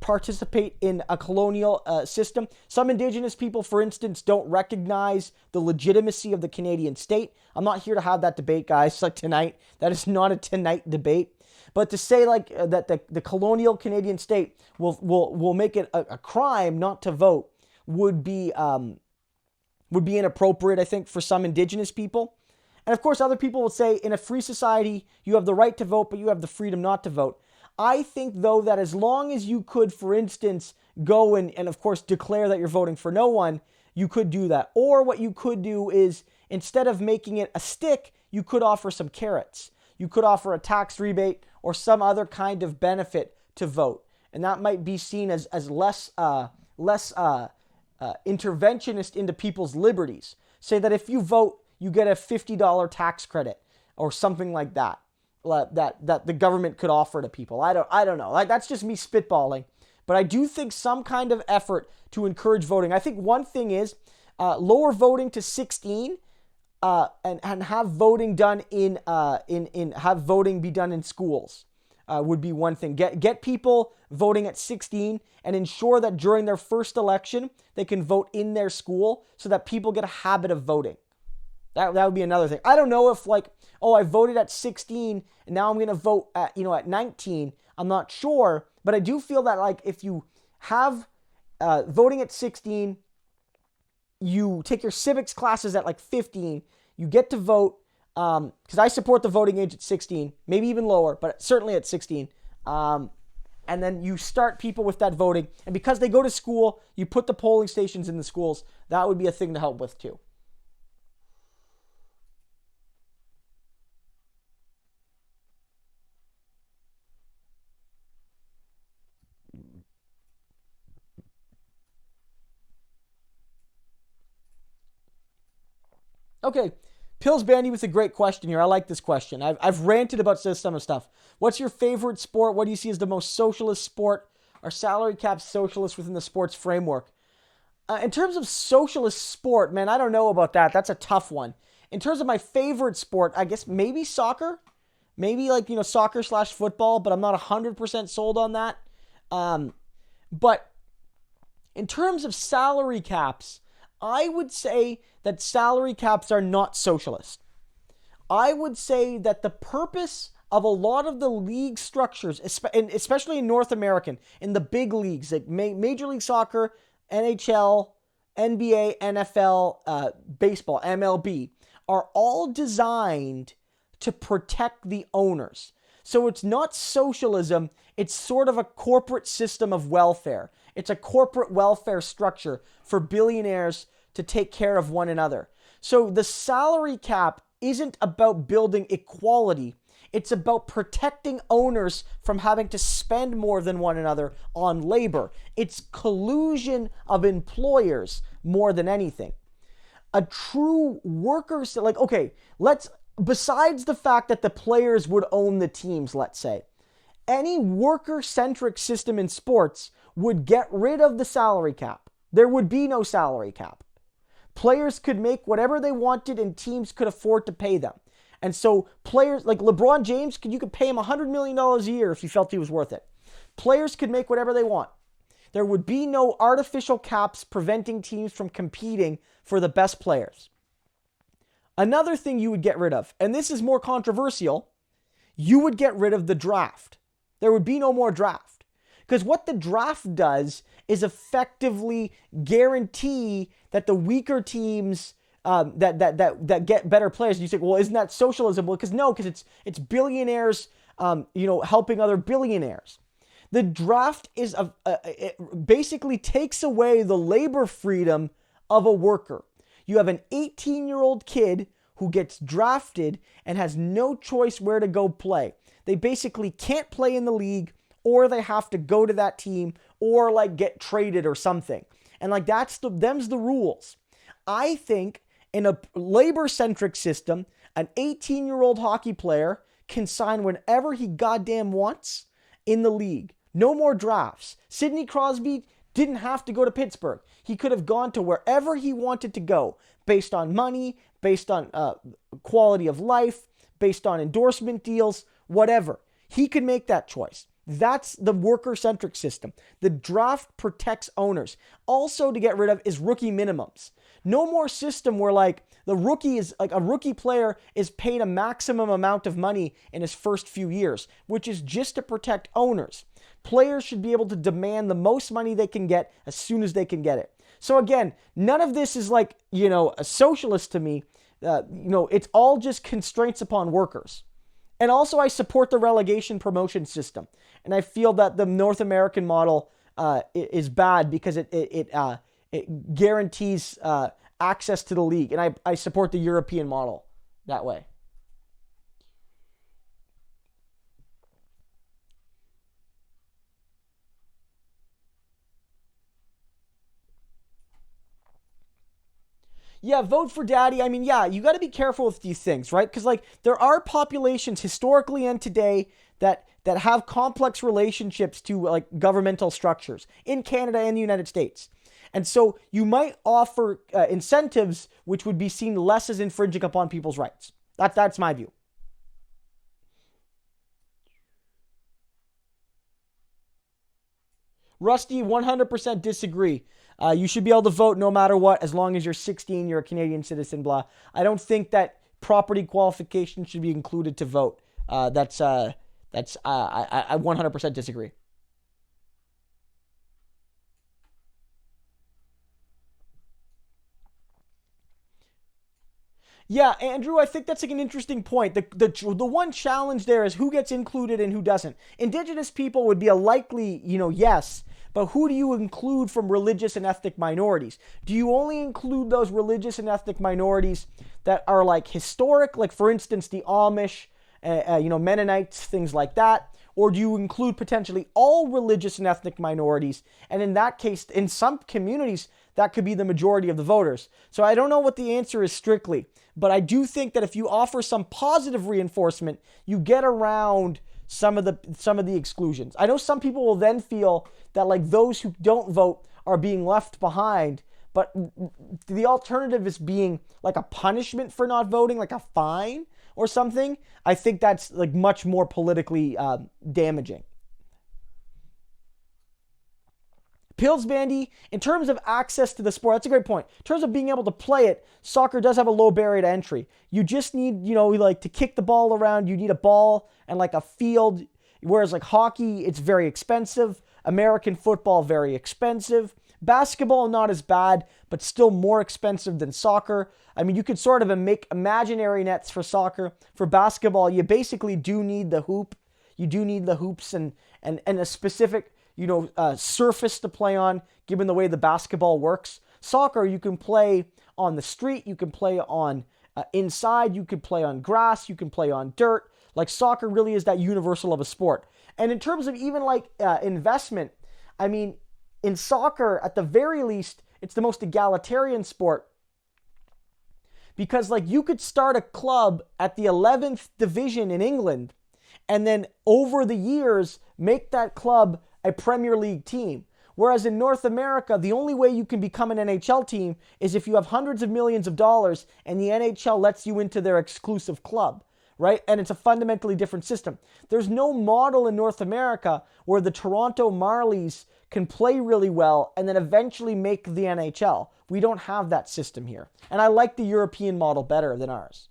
participate in a colonial system. Some Indigenous people, for instance, don't recognize the legitimacy of the Canadian state. I'm not here to have that debate, guys, like tonight. That is not a tonight debate. But to say like that the colonial Canadian state will make it a crime not to vote would be inappropriate, I think, for some Indigenous people. And of course, other people will say in a free society, you have the right to vote, but you have the freedom not to vote. I think, though, that as long as you could, for instance, go and of course, declare that you're voting for no one, you could do that. Or what you could do is, instead of making it a stick, you could offer some carrots. You could offer a tax rebate or some other kind of benefit to vote. And that might be seen as less interventionist into people's liberties. Say that if you vote, you get a $50 tax credit or something like that. That the government could offer to people. I don't know. Like, that's just me spitballing. But I do think some kind of effort to encourage voting. I think one thing is lower voting to 16 and have voting done have voting be done in schools would be one thing. Get people voting at 16 and ensure that during their first election they can vote in their school so that people get a habit of voting. That would be another thing. I don't know if like, oh, I voted at 16 and now I'm going to vote at 19. I'm not sure, but I do feel that like if you have voting at 16, you take your civics classes at like 15, you get to vote, because I support the voting age at 16, maybe even lower, but certainly at 16. And then you start people with that voting. And because they go to school, you put the polling stations in the schools. That would be a thing to help with too. Okay, Pills Bandy with a great question here. I like this question. I've ranted about some stuff. What's your favorite sport? What do you see as the most socialist sport? Are salary caps socialist within the sports framework? In terms of socialist sport, man, I don't know about that. That's a tough one. In terms of my favorite sport, I guess maybe soccer. Maybe like, soccer / football, but I'm not 100% sold on that. But in terms of salary caps, I would say that salary caps are not socialist. I would say that the purpose of a lot of the league structures, especially in North American, in the big leagues, like Major League Soccer, NHL, NBA, NFL, baseball, MLB, are all designed to protect the owners. So it's not socialism, it's sort of a corporate system of welfare. It's a corporate welfare structure for billionaires to take care of one another. So the salary cap isn't about building equality. It's about protecting owners from having to spend more than one another on labor. It's collusion of employers more than anything. A true worker, like, okay, let's besides the fact that the players would own the teams, let's say, any worker-centric system in sports would get rid of the salary cap. There would be no salary cap. Players could make whatever they wanted and teams could afford to pay them. And so players like LeBron James, you could pay him $100 million a year if you felt he was worth it. Players could make whatever they want. There would be no artificial caps preventing teams from competing for the best players. Another thing you would get rid of, and this is more controversial, you would get rid of the draft. There would be no more draft. Because what the draft does is effectively guarantee that the weaker teams that get better players. And you say, well, isn't that socialism? Well, because it's billionaires, helping other billionaires. The draft it basically takes away the labor freedom of a worker. You have an 18-year-old kid who gets drafted and has no choice where to go play. They basically can't play in the league, or they have to go to that team, or like get traded or something. And like them's the rules. I think in a labor-centric system, an 18-year-old hockey player can sign whenever he goddamn wants in the league. No more drafts. Sidney Crosby didn't have to go to Pittsburgh. He could have gone to wherever he wanted to go, based on money, based on quality of life, based on endorsement deals, whatever. He could make that choice. That's the worker-centric system. The draft protects owners. Also to get rid of is rookie minimums. No more system where like a rookie player is paid a maximum amount of money in his first few years, which is just to protect owners. Players should be able to demand the most money they can get as soon as they can get it. So again, none of this is like, a socialist to me. It's all just constraints upon workers. And also I support the relegation promotion system. And I feel that the North American model is bad because it guarantees access to the league. And I support the European model that way. Yeah, vote for daddy. I mean, yeah, you got to be careful with these things, right? Because like there are populations historically and today that have complex relationships to like governmental structures in Canada and the United States. And so you might offer incentives which would be seen less as infringing upon people's rights. That's my view. Rusty, 100% disagree. You should be able to vote no matter what, as long as you're 16, you're a Canadian citizen, blah. I don't think that property qualification should be included to vote. I 100% disagree. Yeah, Andrew, I think that's like an interesting point. The one challenge there is who gets included and who doesn't. Indigenous people would be a likely, yes, but who do you include from religious and ethnic minorities? Do you only include those religious and ethnic minorities that are like historic, like for instance the Amish, Mennonites, things like that? Or do you include potentially all religious and ethnic minorities? And in that case, in some communities, that could be the majority of the voters. So I don't know what the answer is strictly, but I do think that if you offer some positive reinforcement, you get around some of the exclusions. I know some people will then feel that like those who don't vote are being left behind, but the alternative is being like a punishment for not voting, like a fine or something. I think that's like much more politically damaging. Pillsbandy, in terms of access to the sport, that's a great point. In terms of being able to play it, soccer does have a low barrier to entry. You just need, like to kick the ball around, you need a ball and like a field. Whereas like hockey, it's very expensive. American football, very expensive. Basketball, not as bad, but still more expensive than soccer. I mean, you could sort of make imaginary nets for soccer. For basketball, you basically do need the hoop. You do need the hoops and a specific surface to play on, given the way the basketball works. Soccer, you can play on the street, you can play on inside, you can play on grass, you can play on dirt. Like soccer really is that universal of a sport. And in terms of even like investment, I mean, in soccer, at the very least, it's the most egalitarian sport Because like you could start a club at the 11th division in England and then over the years make that club a Premier League team. Whereas in North America, the only way you can become an NHL team is if you have hundreds of millions of dollars and the NHL lets you into their exclusive club, right? And it's a fundamentally different system. There's no model in North America where the Toronto Marlies can play really well and then eventually make the NHL. We don't have that system here. And I like the European model better than ours.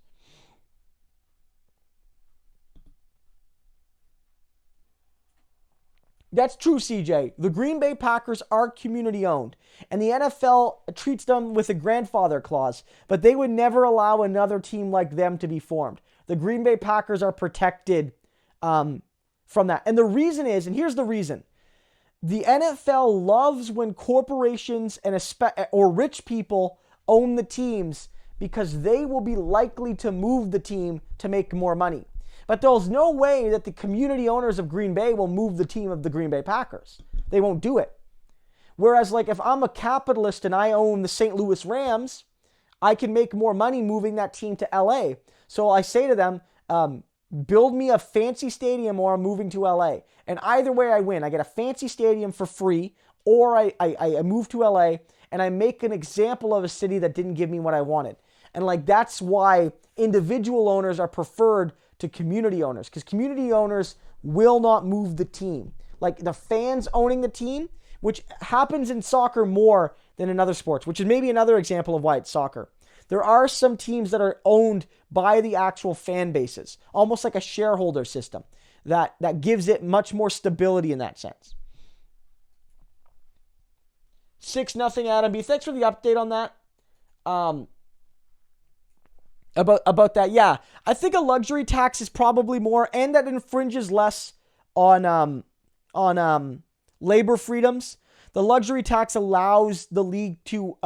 That's true, CJ. The Green Bay Packers are community owned, and the NFL treats them with a grandfather clause, but they would never allow another team like them to be formed. The Green Bay Packers are protected from that. And the reason is, and here's the reason, the NFL loves when corporations or rich people own the teams because they will be likely to move the team to make more money. But there's no way that the community owners of Green Bay will move the team of the Green Bay Packers. They won't do it. Whereas, like, if I'm a capitalist and I own the St. Louis Rams, I can make more money moving that team to LA. So I say to them, build me a fancy stadium or I'm moving to LA. And either way I win. I get a fancy stadium for free, or I move to LA and I make an example of a city that didn't give me what I wanted. And like that's why individual owners are preferred to community owners, because community owners will not move the team. Like the fans owning the team, which happens in soccer more than in other sports, which is maybe another example of why it's soccer. There are some teams that are owned by the actual fan bases, almost like a shareholder system that gives it much more stability in that sense. 6-0 Adam B. Thanks for the update on that. About that, yeah. I think a luxury tax is probably more, and that infringes less on labor freedoms. The luxury tax allows the league to,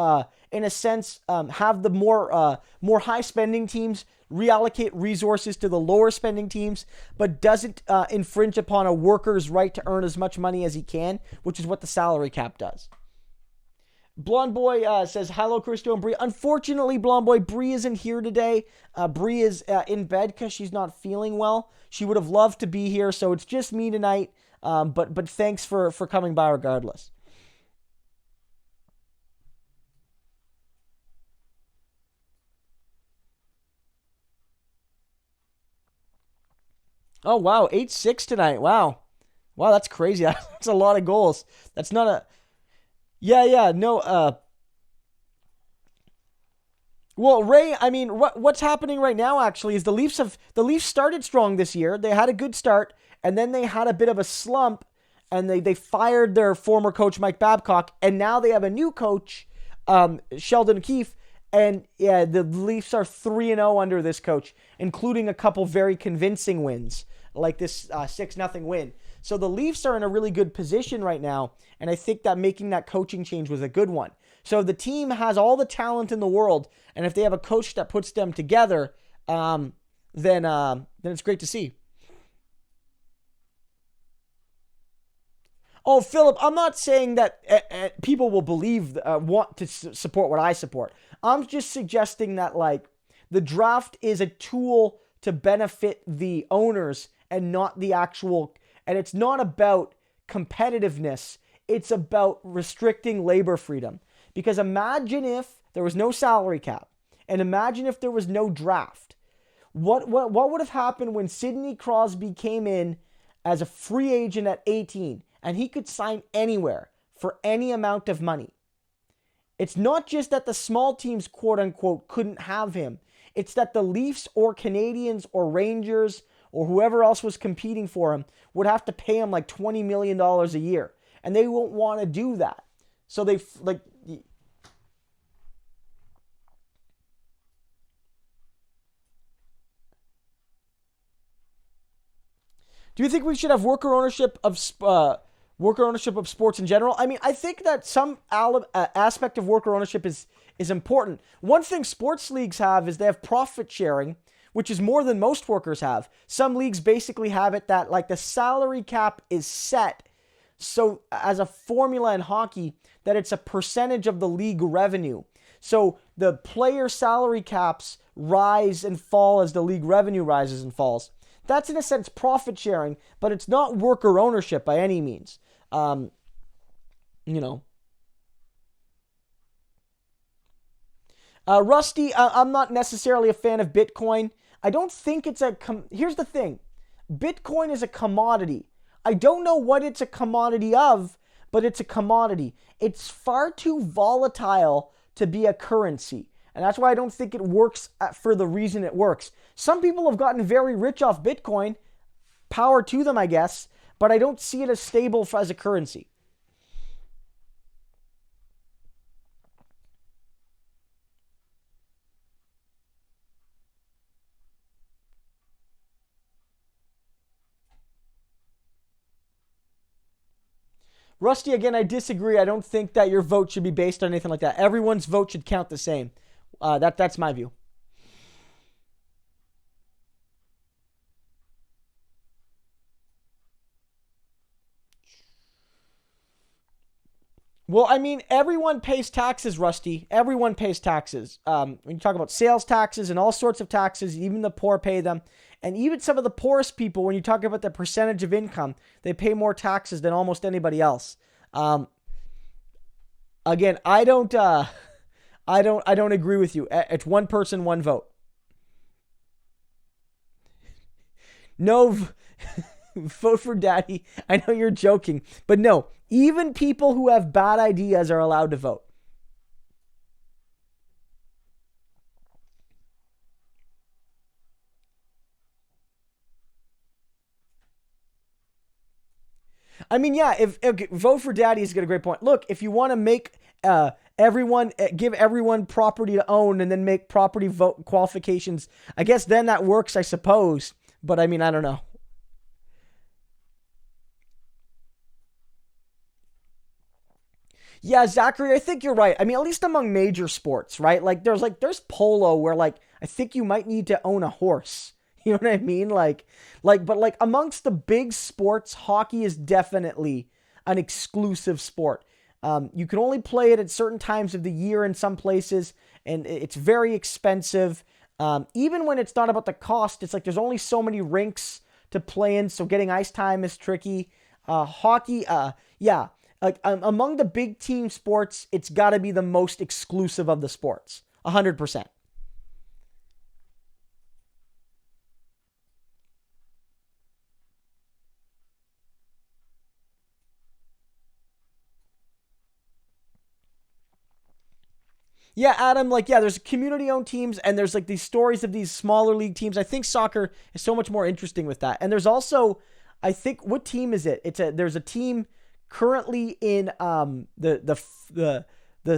in a sense, have the more high spending teams reallocate resources to the lower spending teams, but doesn't infringe upon a worker's right to earn as much money as he can, which is what the salary cap does. Blonde Boy says, hello, Christo and Bree. Unfortunately, Blonde Boy, Bree isn't here today. Bree is in bed because she's not feeling well. She would have loved to be here, so it's just me tonight. But thanks for coming by regardless. Oh, wow. 8-6 tonight. Wow, that's crazy. That's a lot of goals. That's not a... Yeah, no, well, Ray, I mean, what's happening right now actually is the Leafs started strong this year. They had a good start, and then they had a bit of a slump, and they fired their former coach, Mike Babcock, and now they have a new coach, Sheldon Keefe, and yeah, the Leafs are 3-0 under this coach, including a couple very convincing wins, like this 6-0 win. So the Leafs are in a really good position right now, and I think that making that coaching change was a good one. So the team has all the talent in the world, and if they have a coach that puts them together, then it's great to see. Oh, Philip, I'm not saying that people will want to support what I support. I'm just suggesting that like the draft is a tool to benefit the owners and not the actual. And it's not about competitiveness. It's about restricting labor freedom. Because imagine if there was no salary cap, and imagine if there was no draft. What would have happened when Sidney Crosby came in as a free agent at 18, and he could sign anywhere for any amount of money? It's not just that the small teams, quote unquote, couldn't have him. It's that the Leafs or Canadians or Rangers or whoever else was competing for him would have to pay him like $20 million a year. And they won't want to do that. So they, like... Do you think we should have worker ownership of sports in general? I mean, I think that some aspect of worker ownership is important. One thing sports leagues have is they have profit sharing, which is more than most workers have. Some leagues basically have it that like the salary cap is set. So as a formula in hockey, that it's a percentage of the league revenue. So the player salary caps rise and fall as the league revenue rises and falls. That's in a sense profit sharing, but it's not worker ownership by any means. Rusty, I'm not necessarily a fan of Bitcoin. I don't think it's here's the thing. Bitcoin is a commodity. I don't know what it's a commodity of, but it's a commodity. It's far too volatile to be a currency. And that's why I don't think it works for the reason it works. Some people have gotten very rich off Bitcoin. Power to them, I guess. But I don't see it as stable as a currency. Rusty, again, I disagree. I don't think that your vote should be based on anything like that. Everyone's vote should count the same. That's my view. Well, I mean, everyone pays taxes, Rusty. Everyone pays taxes. When you talk about sales taxes and all sorts of taxes, even the poor pay them. And even some of the poorest people, when you talk about the percentage of income, they pay more taxes than almost anybody else. Again, I don't agree with you. It's one person, one vote. No, vote for daddy. I know you're joking, but no, even people who have bad ideas are allowed to vote. I mean, yeah, okay, vote for daddy is a great point. Look, if you want to make give everyone property to own and then make property vote qualifications, I guess then that works, I suppose. But I mean, I don't know. Yeah, Zachary, I think you're right. I mean, at least among major sports, right? There's polo where I think you might need to own a horse. You know what I mean? But amongst the big sports, hockey is definitely an exclusive sport. You can only play it at certain times of the year in some places, and it's very expensive. Even when it's not about the cost, it's like there's only so many rinks to play in, so getting ice time is tricky. Hockey, yeah. Among the big team sports, it's got to be the most exclusive of the sports. 100%. Yeah, Adam, there's community-owned teams, and there's these stories of these smaller league teams. I think soccer is so much more interesting with that. And there's also, I think, what team is it? There's a team currently in the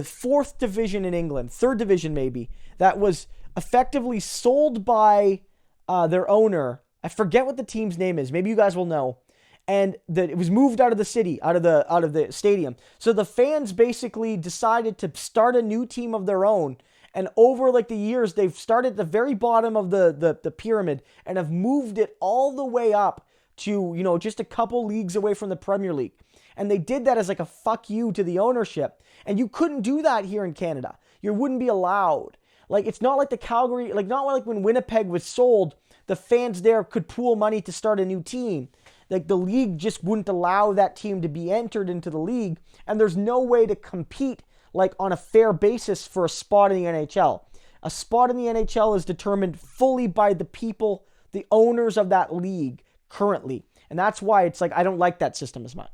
fourth division in England, third division maybe, that was effectively sold by their owner. I forget what the team's name is. Maybe you guys will know. And that it was moved out of the city, out of the stadium. So the fans basically decided to start a new team of their own. And over the years, they've started at the very bottom of the pyramid and have moved it all the way up to, just a couple leagues away from the Premier League. And they did that as a fuck you to the ownership. And you couldn't do that here in Canada. You wouldn't be allowed. It's not like the Calgary, not like when Winnipeg was sold, the fans there could pool money to start a new team. The league just wouldn't allow that team to be entered into the league, and there's no way to compete on a fair basis for a spot in the NHL. A spot in the NHL is determined fully by the people, the owners of that league currently, and that's why it's I don't like that system as much.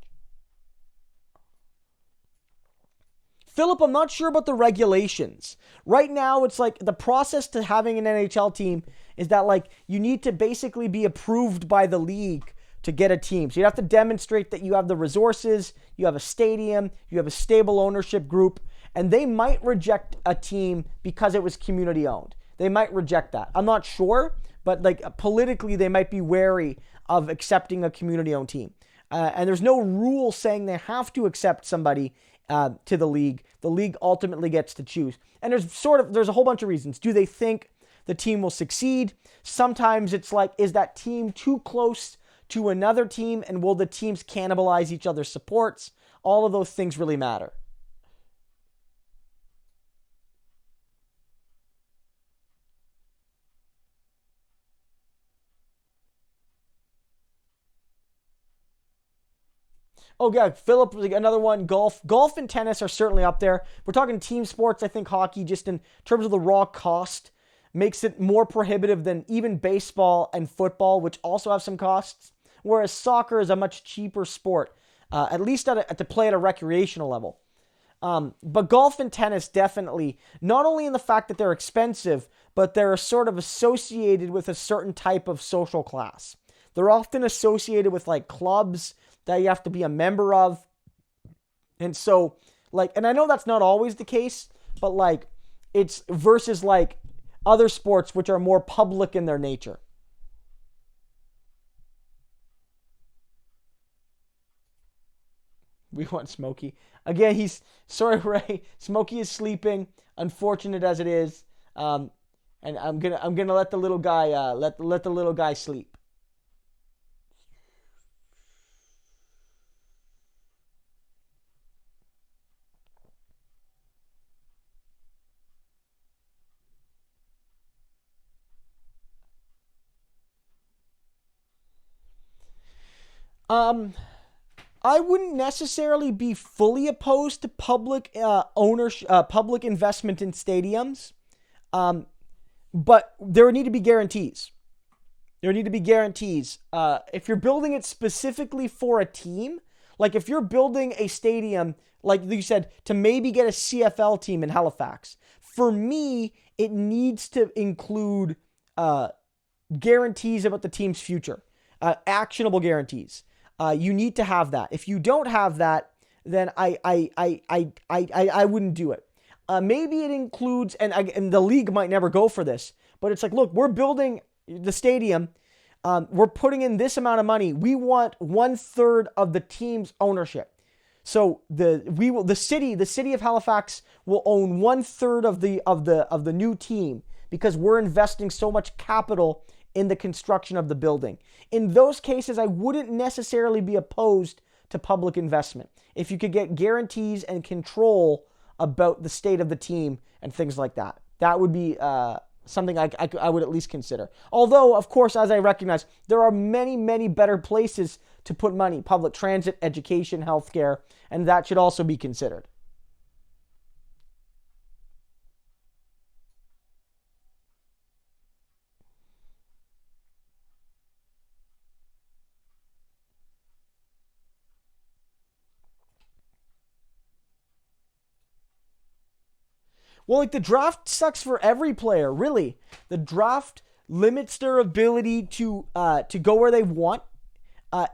Philip, I'm not sure about the regulations. Right now, it's the process to having an NHL team is that you need to basically be approved by the league to get a team. So you have to demonstrate that you have the resources, you have a stadium, you have a stable ownership group, and they might reject a team because it was community owned. They might reject that. I'm not sure, but politically they might be wary of accepting a community owned team. And there's no rule saying they have to accept somebody to the league. The league ultimately gets to choose. And there's a whole bunch of reasons. Do they think the team will succeed? Sometimes it's is that team too close to another team, and will the teams cannibalize each other's supports? All of those things really matter. Oh, yeah, Philip, another one. Golf and tennis are certainly up there. We're talking team sports. I think hockey, just in terms of the raw cost, makes it more prohibitive than even baseball and football, which also have some costs. Whereas soccer is a much cheaper sport, at least to play at a recreational level. But golf and tennis definitely, not only in the fact that they're expensive, but they're sort of associated with a certain type of social class. They're often associated with like clubs that you have to be a member of. And so, like, and I know that's not always the case, but like, it's versus like other sports which are more public in their nature. We want Smokey. Again, sorry, Ray. Smokey is sleeping, unfortunate as it is. And I'm gonna let the little guy, let the little guy sleep. I wouldn't necessarily be fully opposed to public ownership, public investment in stadiums, but there need to be guarantees. There need to be guarantees. If you're building it specifically for a team, like if you're building a stadium, like you said, to maybe get a CFL team in Halifax, for me, it needs to include guarantees about the team's future, actionable guarantees. You need to have that. If you don't have that, then I wouldn't do it. Maybe it includes, and the league might never go for this, but it's like, look, we're building the stadium. We're putting in this amount of money. We want 1/3 of the team's ownership. So the city of Halifax will own 1/3 of the new team because we're investing so much capital in the construction of the building. In those cases, I wouldn't necessarily be opposed to public investment if you could get guarantees and control about the state of the team and things like that. That would be something I would at least consider. Although, of course, as I recognize, there are many, many better places to put money: public transit, education, healthcare, and that should also be considered. Well, like the draft sucks for every player, really. The draft limits their ability to go where they want.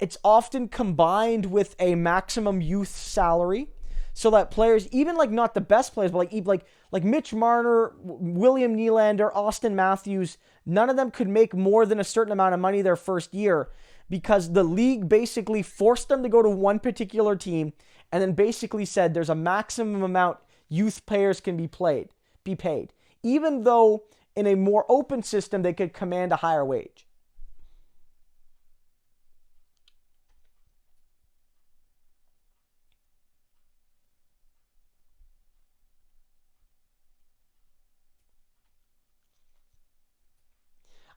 It's often combined with a maximum youth salary, so that players, even like not the best players, but like Mitch Marner, William Nylander, Austin Matthews, none of them could make more than a certain amount of money their first year because the league basically forced them to go to one particular team and then basically said there's a maximum amount youth players can be paid, even though in a more open system they could command a higher wage.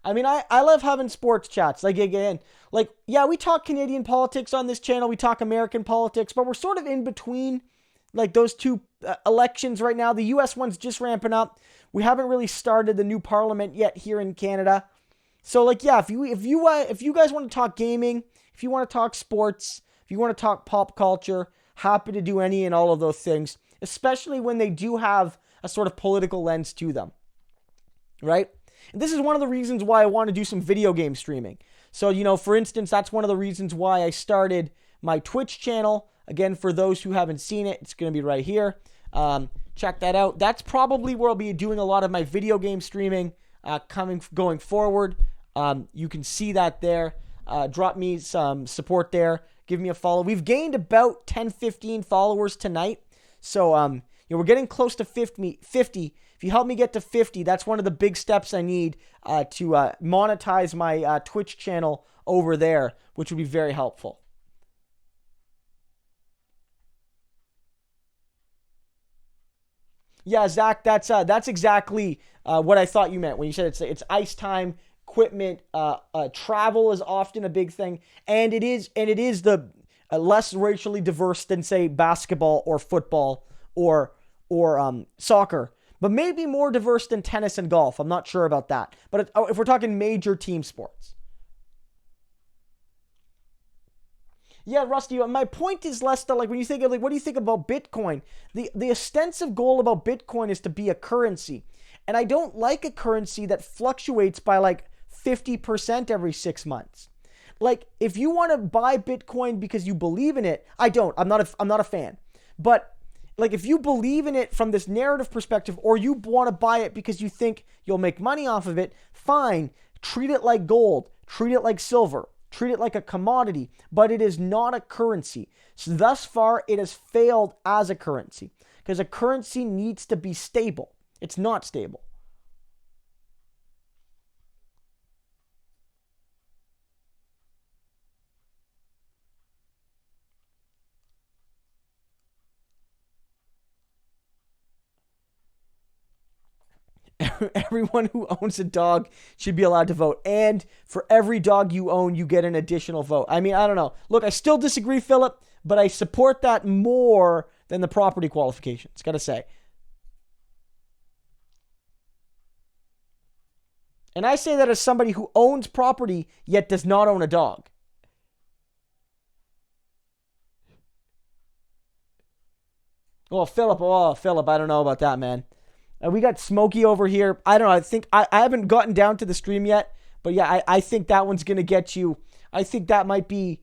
I mean, I love having sports chats. Like, again, like, yeah, we talk Canadian politics on this channel. We talk American politics, but we're sort of in between, like, those two elections right now. The U.S. one's just ramping up. We haven't really started the new parliament yet here in Canada. So, like, yeah, if you guys want to talk gaming, if you want to talk sports, if you want to talk pop culture, happy to do any and all of those things, especially when they do have a sort of political lens to them, right? And this is one of the reasons why I want to do some video game streaming. So, for instance, that's one of the reasons why I started my Twitch channel. Again, for those who haven't seen it, it's going to be right here. Check that out. That's probably where I'll be doing a lot of my video game streaming going forward. You can see that there. Drop me some support there. Give me a follow. We've gained about 10, 15 followers tonight. So, we're getting close to 50. If you help me get to 50, that's one of the big steps I need to monetize my Twitch channel over there, which would be very helpful. Yeah, Zach, that's exactly what I thought you meant when you said it's ice time, equipment, travel is often a big thing, and it is the less racially diverse than, say, basketball or football or soccer, but maybe more diverse than tennis and golf. I'm not sure about that. But if we're talking major team sports. Yeah, Rusty, my point is less that, like, when you think of, like, what do you think about Bitcoin? The ostensive goal about Bitcoin is to be a currency. And I don't like a currency that fluctuates by like 50% every 6 months. Like, if you want to buy Bitcoin because you believe in it, I don't. I'm not a fan. But like, if you believe in it from this narrative perspective, or you want to buy it because you think you'll make money off of it, fine. Treat it like gold. Treat it like silver. Treat it like a commodity. But it is not a currency. So thus far, it has failed as a currency, because a currency needs to be stable. It's not stable. Everyone who owns a dog should be allowed to vote. And for every dog you own, you get an additional vote. I mean, I don't know. Look, I still disagree, Philip, but I support that more than the property qualifications, gotta say. And I say that as somebody who owns property yet does not own a dog. Oh, Philip, I don't know about that, man. We got Smokey over here. I don't know. I think I haven't gotten down to the stream yet, but yeah, I think that one's going to get you. I think that might be,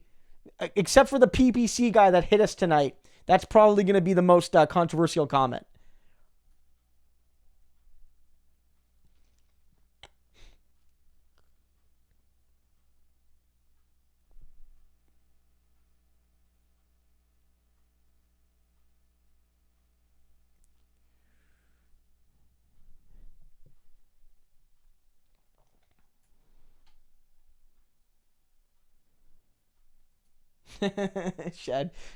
except for the PPC guy that hit us tonight, that's probably going to be the most controversial comment.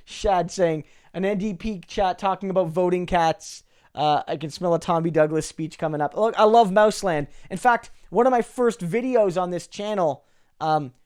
Shad saying, an NDP chat talking about voting cats. I can smell a Tommy Douglas speech coming up. Look, I love Mouseland. In fact, one of my first videos on this channel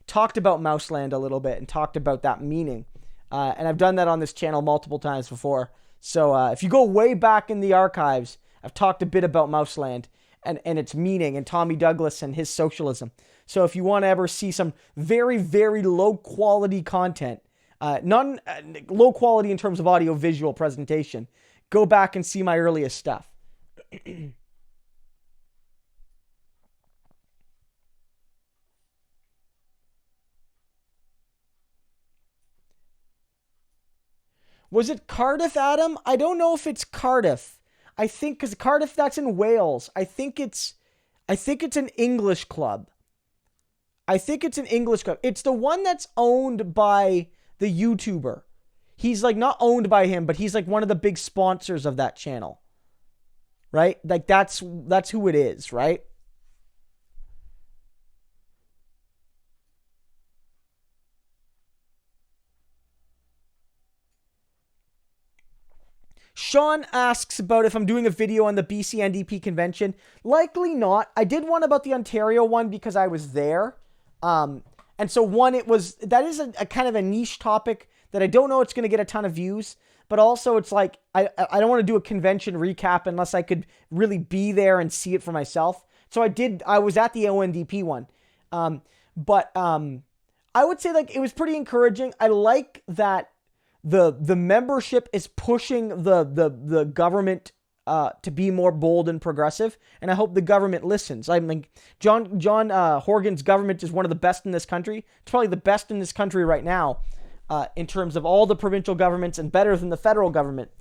talked about Mouseland a little bit and talked about that meaning. And I've done that on this channel multiple times before. So if you go way back in the archives, I've talked a bit about Mouseland and its meaning, and Tommy Douglas and his socialism. So if you want to ever see some very, very low quality content, low quality in terms of audio visual presentation, go back and see my earliest stuff. Was it Cardiff, Adam? I don't know if it's Cardiff. I think, because Cardiff, that's in Wales. I think it's an English club. It's the one that's owned by the YouTuber. He's like not owned by him, but he's like one of the big sponsors of that channel. Right? Like that's who it is, right? Sean asks about if I'm doing a video on the BC NDP convention. Likely not. I did one about the Ontario one because I was there. And so one, that is a kind of a niche topic that I don't know it's going to get a ton of views, but also it's like, I don't want to do a convention recap unless I could really be there and see it for myself. So I was at the ONDP one. But I would say, like, it was pretty encouraging. I like that the membership is pushing the government to be more bold and progressive, and I hope the government listens. I mean, John Horgan's government is one of the best in this country. It's probably the best in this country right now, in terms of all the provincial governments, and better than the federal government.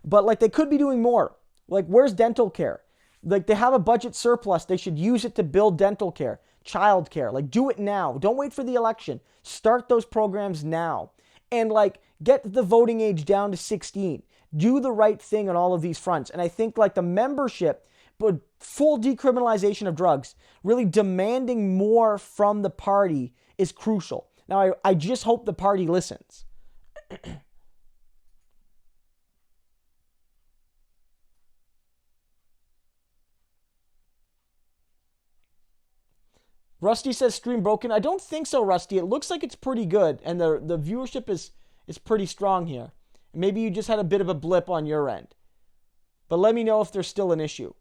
But like, they could be doing more. Like, where's dental care? Like, they have a budget surplus. They should use it to build dental care, child care. Like, do it now. Don't wait for the election. Start those programs now. And like, get the voting age down to 16. Do the right thing on all of these fronts. And I think like the membership, but full decriminalization of drugs, really demanding more from the party is crucial. Now, I just hope the party listens. Rusty says stream broken. I don't think so, Rusty. It looks like it's pretty good, and the viewership is is pretty strong here. Maybe you just had a bit of a blip on your end. But let me know if there's still an issue.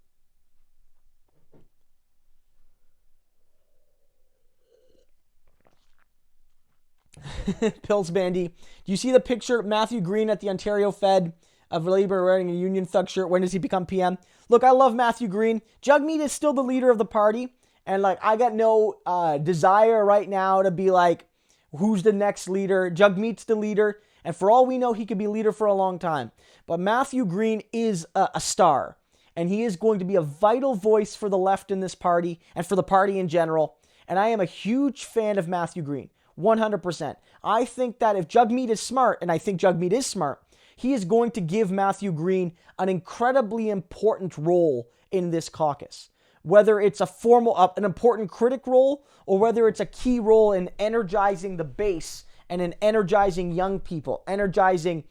Pills Bandy. Do you see the picture of Matthew Green at the Ontario Fed of Labour wearing a Union thug shirt? When does he become PM? Look, I love Matthew Green. Jagmeet is still the leader of the party. And, like, I got no desire right now to be like, who's the next leader? Jagmeet's the leader. And for all we know, he could be leader for a long time. But Matthew Green is a star. And he is going to be a vital voice for the left in this party and for the party in general. And I am a huge fan of Matthew Green. 100%. I think that if Jagmeet is smart, and I think Jagmeet is smart, he is going to give Matthew Green an incredibly important role in this caucus. Whether it's an important critic role, or whether it's a key role in energizing the base and in energizing young people, energizing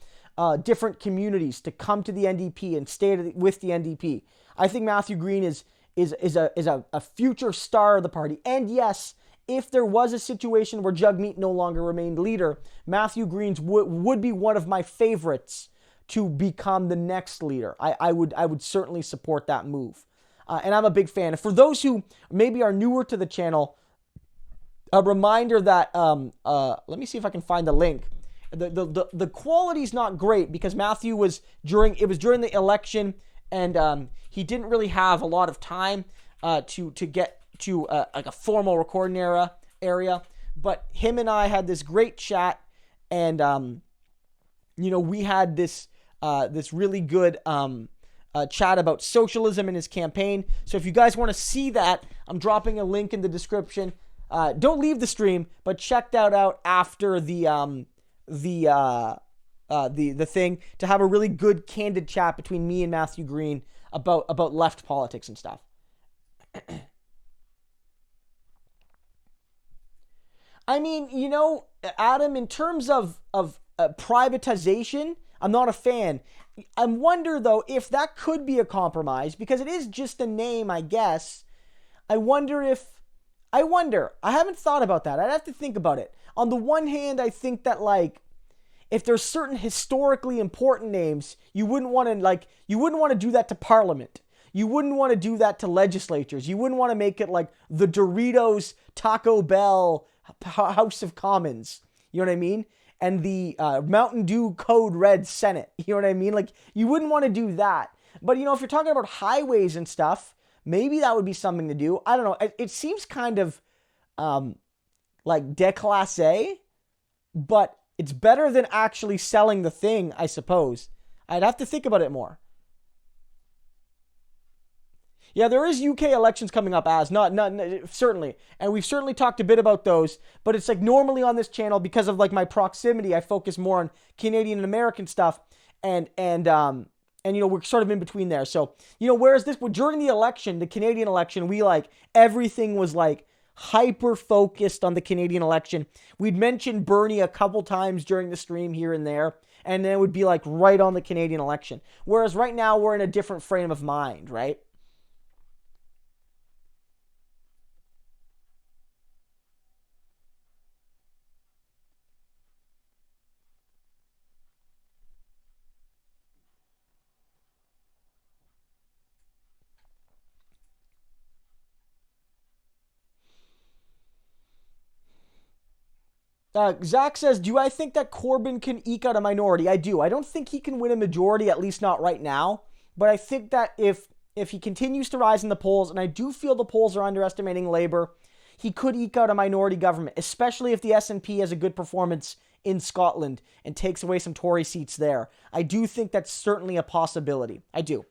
different communities to come to the NDP and stay with the NDP. I think Matthew Green is a future star of the party. And yes, if there was a situation where Jagmeet no longer remained leader, Matthew Green would be one of my favorites to become the next leader. I would certainly support that move. And I'm a big fan. And for those who maybe are newer to the channel, a reminder that, let me see if I can find the link. The quality's not great because Matthew was during the election, and he didn't really have a lot of time to get to like a formal recording area, but him and I had this great chat, and we had this really good chat about socialism in his campaign. So if you guys want to see that, I'm dropping a link in the description. Don't leave the stream, but check that out after the thing, to have a really good candid chat between me and Matthew Green about left politics and stuff. I mean, Adam, in terms of privatization, I'm not a fan. I wonder, though, if that could be a compromise, because it is just a name, I guess. I wonder. I haven't thought about that. I'd have to think about it. On the one hand, I think that, like, if there's certain historically important names, you wouldn't want to do that to Parliament. You wouldn't want to do that to legislatures. You wouldn't want to make it like the Doritos Taco Bell House of Commons. You know what I mean? And the Mountain Dew Code Red Senate. You know what I mean? Like, you wouldn't want to do that. But, if you're talking about highways and stuff, maybe that would be something to do. I don't know. It seems kind of like déclassé, but it's better than actually selling the thing, I suppose. I'd have to think about it more. Yeah, there is UK elections coming up, not certainly. And we've certainly talked a bit about those, but it's like normally on this channel, because of like my proximity, I focus more on Canadian and American stuff, and we're sort of in between there. So, whereas during the election, the Canadian election, everything was like hyper focused on the Canadian election. We'd mentioned Bernie a couple times during the stream here and there, and then it would be like right on the Canadian election. Whereas right now we're in a different frame of mind, right? Zach says, do I think that Corbyn can eke out a minority? I do. I don't think he can win a majority, at least not right now. But I think that if he continues to rise in the polls, and I do feel the polls are underestimating Labour, he could eke out a minority government, especially if the SNP has a good performance in Scotland and takes away some Tory seats there. I do think that's certainly a possibility. I do.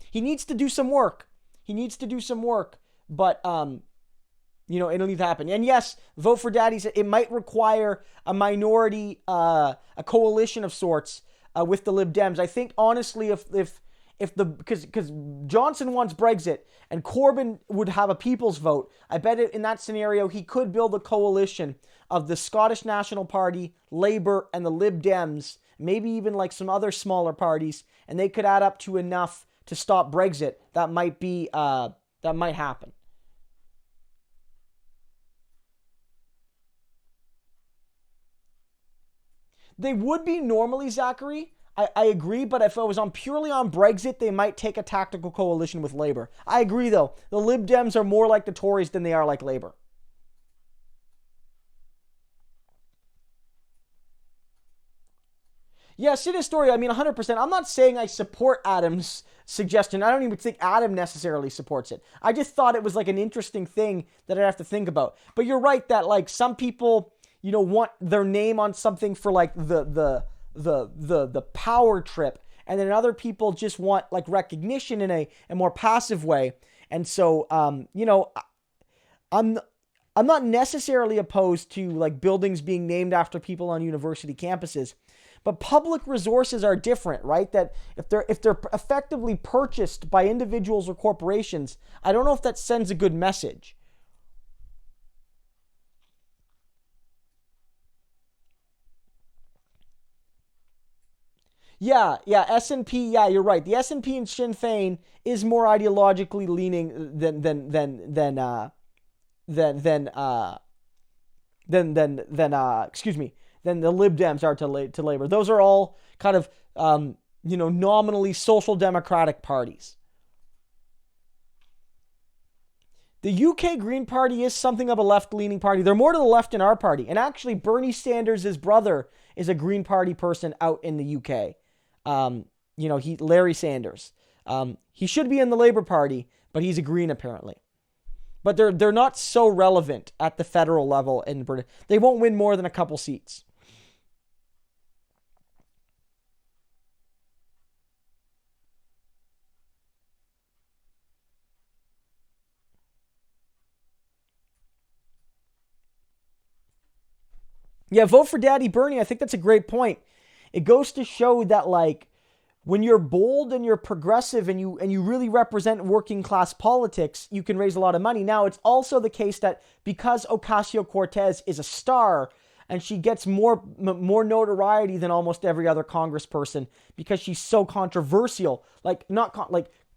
He needs to do some work. But it'll need to happen. And yes, Vote for Daddy said it might require a minority, a coalition of sorts with the Lib Dems. I think honestly, because Johnson wants Brexit and Corbyn would have a people's vote, I bet in that scenario he could build a coalition of the Scottish National Party, Labour, and the Lib Dems, maybe even like some other smaller parties, and they could add up to enough to stop Brexit. That might happen. They would be normally, Zachary. I agree, but if it was purely on Brexit, they might take a tactical coalition with Labour. I agree, though. The Lib Dems are more like the Tories than they are like Labour. Yes, it is story. I mean, 100%. I'm not saying I support Adam's suggestion. I don't even think Adam necessarily supports it. I just thought it was like an interesting thing that I'd have to think about. But you're right that like some people, want their name on something for like the power trip, and then other people just want like recognition in a more passive way. And so, I'm not necessarily opposed to like buildings being named after people on university campuses, but public resources are different, right? That if they're effectively purchased by individuals or corporations, I don't know if that sends a good message. Yeah, SNP. Yeah, you're right. The SNP and Sinn Féin is more ideologically leaning than the Lib Dems are to Labour. Those are all kind of nominally social democratic parties. The UK Green Party is something of a left-leaning party. They're more to the left in our party. And actually, Bernie Sanders' brother is a Green Party person out in the UK. Larry Sanders. He should be in the Labour Party, but he's a Green apparently. But they're not so relevant at the federal level in Britain. They won't win more than a couple seats. Yeah, vote for Daddy Bernie. I think that's a great point. It goes to show that like when you're bold and you're progressive and you really represent working class politics, you can raise a lot of money. Now, it's also the case that because Ocasio-Cortez is a star and she gets more notoriety than almost every other congressperson because she's so controversial,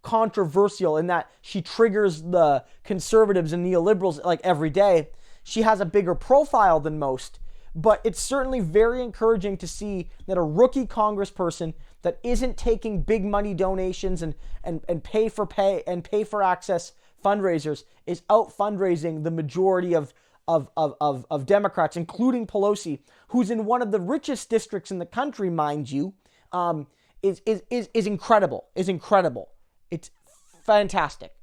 controversial in that she triggers the conservatives and neoliberals like every day. She has a bigger profile than most. But it's certainly very encouraging to see that a rookie congressperson that isn't taking big money donations and pay for access fundraisers is out fundraising the majority of Democrats, including Pelosi, who's in one of the richest districts in the country, mind you, is incredible. Is incredible. It's fantastic.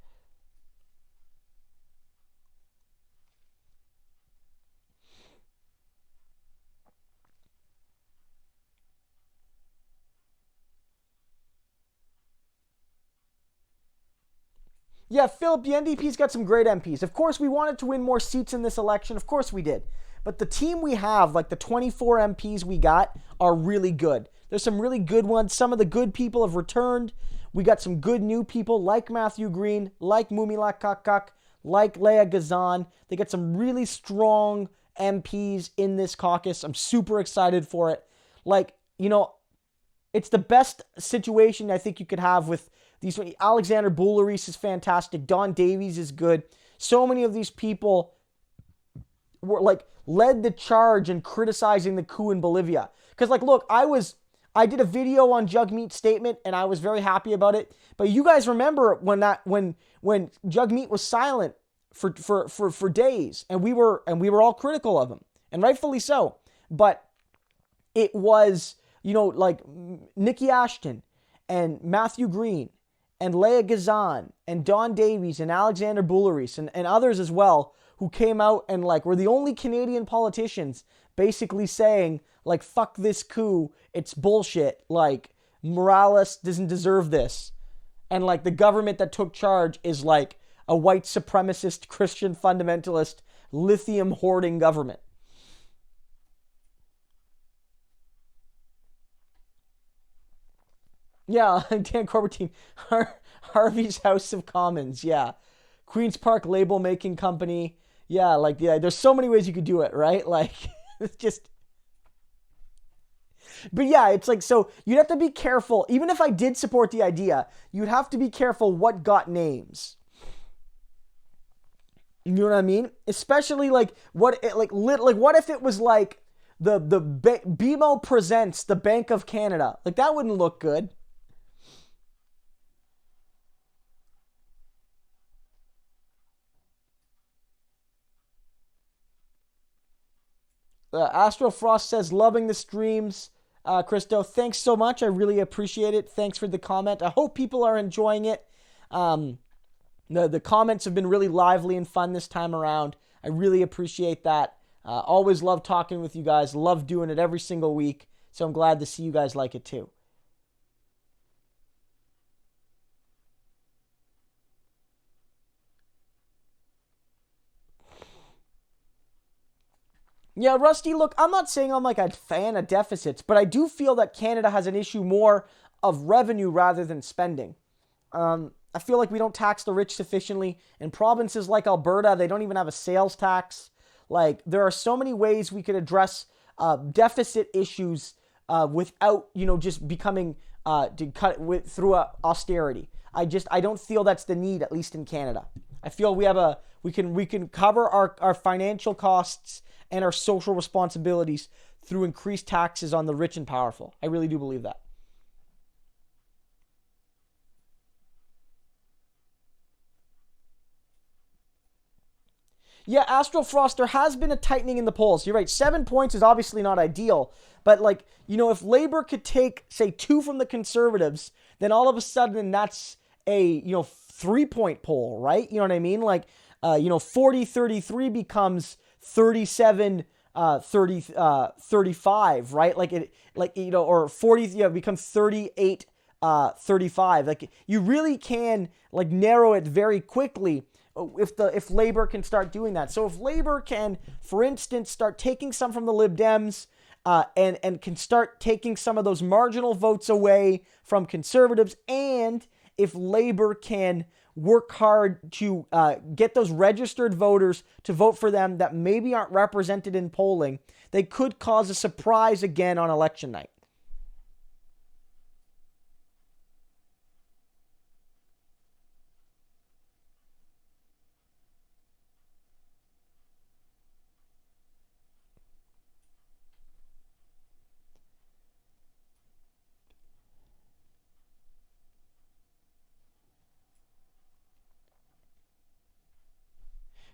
Yeah, Philip, the NDP's got some great MPs. Of course, we wanted to win more seats in this election. Of course we did. But the team we have, like the 24 MPs we got, are really good. There's some really good ones. Some of the good people have returned. We got some good new people like Matthew Green, like Mumila Kakak, like Leah Gazan. They got some really strong MPs in this caucus. I'm super excited for it. It's the best situation I think you could have with these. Alexander Bouleris is fantastic. Don Davies is good. So many of these people were led the charge in criticizing the coup in Bolivia. Because look, I did a video on Jugmeat's statement and I was very happy about it. But you guys remember when Jugmeat was silent for days and we were all critical of him, and rightfully so. But it was Nikki Ashton and Matthew Green and Leah Gazan and Don Davies and Alexander Bouleris and others as well who came out and were the only Canadian politicians basically saying fuck this coup, it's bullshit, Morales doesn't deserve this, and the government that took charge is a white supremacist Christian fundamentalist lithium hoarding government. Yeah, Dan Corbertine, Harvey's House of Commons, yeah. Queen's Park Label Making Company, yeah, there's so many ways you could do it, right? It's just... But yeah, it's so you'd have to be careful. Even if I did support the idea, you'd have to be careful what got names. You know what I mean? Especially what if it was BMO presents the Bank of Canada. Like, that wouldn't look good. Astro Frost says, loving the streams. Christo, thanks so much. I really appreciate it. Thanks for the comment. I hope people are enjoying it. The comments have been really lively and fun this time around. I really appreciate that. Always love talking with you guys. Love doing it every single week. So I'm glad to see you guys like it too. Yeah, Rusty, look, I'm not saying I'm like a fan of deficits, but I do feel that Canada has an issue more of revenue rather than spending. I feel like we don't tax the rich sufficiently. In provinces like Alberta, they don't even have a sales tax. Like, there are so many ways we could address deficit issues without, just becoming to cut with through austerity. I don't feel that's the need, at least in Canada. I feel we can cover our financial costs and our social responsibilities through increased taxes on the rich and powerful. I really do believe that. Yeah, Astral Frost, there has been a tightening in the polls. You're right. 7 points is obviously not ideal. But, if Labour could take, say, 2 from the Conservatives, then all of a sudden that's a, 3-point poll, right? You know what I mean? 40-33 becomes 37 35, right? Or 40, it becomes 38 35. Like, you really can narrow it very quickly if Labour can start doing that. So if Labour can, for instance, start taking some from the Lib Dems and can start taking some of those marginal votes away from Conservatives, and if Labour can work hard to get those registered voters to vote for them that maybe aren't represented in polling, they could cause a surprise again on election night.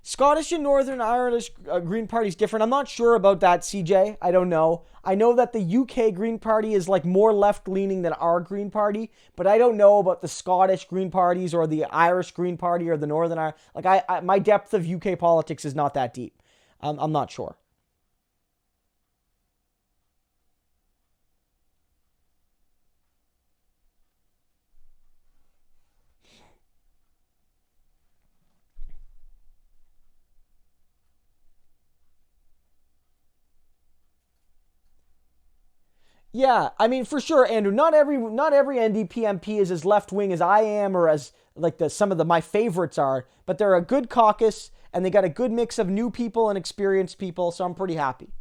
Scottish and Northern Irish Green Party is different. I'm not sure about that, CJ. I don't know. I know that the UK Green Party is more left-leaning than our Green Party, but I don't know about the Scottish Green Parties or the Irish Green Party or the Northern Irish. My depth of UK politics is not that deep. I'm not sure. Yeah, I mean, for sure, Andrew. Not every NDP MP is as left wing as I am, or as some of my favorites are. But they're a good caucus, and they got a good mix of new people and experienced people. So I'm pretty happy.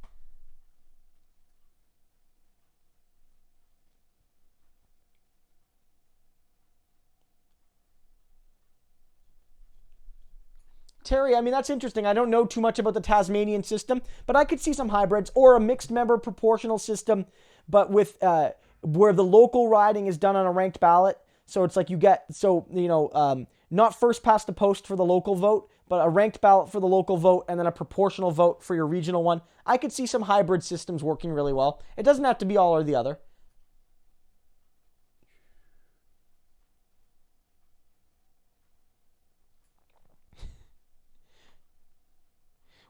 Terry, I mean, that's interesting. I don't know too much about the Tasmanian system, but I could see some hybrids or a mixed member proportional system, but with where the local riding is done on a ranked ballot. So it's not first past the post for the local vote, but a ranked ballot for the local vote and then a proportional vote for your regional one. I could see some hybrid systems working really well. It doesn't have to be all or the other.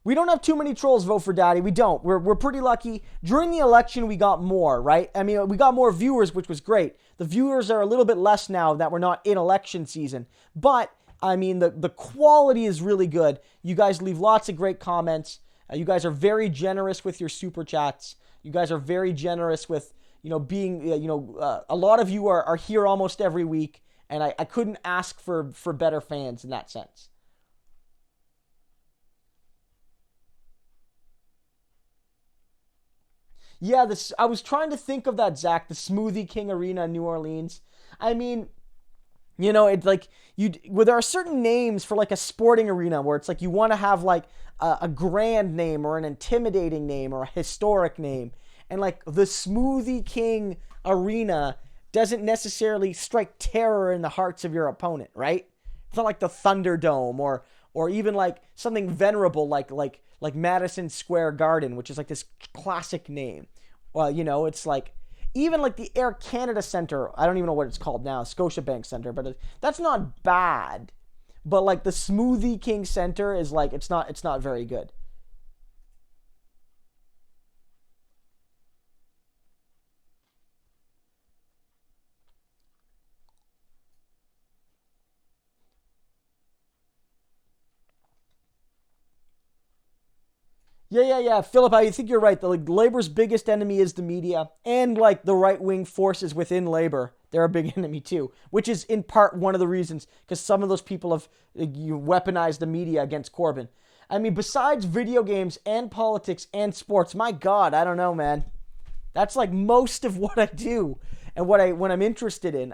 We don't have too many trolls vote for Daddy. We don't. We're pretty lucky. During the election, we got more, right? I mean, we got more viewers, which was great. The viewers are a little bit less now that we're not in election season. But, I mean, the quality is really good. You guys leave lots of great comments. You guys are very generous with your super chats. You guys are very generous with, being, a lot of you are here almost every week. And I couldn't ask for better fans in that sense. Yeah, I was trying to think of that, Zach, the Smoothie King Arena in New Orleans. I mean, You know, it's like where there are certain names for like a sporting arena where it's like you want to have like a grand name or an intimidating name or a historic name. And like the Smoothie King Arena doesn't necessarily strike terror in the hearts of your opponent, right? It's not like the Thunderdome or even like something venerable like Madison Square Garden, which is like this classic name. Well, you know, it's like even like the Air Canada Center, I don't even know what it's called now, Scotiabank Center, but that's not bad. But like the Smoothie King Center is like it's not very good. Yeah. Philip, I think you're right. The like, labor's biggest enemy is the media and like the right wing forces within labor. They're a big enemy too, which is in part one of the reasons because some of those people have you weaponized the media against Corbyn. I mean, besides video games and politics and sports, my God, I don't know, man. That's like most of what I do and what I'm interested in.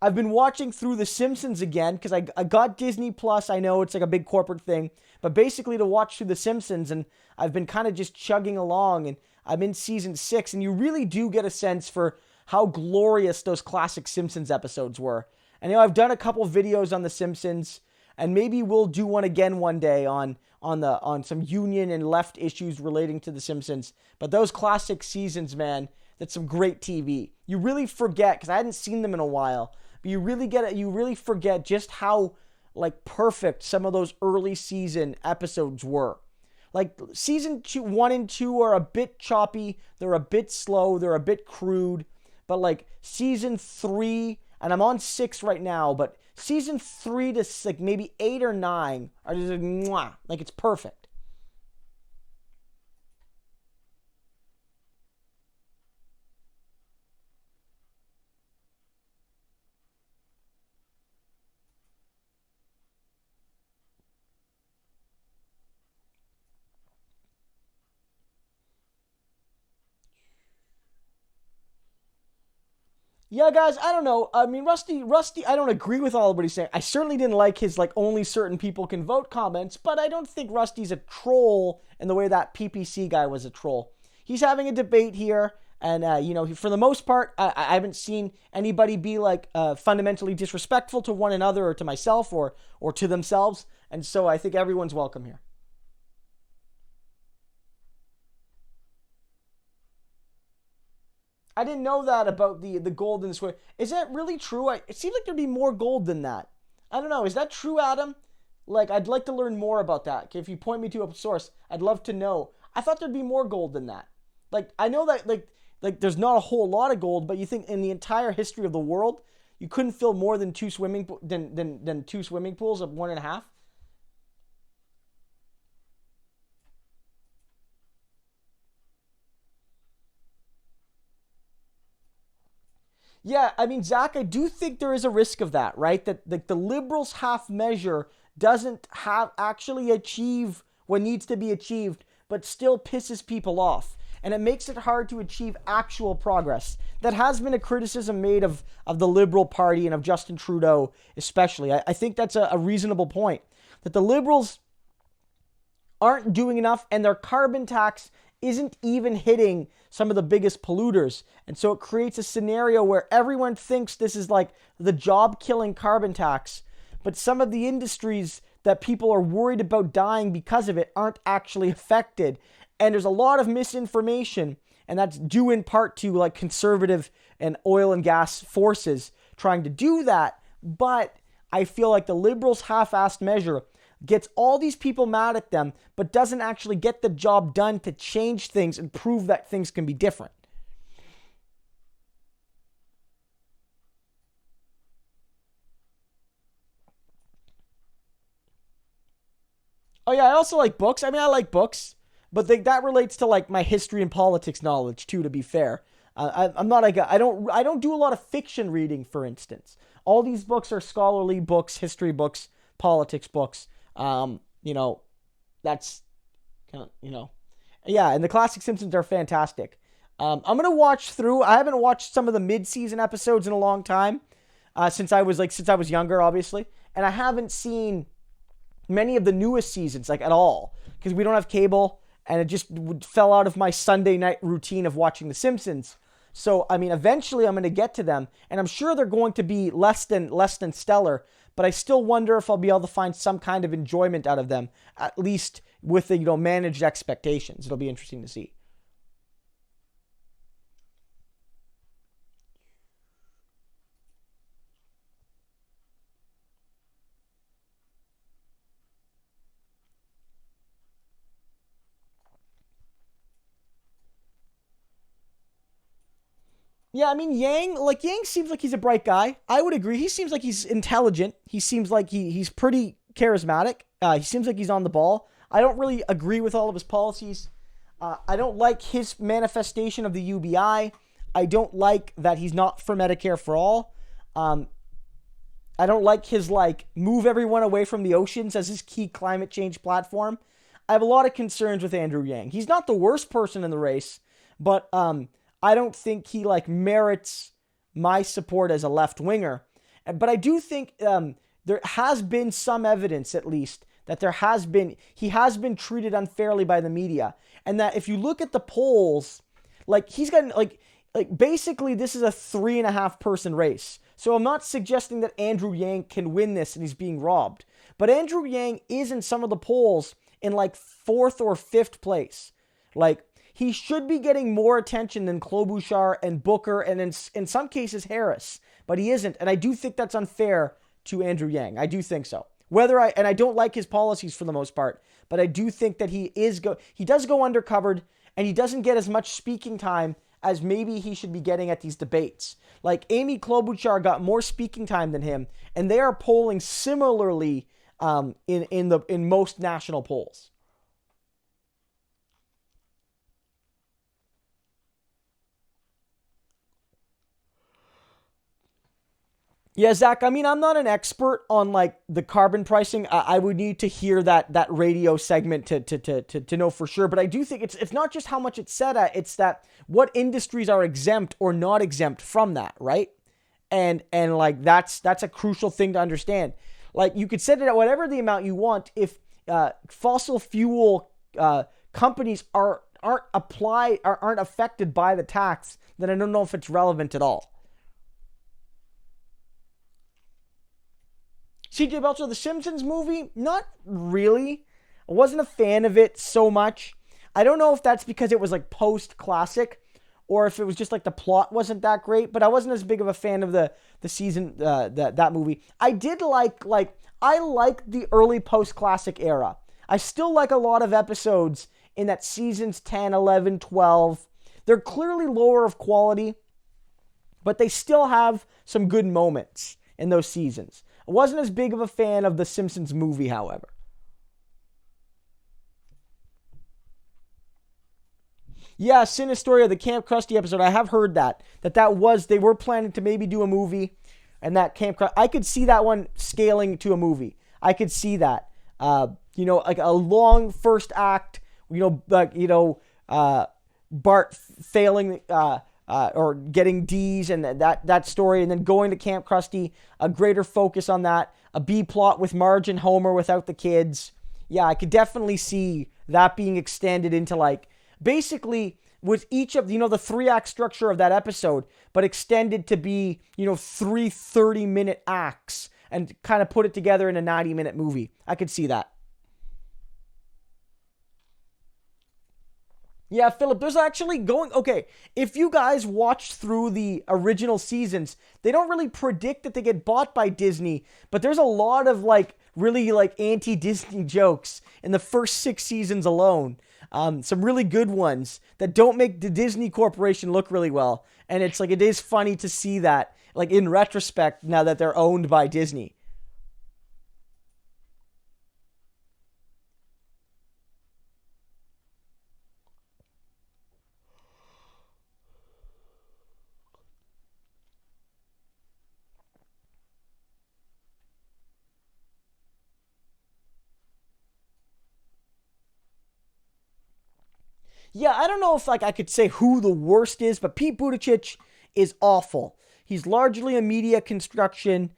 I've been watching through The Simpsons again because I got Disney Plus. I know it's like a big corporate thing, but basically to watch through The Simpsons, and I've been kind of just chugging along, and I'm in season 6, and you really do get a sense for how glorious those classic Simpsons episodes were. And you know, I've done a couple videos on The Simpsons, and maybe we'll do one again one day on some union and left issues relating to The Simpsons. But those classic seasons, man, that's some great TV. You really forget because I hadn't seen them in a while. But you really forget just how like perfect some of those early season episodes were. Like season 1 and 2 are a bit choppy, they're a bit slow, they're a bit crude, but like season 3, and I'm on 6 right now, but season 3 to like maybe 8 or 9 are just like, mwah, like it's perfect. Yeah, guys, I don't know. I mean, Rusty, I don't agree with all of what he's saying. I certainly didn't like his like only certain people can vote comments, but I don't think Rusty's a troll in the way that PPC guy was a troll. He's having a debate here, and you know, for the most part, I haven't seen anybody be like fundamentally disrespectful to one another or to myself or to themselves, and so I think everyone's welcome here. I didn't know that about the gold in the square. Is that really true? It seems like there'd be more gold than that. I don't know. Is that true, Adam? Like, I'd like to learn more about that. If you point me to a source, I'd love to know. I thought there'd be more gold than that. Like, I know that like there's not a whole lot of gold, but you think in the entire history of the world, you couldn't fill more than two swimming pools of 1.5. Yeah, I mean, Zach, I do think there is a risk of that, right? That the Liberals' half measure doesn't have actually achieve what needs to be achieved, but still pisses people off. And it makes it hard to achieve actual progress. That has been a criticism made of the Liberal Party and of Justin Trudeau, especially. I think that's a reasonable point. That the Liberals aren't doing enough, and their carbon tax isn't even hitting some of the biggest polluters. And so it creates a scenario where everyone thinks this is like the job killing carbon tax, but some of the industries that people are worried about dying because of it aren't actually affected. And there's a lot of misinformation, and that's due in part to like conservative and oil and gas forces trying to do that. But I feel like the Liberals' half-assed measure gets all these people mad at them, but doesn't actually get the job done to change things and prove that things can be different. Oh yeah, I also like books. I mean, I like books, but that relates to like my history and politics knowledge too. To be fair, I'm not like I don't do a lot of fiction reading, for instance. All these books are scholarly books, history books, politics books. You know, that's kind of, you know, yeah. And the classic Simpsons are fantastic. I'm gonna watch through. I haven't watched some of the mid-season episodes in a long time. since I was younger, obviously, and I haven't seen many of the newest seasons like at all because we don't have cable, and it just fell out of my Sunday night routine of watching The Simpsons. So I mean, eventually I'm going to get to them, and I'm sure they're going to be less than stellar. But I still wonder if I'll be able to find some kind of enjoyment out of them, at least with the managed expectations. It'll be interesting to see. Yeah, I mean Yang seems like he's a bright guy. I would agree. He seems like he's intelligent. He seems like he's pretty charismatic. He seems like he's on the ball. I don't really agree with all of his policies. I don't like his manifestation of the UBI. I don't like that he's not for Medicare for all. I don't like his move everyone away from the oceans as his key climate change platform. I have a lot of concerns with Andrew Yang. He's not the worst person in the race, but I don't think he merits my support as a left winger. But I do think there has been some evidence, at least, that he has been treated unfairly by the media, and that if you look at the polls, he's gotten basically this is a 3.5 person race. So I'm not suggesting that Andrew Yang can win this and he's being robbed, but Andrew Yang is in some of the polls in 4th or 5th place. He should be getting more attention than Klobuchar and Booker and in some cases Harris, but he isn't, and I do think that's unfair to Andrew Yang. I do think so. I don't like his policies for the most part, but I do think that he does go undercovered, and he doesn't get as much speaking time as maybe he should be getting at these debates. Amy Klobuchar got more speaking time than him, and they are polling similarly in most national polls. Yeah, Zach, I mean, I'm not an expert on the carbon pricing. I would need to hear that radio segment to know for sure. But I do think it's not just how much it's set at, it's that what industries are exempt or not exempt from that, right? And that's a crucial thing to understand. You could set it at whatever the amount you want. If fossil fuel companies aren't affected by the tax, then I don't know if it's relevant at all. CJ Belcher, the Simpsons movie, not really. I wasn't a fan of it so much. I don't know if that's because it was post-classic or if it was just the plot wasn't that great, but I wasn't as big of a fan of the season, that movie. I did I like the early post-classic era. I still like a lot of episodes in that seasons 10, 11, 12. They're clearly lower of quality, but they still have some good moments in those seasons. I wasn't as big of a fan of the Simpsons movie, however. Yeah, Sinistoria, the Camp Krusty episode, I have heard that they were planning to maybe do a movie, and that Camp Krusty, I could see that one scaling to a movie. I could see that. A long first act, Bart failing, or getting D's and that story, and then going to Camp Krusty, a greater focus on that, a B plot with Marge and Homer without the kids. Yeah, I could definitely see that being extended into basically with each of the 3-act structure of that episode, but extended to be 3 30-minute acts and kind of put it together in a 90-minute movie. I could see that. Yeah, Philip, there's actually okay, if you guys watch through the original seasons, they don't really predict that they get bought by Disney, but there's a lot of really anti-Disney jokes in the first 6 seasons alone. Some really good ones that don't make the Disney Corporation look really well. And it's it is funny to see that, in retrospect, now that they're owned by Disney. Yeah, I don't know if I could say who the worst is, but Pete Buttigieg is awful. He's largely a media construction.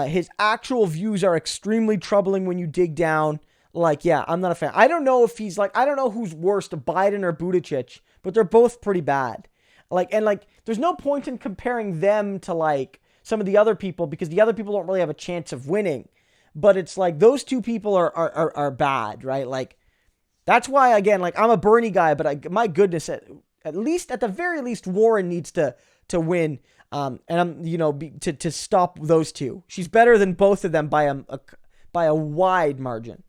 His actual views are extremely troubling when you dig down. Like, yeah, I'm not a fan. I don't know if he's like, I don't know who's worse, Biden or Buttigieg, but they're both pretty bad. Like, and like, there's no point in comparing them to like some of the other people because the other people don't really have a chance of winning. But it's like those two people are bad, right? Like, that's why, again, like, I'm a Bernie guy, but my goodness, at the very least, Warren needs to win. And I'm, to stop those two. She's better than both of them by a wide margin.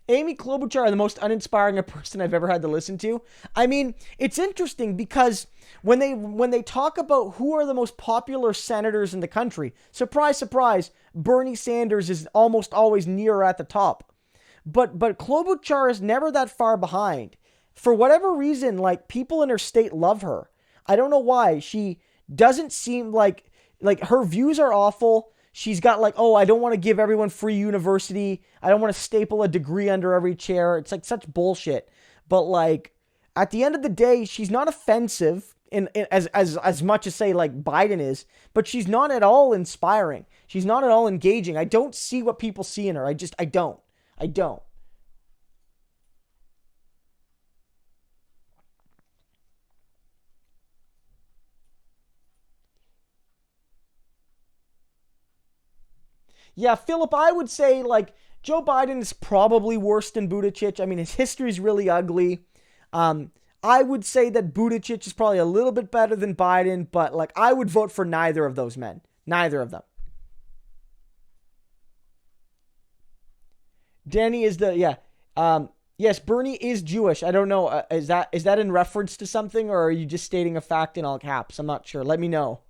Amy Klobuchar, the most uninspiring person I've ever had to listen to. I mean, it's interesting because when they talk about who are the most popular senators in the country, surprise, surprise, Bernie Sanders is almost always near or at the top. But Klobuchar is never that far behind. For whatever reason, like, people in her state love her. I don't know why. She doesn't seem like her views are awful. She's got like, oh, I don't want to give everyone free university. I don't want to staple a degree under every chair. It's like such bullshit. But like, at the end of the day, she's not offensive in as much as say like Biden is, but she's not at all inspiring. She's not at all engaging. I don't see what people see in her. I don't. Yeah, Philip, I would say, like, Joe Biden is probably worse than Buttigieg. I mean, his history is really ugly. I would say that Buttigieg is probably a little bit better than Biden, but, like, I would vote for neither of those men. Neither of them. Danny is yes, Bernie is Jewish. I don't know. Is that in reference to something, or are you just stating a fact in all caps? I'm not sure. Let me know.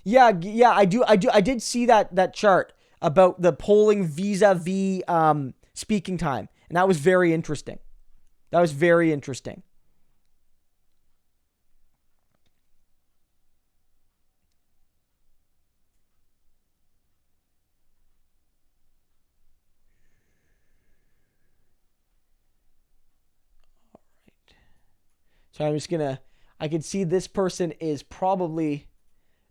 Yeah, I did see that chart about the polling vis-a-vis speaking time, and that was very interesting. That was very interesting. So I can see this person is probably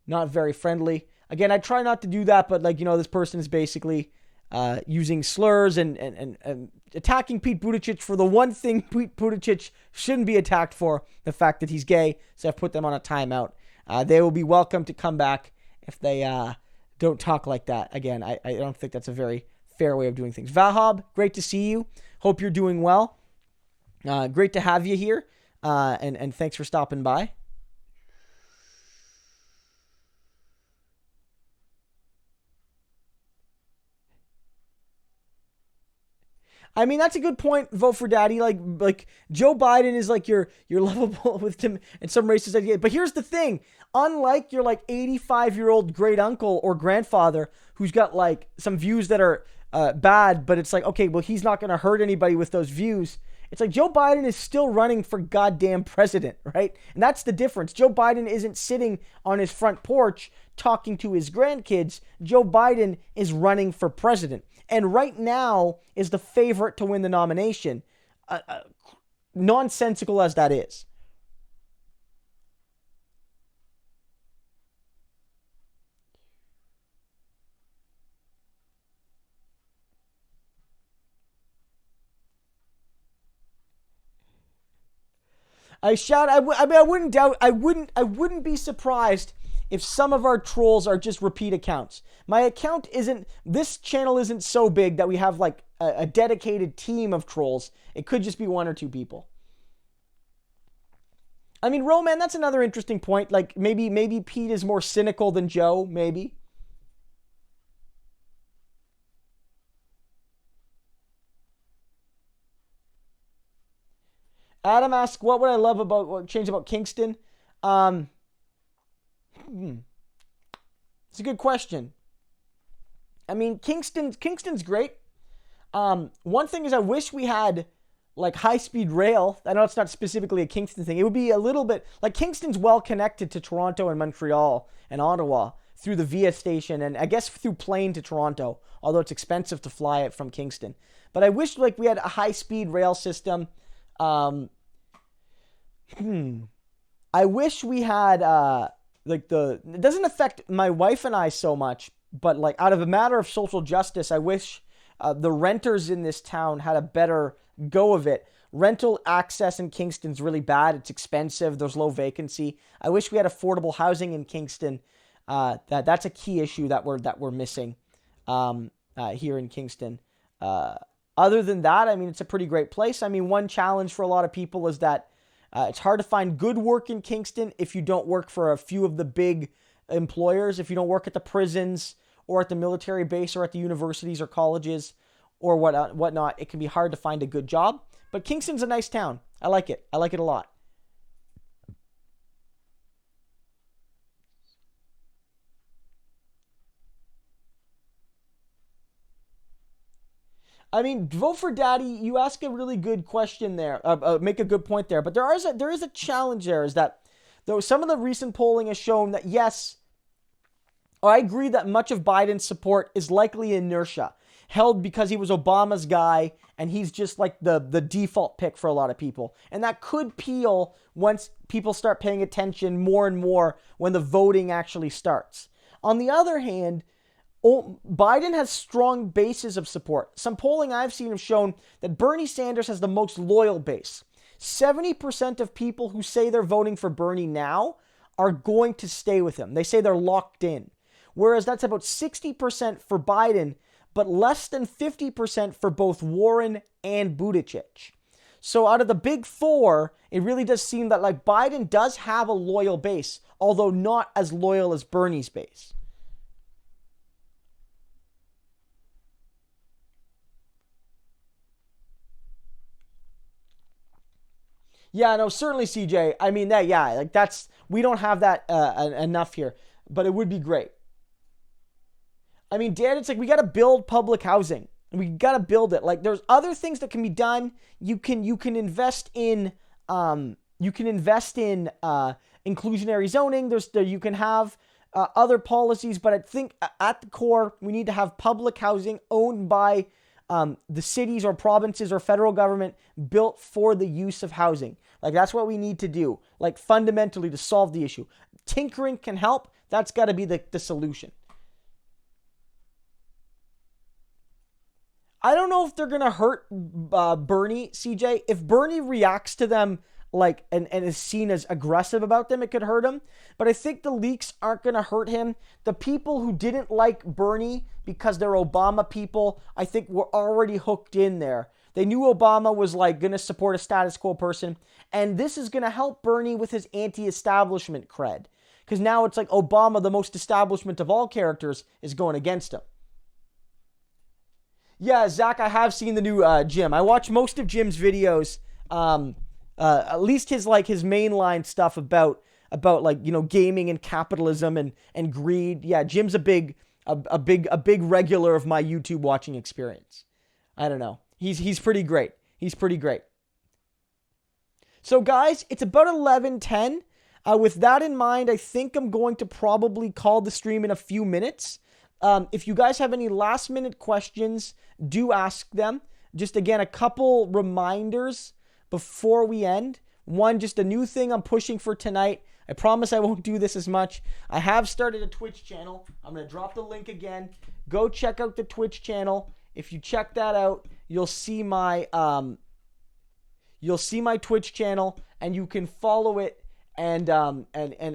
not very friendly. Again, I try not to do that, but like, this person is basically using slurs and attacking Pete Buttigieg for the one thing Pete Buttigieg shouldn't be attacked for, the fact that he's gay. So I've put them on a timeout. They will be welcome to come back if they don't talk like that. Again, I don't think that's a very fair way of doing things. Vahab, great to see you. Hope you're doing well. Great to have you here. And thanks for stopping by. I mean, that's a good point. Vote for Daddy. Like Joe Biden is like you're lovable with him in some races. But here's the thing: unlike your like 85-year-old great uncle or grandfather who's got like some views that are bad, but it's like, okay, well, he's not going to hurt anybody with those views. It's like Joe Biden is still running for goddamn president, right? And that's the difference. Joe Biden isn't sitting on his front porch talking to his grandkids. Joe Biden is running for president. And right now is the favorite to win the nomination. Nonsensical as that is. I wouldn't be surprised if some of our trolls are just repeat accounts. This channel isn't so big that we have like a dedicated team of trolls. It could just be one or two people. I mean, Roman, that's another interesting point. Like maybe Pete is more cynical than Joe, maybe. Adam asks, what would I love about what change about Kingston? It's a good question. I mean, Kingston's great. One thing is I wish we had like high-speed rail. I know it's not specifically a Kingston thing. It would be a little bit like Kingston's well connected to Toronto and Montreal and Ottawa through the VIA station, and I guess through plane to Toronto, although it's expensive to fly it from Kingston. But I wish like we had a high-speed rail system. I wish we had it doesn't affect my wife and I so much, but like out of a matter of social justice, I wish the renters in this town had a better go of it. Rental access in Kingston's really bad. It's expensive. There's low vacancy. I wish we had affordable housing in Kingston. That's a key issue that we're missing here in Kingston. Other than that, I mean, it's a pretty great place. I mean, one challenge for a lot of people is that it's hard to find good work in Kingston if you don't work for a few of the big employers. If you don't work at the prisons or at the military base or at the universities or colleges or whatnot, it can be hard to find a good job. But Kingston's a nice town. I like it. I like it a lot. I mean, vote for Daddy. You ask a really good question there. Make a good point there. But there is a challenge there. Is that though some of the recent polling has shown that yes, I agree that much of Biden's support is likely inertia, held because he was Obama's guy and he's just like the default pick for a lot of people. And that could peel once people start paying attention more and more when the voting actually starts. On the other hand, Biden has strong bases of support. Some polling I've seen have shown that Bernie Sanders has the most loyal base. 70% of people who say they're voting for Bernie now are going to stay with him. They say they're locked in. Whereas that's about 60% for Biden, but less than 50% for both Warren and Buttigieg. So out of the big four, it really does seem that like Biden does have a loyal base, although not as loyal as Bernie's base. Yeah, no, certainly, CJ. I mean, we don't have that enough here, but it would be great. I mean, Dan, it's like we got to build public housing. We got to build it. Like, there's other things that can be done. You can invest in inclusionary zoning. You can have other policies, but I think at the core, we need to have public housing owned by the cities or provinces or federal government, built for the use of housing. Like, that's what we need to do, like, fundamentally, to solve the issue. Tinkering can help. That's got to be the solution. I don't know if they're going to hurt Bernie, CJ. If Bernie reacts to them like and is seen as aggressive about them, it could hurt him. But I think the leaks aren't going to hurt him. The people who didn't like Bernie because they're Obama people, I think were already hooked in there. They knew Obama was like going to support a status quo person. And this is going to help Bernie with his anti-establishment cred. Because now it's like Obama, the most establishment of all characters, is going against him. Yeah, Zach, I have seen the new Jim. I watch most of Jim's videos. At least his mainline stuff about like, you know, gaming and capitalism and greed. Yeah, Jim's a big regular of my YouTube watching experience. I don't know. He's pretty great. He's pretty great. So guys, it's about 11:10. With that in mind, I think I'm going to probably call the stream in a few minutes. If you guys have any last minute questions, do ask them. Just again, a couple reminders before we end. One, just a new thing I'm pushing for tonight. I promise I won't do this as much. I have started a Twitch channel. I'm going to drop the link again. Go check out the Twitch channel. If you check that out, you'll see my Twitch channel, and you can follow it and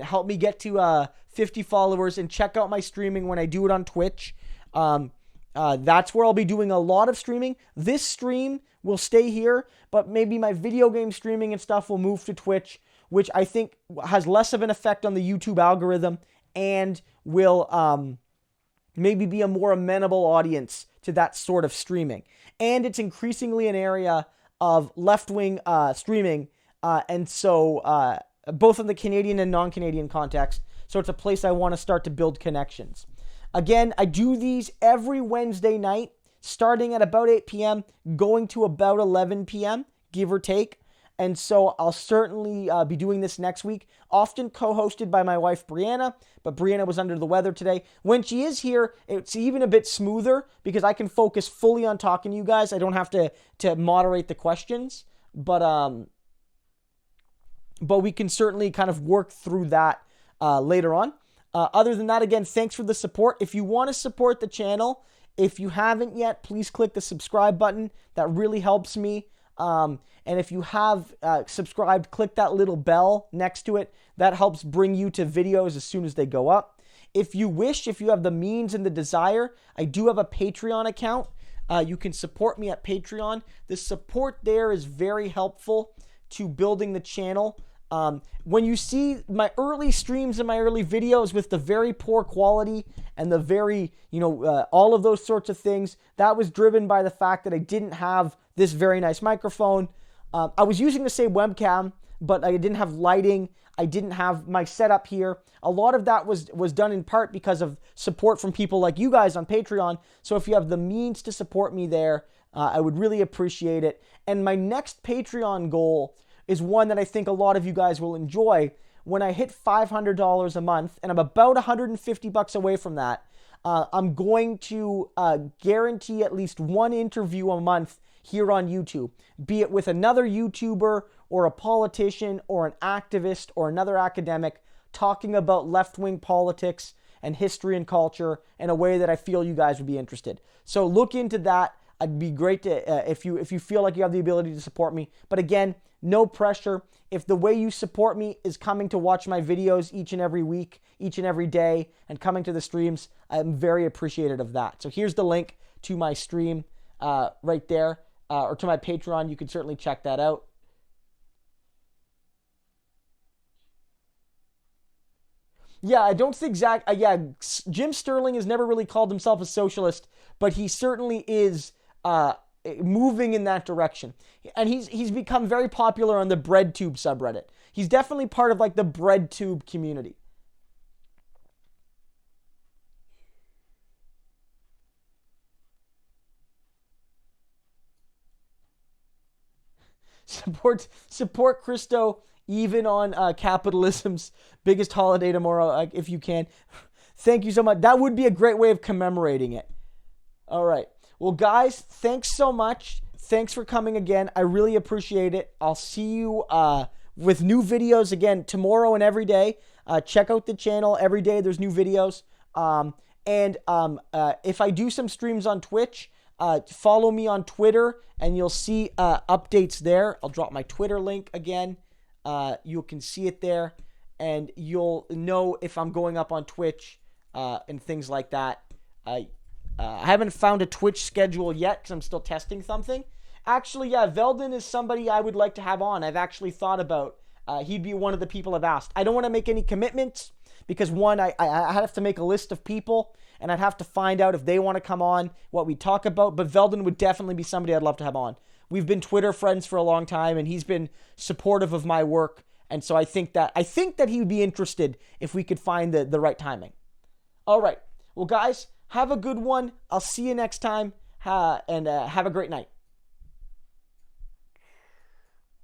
help me get to 50 followers, and check out my streaming when I do it on Twitch. That's where I'll be doing a lot of streaming. This stream will stay here, but maybe my video game streaming and stuff will move to Twitch, which I think has less of an effect on the YouTube algorithm and will maybe be a more amenable audience to that sort of streaming. And it's increasingly an area of left-wing streaming, and so both in the Canadian and non-Canadian context. So it's a place I want to start to build connections. Again, I do these every Wednesday night, starting at about 8 p.m., going to about 11 p.m., give or take. And so I'll certainly be doing this next week, often co-hosted by my wife, Brianna, but Brianna was under the weather today. When she is here, it's even a bit smoother because I can focus fully on talking to you guys. I don't have to moderate the questions, but we can certainly kind of work through that later on. Other than that, again, thanks for the support. If you want to support the channel, if you haven't yet, please click the subscribe button. That really helps me. And if you have subscribed, click that little bell next to it. That helps bring you to videos as soon as they go up. If you wish, if you have the means and the desire, I do have a Patreon account. You can support me at Patreon. The support there is very helpful to building the channel. When you see my early streams and my early videos with the very poor quality and the very, all of those sorts of things, that was driven by the fact that I didn't have this very nice microphone. I was using the same webcam, but I didn't have lighting. I didn't have my setup here. A lot of that was done in part because of support from people like you guys on Patreon. So if you have the means to support me there, I would really appreciate it. And my next Patreon goal is one that I think a lot of you guys will enjoy. When I hit $500 a month, and I'm about $150 away from that, I'm going to guarantee at least one interview a month here on YouTube, be it with another YouTuber or a politician or an activist or another academic talking about left-wing politics and history and culture in a way that I feel you guys would be interested. So look into that. It'd be great to if you feel like you have the ability to support me. But again, no pressure. If the way you support me is coming to watch my videos each and every week, each and every day, and coming to the streams, I'm very appreciative of that. So here's the link to my stream right there, or to my Patreon. You can certainly check that out. Yeah, I don't think Jim Sterling has never really called himself a socialist, but he certainly is moving in that direction. And he's become very popular on the BreadTube subreddit. He's definitely part of like the BreadTube community. Support Christo even on capitalism's biggest holiday tomorrow, if you can. Thank you so much. That would be a great way of commemorating it. All right. Well, guys, thanks so much. Thanks for coming again. I really appreciate it. I'll see you with new videos again tomorrow and every day. Check out the channel. Every day there's new videos. If I do some streams on Twitch, follow me on Twitter and you'll see updates there. I'll drop my Twitter link again. You can see it there and you'll know if I'm going up on Twitch and things like that. I haven't found a Twitch schedule yet because I'm still testing something. Actually, yeah, Veldon is somebody I would like to have on. I've actually thought about. He'd be one of the people I've asked. I don't want to make any commitments because, one, I have to make a list of people, and I'd have to find out if they want to come on, what we talk about. But Veldon would definitely be somebody I'd love to have on. We've been Twitter friends for a long time, and he's been supportive of my work. And so I think that he would be interested if we could find the right timing. All right. Well, guys, have a good one. I'll see you next time, and have a great night.